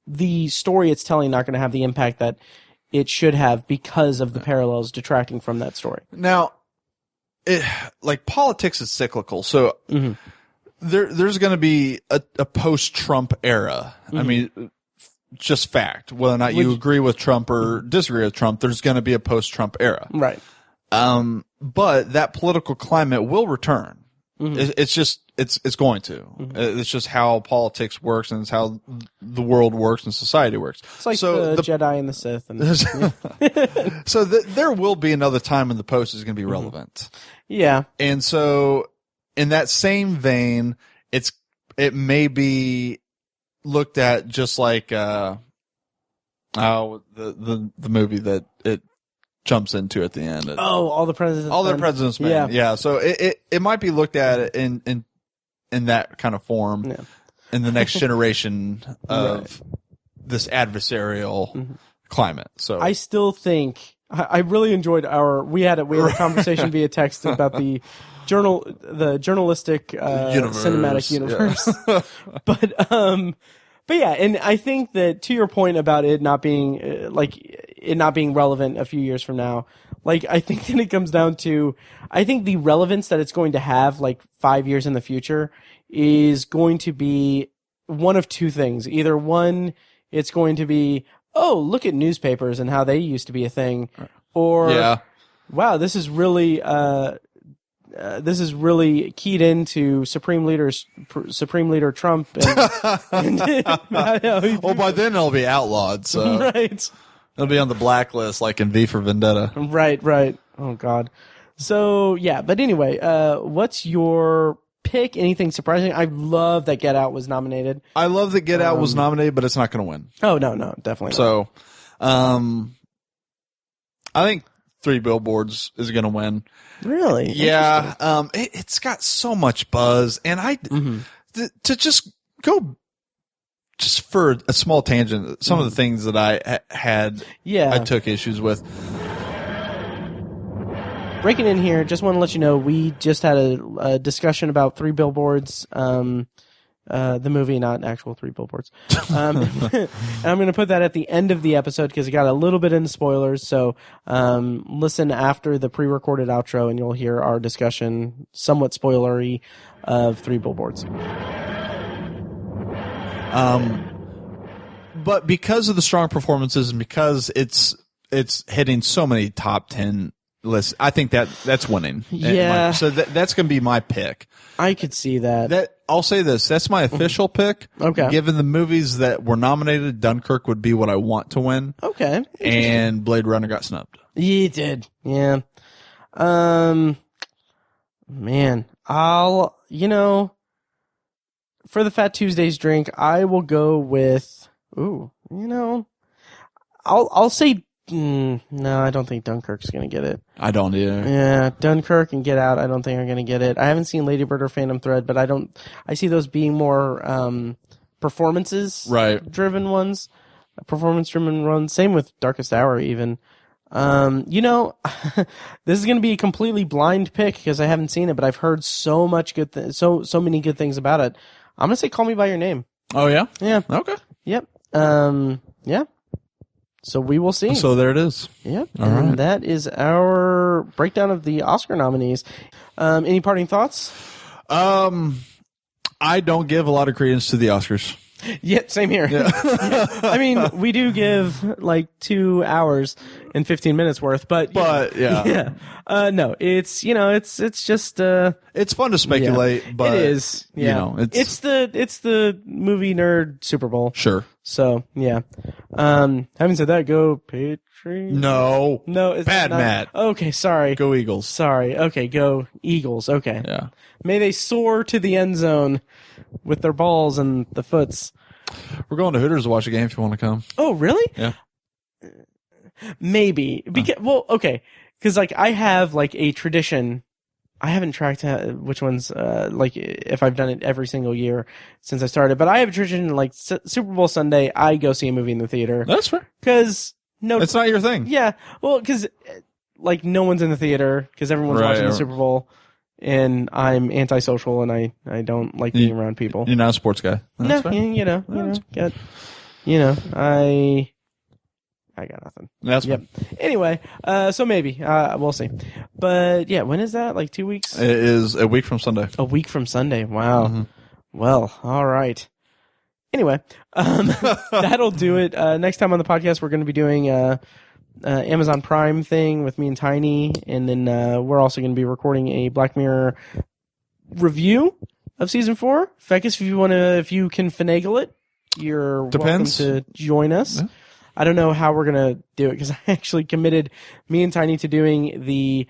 the story it's telling not going to have the impact that it should have because of the parallels detracting from that story? Now, politics is cyclical, so there's going to be a post-Trump era. I mean, just fact. Whether or not you agree with Trump or disagree with Trump, there's going to be a post-Trump era. Right. But that political climate will return. It's going to. It's just how politics works, and it's how the world works and society works. It's like the Jedi and the Sith. So there will be another time when The Post is going to be relevant. Yeah. And so in that same vein, it may be looked at just like the movie that it jumps into at the end. All the President's Men. Yeah. So it might be looked at in that kind of form in the next generation of this adversarial climate. So I still think I really enjoyed we had a conversation via text about the journalistic cinematic universe. Yeah. But yeah, and I think that to your point about it not being it not being relevant a few years from now, like I think that it comes down to, I think the relevance that it's going to have like 5 years in the future is going to be one of two things. Either one, it's going to be, oh, look at newspapers and how they used to be a thing, or wow, this is really keyed into Supreme Leader Trump. And by then they'll be outlawed. So right, they'll be on the blacklist, like in V for Vendetta. Right. Oh God. So yeah, but anyway, what's your pick? Anything surprising? I love that Get Out was nominated. I love that Get Out was nominated, but it's not going to win. Oh no, definitely not. So, I think Three Billboards is going to win. Really? Yeah. It's got so much buzz, and to just go just for a small tangent, some of the things that I I took issues with. Breaking in here, just want to let you know, we just had a discussion about 3 Billboards, the movie, not actual 3 Billboards. And I'm going to put that at the end of the episode because it got a little bit into spoilers. So listen after the pre-recorded outro and you'll hear our discussion, somewhat spoilery, of 3 Billboards. But because of the strong performances and because it's hitting so many top 10 lists, I think that's winning. Yeah. So that's going to be my pick. I could see that. I'll say this. That's my official pick. Okay. Given the movies that were nominated, Dunkirk would be what I want to win. Okay. And Blade Runner got snubbed. He did. Yeah. Man, for the Fat Tuesdays drink, I will go with, I'll say, no, I don't think Dunkirk's going to get it. I don't either. Yeah, Dunkirk and Get Out, I don't think are going to get it. I haven't seen Lady Bird or Phantom Thread, but I see those being more, performances. Right. Driven ones. Performance-driven ones. Same with Darkest Hour, even. This is going to be a completely blind pick because I haven't seen it, but I've heard so much so many good things about it. I'm going to say Call Me by Your Name. Oh, yeah? Yeah. Okay. Yep. Yeah. So we will see. So there it is. Yep. All and right. that is our breakdown of the Oscar nominees. Any parting thoughts? I don't give a lot of credence to the Oscars. Yeah, same here. Yeah. I mean, we do give like 2 hours and 15 minutes worth, but yeah. No, it's just it's fun to speculate, but it is. Yeah. It's the movie nerd Super Bowl. Sure. So yeah. Having said that, go Patriots. No, it's Bad not. Matt. Okay, sorry. Go Eagles. Sorry. Okay, go Eagles. Okay. Yeah. May they soar to the end zone with their balls and the foots. We're going to Hooters to watch a game if you want to come. Oh, really? Yeah. Maybe. Okay. Because, I have, a tradition. I haven't tracked which ones, if I've done it every single year since I started. But I have a tradition, Super Bowl Sunday, I go see a movie in the theater. That's fair. Because, it's not your thing. Yeah. Well, because, no one's in the theater because everyone's watching the Super Bowl. And I'm antisocial, and I don't like being around people. You're not a sports guy. That's fine. I got nothing. That's yep. Anyway, so maybe we'll see. But yeah, when is that? 2 weeks? It is a week from Sunday. A week from Sunday. Wow. Mm-hmm. Well, all right. Anyway, that'll do it. Next time on the podcast, we're going to be doing Amazon Prime thing with me and Tiny, and then we're also going to be recording a Black Mirror review of season 4. Fekkes, if you can finagle it, you're welcome to join us. Yeah. I don't know how we're going to do it because I actually committed me and Tiny to doing we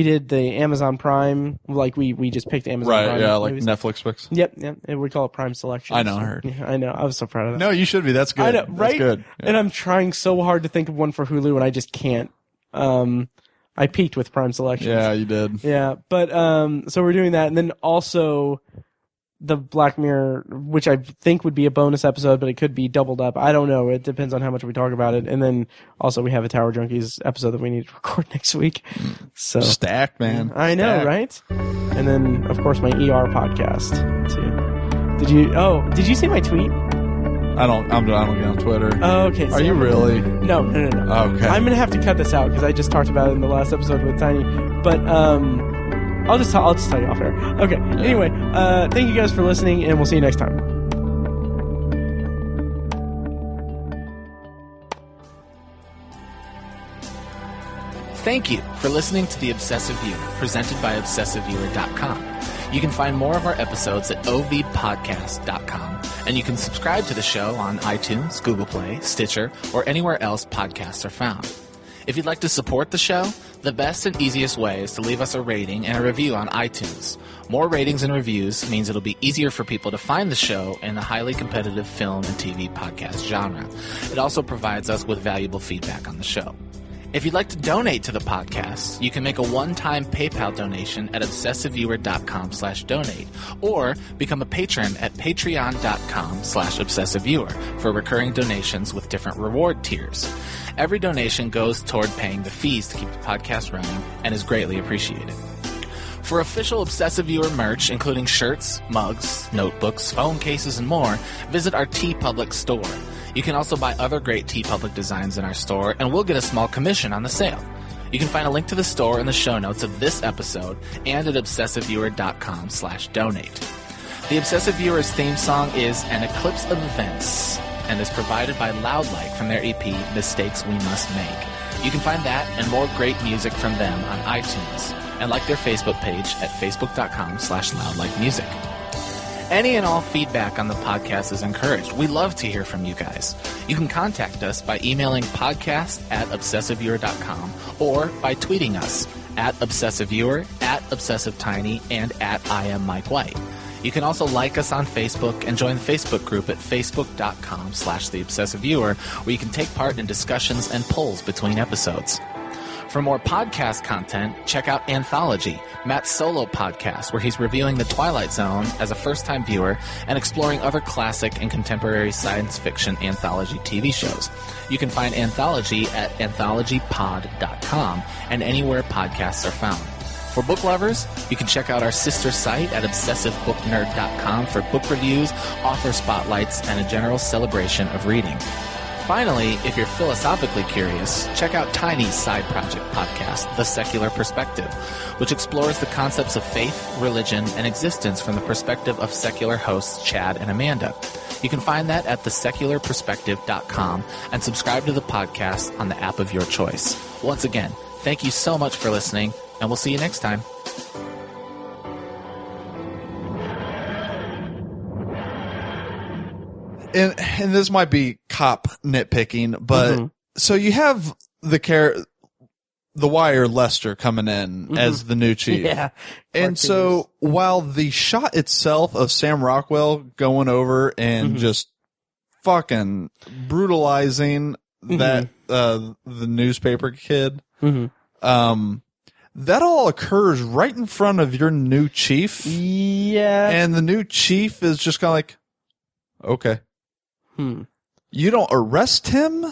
did the Amazon Prime, we just picked Amazon Prime. Right, yeah, movies. Netflix picks. Yep, and we call it Prime Selection. I know, I heard. Yeah, I know, I was so proud of that. No, you should be, that's good. I know, right? That's good. Yeah. And I'm trying so hard to think of one for Hulu, and I just can't. I peaked with Prime Selections. Yeah, you did. Yeah, but so we're doing that, and then also the Black Mirror, which I think would be a bonus episode, but it could be doubled up. I don't know. It depends on how much we talk about it. And then also we have a Tower Junkies episode that we need to record next week. So stacked, man. I know, right? And then of course my ER podcast too. Did you see my tweet? I don't get on Twitter. Oh, okay. Are you really? No. Okay. I'm gonna have to cut this out because I just talked about it in the last episode with Tiny. But I'll just tell you off air. Okay. Yeah. Anyway, thank you guys for listening, and we'll see you next time. Thank you for listening to The Obsessive Viewer, presented by ObsessiveViewer.com. You can find more of our episodes at ovpodcast.com, and you can subscribe to the show on iTunes, Google Play, Stitcher, or anywhere else podcasts are found. If you'd like to support the show, the best and easiest way is to leave us a rating and a review on iTunes. More ratings and reviews means it'll be easier for people to find the show in the highly competitive film and TV podcast genre. It also provides us with valuable feedback on the show. If you'd like to donate to the podcast, you can make a one-time PayPal donation at obsessiveviewer.com/donate or become a patron at patreon.com/obsessiveviewer for recurring donations with different reward tiers. Every donation goes toward paying the fees to keep the podcast running and is greatly appreciated. For official Obsessive Viewer merch, including shirts, mugs, notebooks, phone cases, and more, visit our TeePublic store. You can also buy other great TeePublic designs in our store, and we'll get a small commission on the sale. You can find a link to the store in the show notes of this episode and at obsessiveviewer.com/donate. The Obsessive Viewer's theme song is An Eclipse of Events and is provided by Loudlike from their EP, Mistakes We Must Make. You can find that and more great music from them on iTunes, and like their Facebook page at facebook.com/loudlikemusic. Any and all feedback on the podcast is encouraged. We love to hear from you guys. You can contact us by emailing podcast@obsessiveviewer.com or by tweeting us at obsessiveviewer, at obsessivetiny, and at IamMikeWhite. You can also like us on Facebook and join the Facebook group at facebook.com/theobsessiveviewer, where you can take part in discussions and polls between episodes. For more podcast content, check out Anthology, Matt's solo podcast, where he's reviewing The Twilight Zone as a first-time viewer and exploring other classic and contemporary science fiction anthology TV shows. You can find Anthology at anthologypod.com and anywhere podcasts are found. For book lovers, you can check out our sister site at obsessivebooknerd.com for book reviews, author spotlights, and a general celebration of reading. Finally, if you're philosophically curious, check out Tiny's side project podcast, The Secular Perspective, which explores the concepts of faith, religion, and existence from the perspective of secular hosts Chad and Amanda. You can find that at thesecularperspective.com and subscribe to the podcast on the app of your choice. Once again, thank you so much for listening, and we'll see you next time. And this might be cop nitpicking, but so you have the Wire Lester coming in as the new chief. Yeah. And so while the shot itself of Sam Rockwell going over and just fucking brutalizing that the newspaper kid, that all occurs right in front of your new chief. Yeah. And the new chief is just kind of like, okay. You don't arrest him?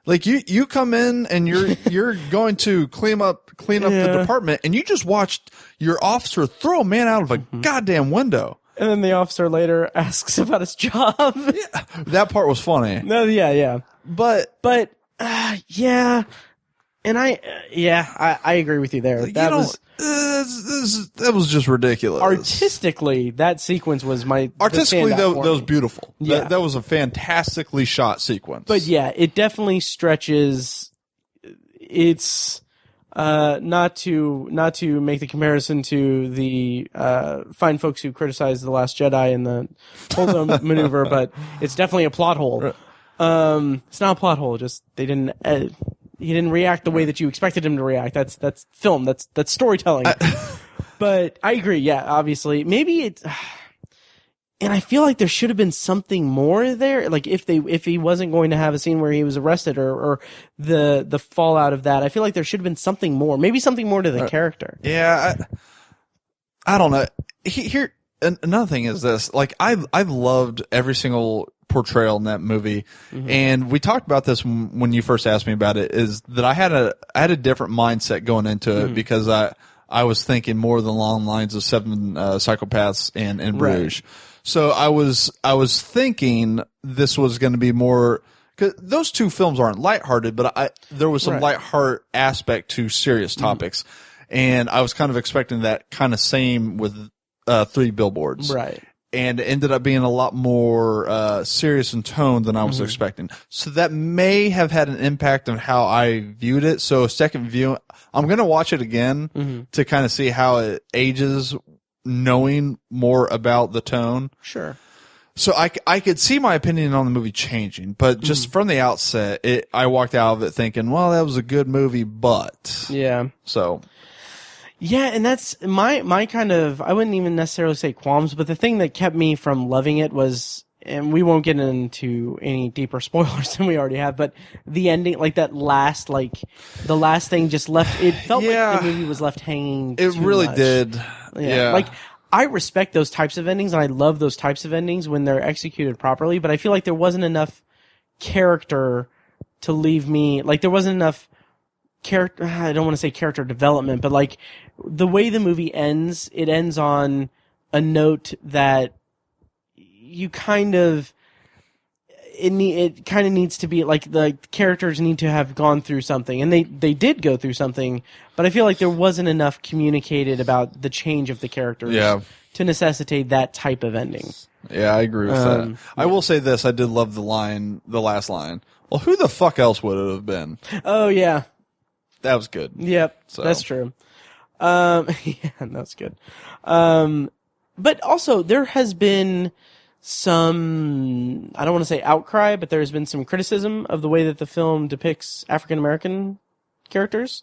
Like you come in and you're going to clean up the department, and you just watched your officer throw a man out of a goddamn window. And then the officer later asks about his job. Yeah, that part was funny. No, yeah. But yeah. And I agree with you there. That was just ridiculous. Artistically, that sequence was artistically that was beautiful. Yeah. That was a fantastically shot sequence. But yeah, it definitely stretches. It's not to make the comparison to the fine folks who criticized The Last Jedi and the Holdo maneuver, but it's definitely a plot hole. It's not a plot hole. Just they didn't. He didn't react the way that you expected him to react. That's film. That's storytelling. But I agree. Yeah, obviously, maybe it. And I feel like there should have been something more there. Like if he wasn't going to have a scene where he was arrested or the fallout of that, I feel like there should have been something more. Maybe something more to the character. Yeah, I don't know. Here, another thing is this. Like I've loved every single portrayal in that movie, and we talked about this when you first asked me about it. Is that I had a different mindset going into it because I was thinking more along the lines of Seven Psychopaths and Bruges. So I was thinking this was going to be more, cause those two films aren't lighthearted, but there was some lighthearted aspect to serious topics, and I was kind of expecting that kind of same with Three Billboards, right? And it ended up being a lot more serious in tone than I was expecting. So that may have had an impact on how I viewed it. So a second view, I'm going to watch it again to kind of see how it ages, knowing more about the tone. Sure. So I could see my opinion on the movie changing, but just from the outset, I walked out of it thinking, well, that was a good movie, but yeah. So. Yeah, and that's my kind of, I wouldn't even necessarily say qualms, but the thing that kept me from loving it was, and we won't get into any deeper spoilers than we already have, but the ending, like that last, like the last thing just left, it felt like the movie was left hanging It too really much. did. Yeah. Like, I respect those types of endings, and I love those types of endings when they're executed properly, but I feel like there wasn't enough character to leave me, like there wasn't enough character, I don't want to say character development, but like the way the movie ends, it ends on a note that you kind of, it kind of needs to be like the characters need to have gone through something, and they did go through something, but I feel like there wasn't enough communicated about the change of the characters to necessitate that type of ending. Yeah, I agree with that. I will say this, I did love the last line. Well, who the fuck else would it have been? Oh, yeah. That was good. Yep, So. that's true. Yeah, that's good. But also, there has been some, I don't want to say outcry, but there's been some criticism of the way that the film depicts African American characters.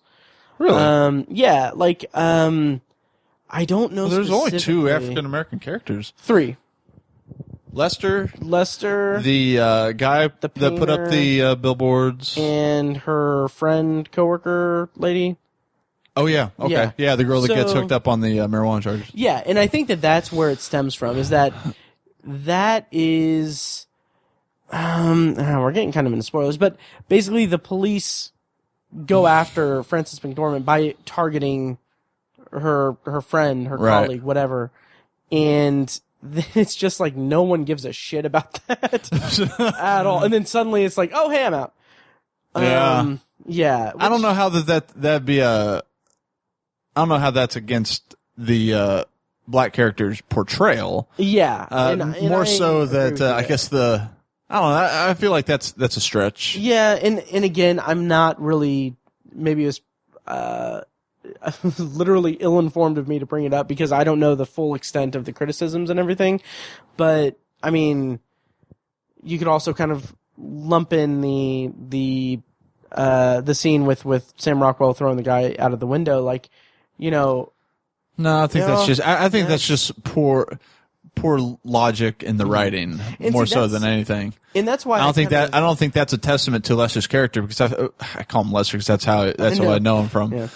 Really? Yeah, like, I don't know. There's only 2 specifically. African American characters. 3. Lester, the guy that put up the billboards, and her friend, coworker lady. Oh yeah, okay, yeah, the girl that gets hooked up on the marijuana charges. Yeah, and I think that that's where it stems from. Is that is, we're getting kind of into spoilers, but basically the police go after Frances McDormand by targeting her friend, her colleague, whatever, and it's just like no one gives a shit about that at all. And then suddenly it's like, oh, hey, I'm out. Yeah. I don't know how that'd be I don't know how that's against the black character's portrayal. Yeah. More so that I guess I don't know. I feel like that's a stretch. Yeah, and again, I'm not really, maybe it was literally ill-informed of me to bring it up because I don't know the full extent of the criticisms and everything. But I mean, you could also kind of lump in the scene with Sam Rockwell throwing the guy out of the window, like, you know. No, I think that's just. I think that's just poor logic in the writing, more so than anything. And that's why I don't think that's a testament to Lester's character, because I call him Lester because that's who I know him from. Yeah.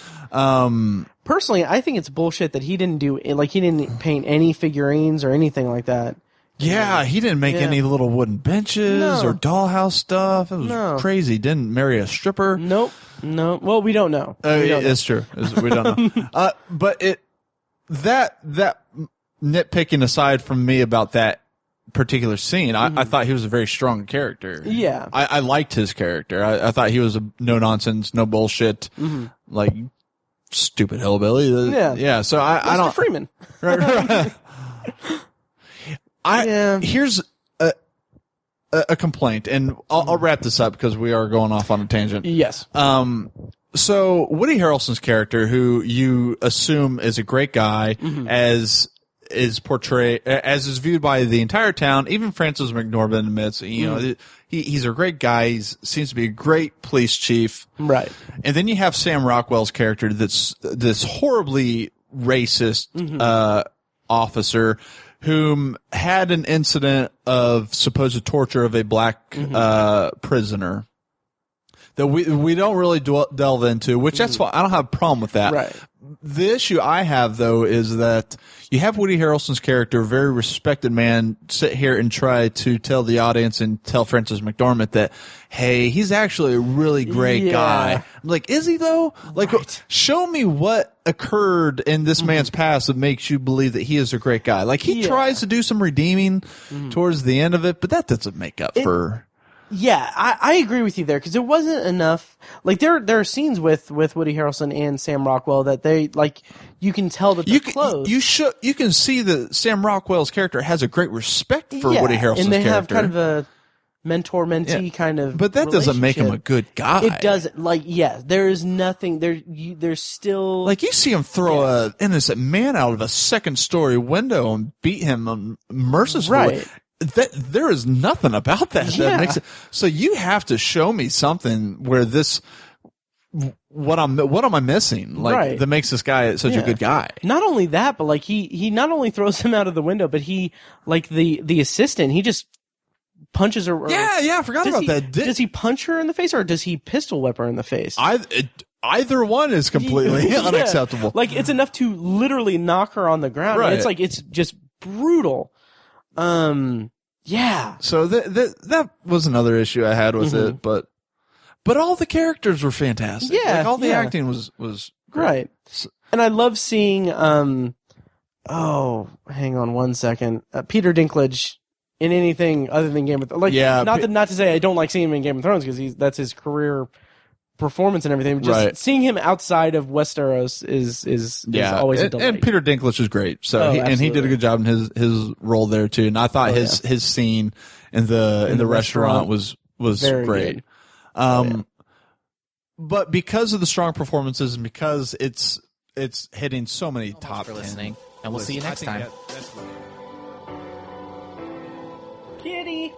Personally, I think it's bullshit that he didn't paint any figurines or anything like that. Yeah, he didn't make any little wooden benches or dollhouse stuff. It was crazy. Didn't marry a stripper. Nope. No. Well, we don't know. It's true. We don't know. But that nitpicking aside from me about that particular scene, I thought he was a very strong character. Yeah. I liked his character. I thought he was a no nonsense, no bullshit, like stupid hillbilly. Yeah. So I don't. Freeman. Right. Here's a complaint, and I'll wrap this up because we are going off on a tangent. Yes. So Woody Harrelson's character, who you assume is a great guy, as is portrayed, as is viewed by the entire town, even Frances McDormand admits, he's a great guy. He seems to be a great police chief. Right. And then you have Sam Rockwell's character, that's this horribly racist officer whom had an incident of supposed torture of a black prisoner that we don't really delve into, which that's fine. I don't have a problem with that. Right. The issue I have, though, is that you have Woody Harrelson's character, a very respected man, sit here and try to tell the audience and tell Frances McDormand that, hey, he's actually a really great guy. I'm like, is he, though? Like, show me what occurred in this man's past that makes you believe that he is a great guy. Like, he tries to do some redeeming towards the end of it, but that doesn't make up for... Yeah, I agree with you there, because it wasn't enough. Like, there are scenes with Woody Harrelson and Sam Rockwell that they, like, you can tell that they're close. You can see that Sam Rockwell's character has a great respect for Woody Harrelson's character. And they have kind of a mentor-mentee kind of But that doesn't make him a good guy. It doesn't. Like, there is nothing. There's still... Like, you see him throw an innocent man out of a second-story window and beat him mercilessly. Right. There is nothing about that that makes it. So you have to show me something where this, what am I missing? Like, that makes this guy such a good guy. Not only that, but like he not only throws him out of the window, but he, like the assistant, he just punches her. Or I forgot about that. Does he punch her in the face or does he pistol whip her in the face? Either one is completely unacceptable. Like, it's enough to literally knock her on the ground. Right. It's like, it's just brutal. Yeah. So that was another issue I had with it, but all the characters were fantastic. Yeah, like, all the acting was great. Right. And I love seeing, hang on one second. Peter Dinklage in anything other than Game of Thrones. Like, not to say I don't like seeing him in Game of Thrones because that's his career performance and everything. Just seeing him outside of Westeros is always a delight. And Peter Dinklage is great. So he did a good job in his role there too. And I thought his scene in the restaurant was very great. Good. But because of the strong performances and because it's hitting so many top for 10 listening, and we'll see you next time. That's Kitty.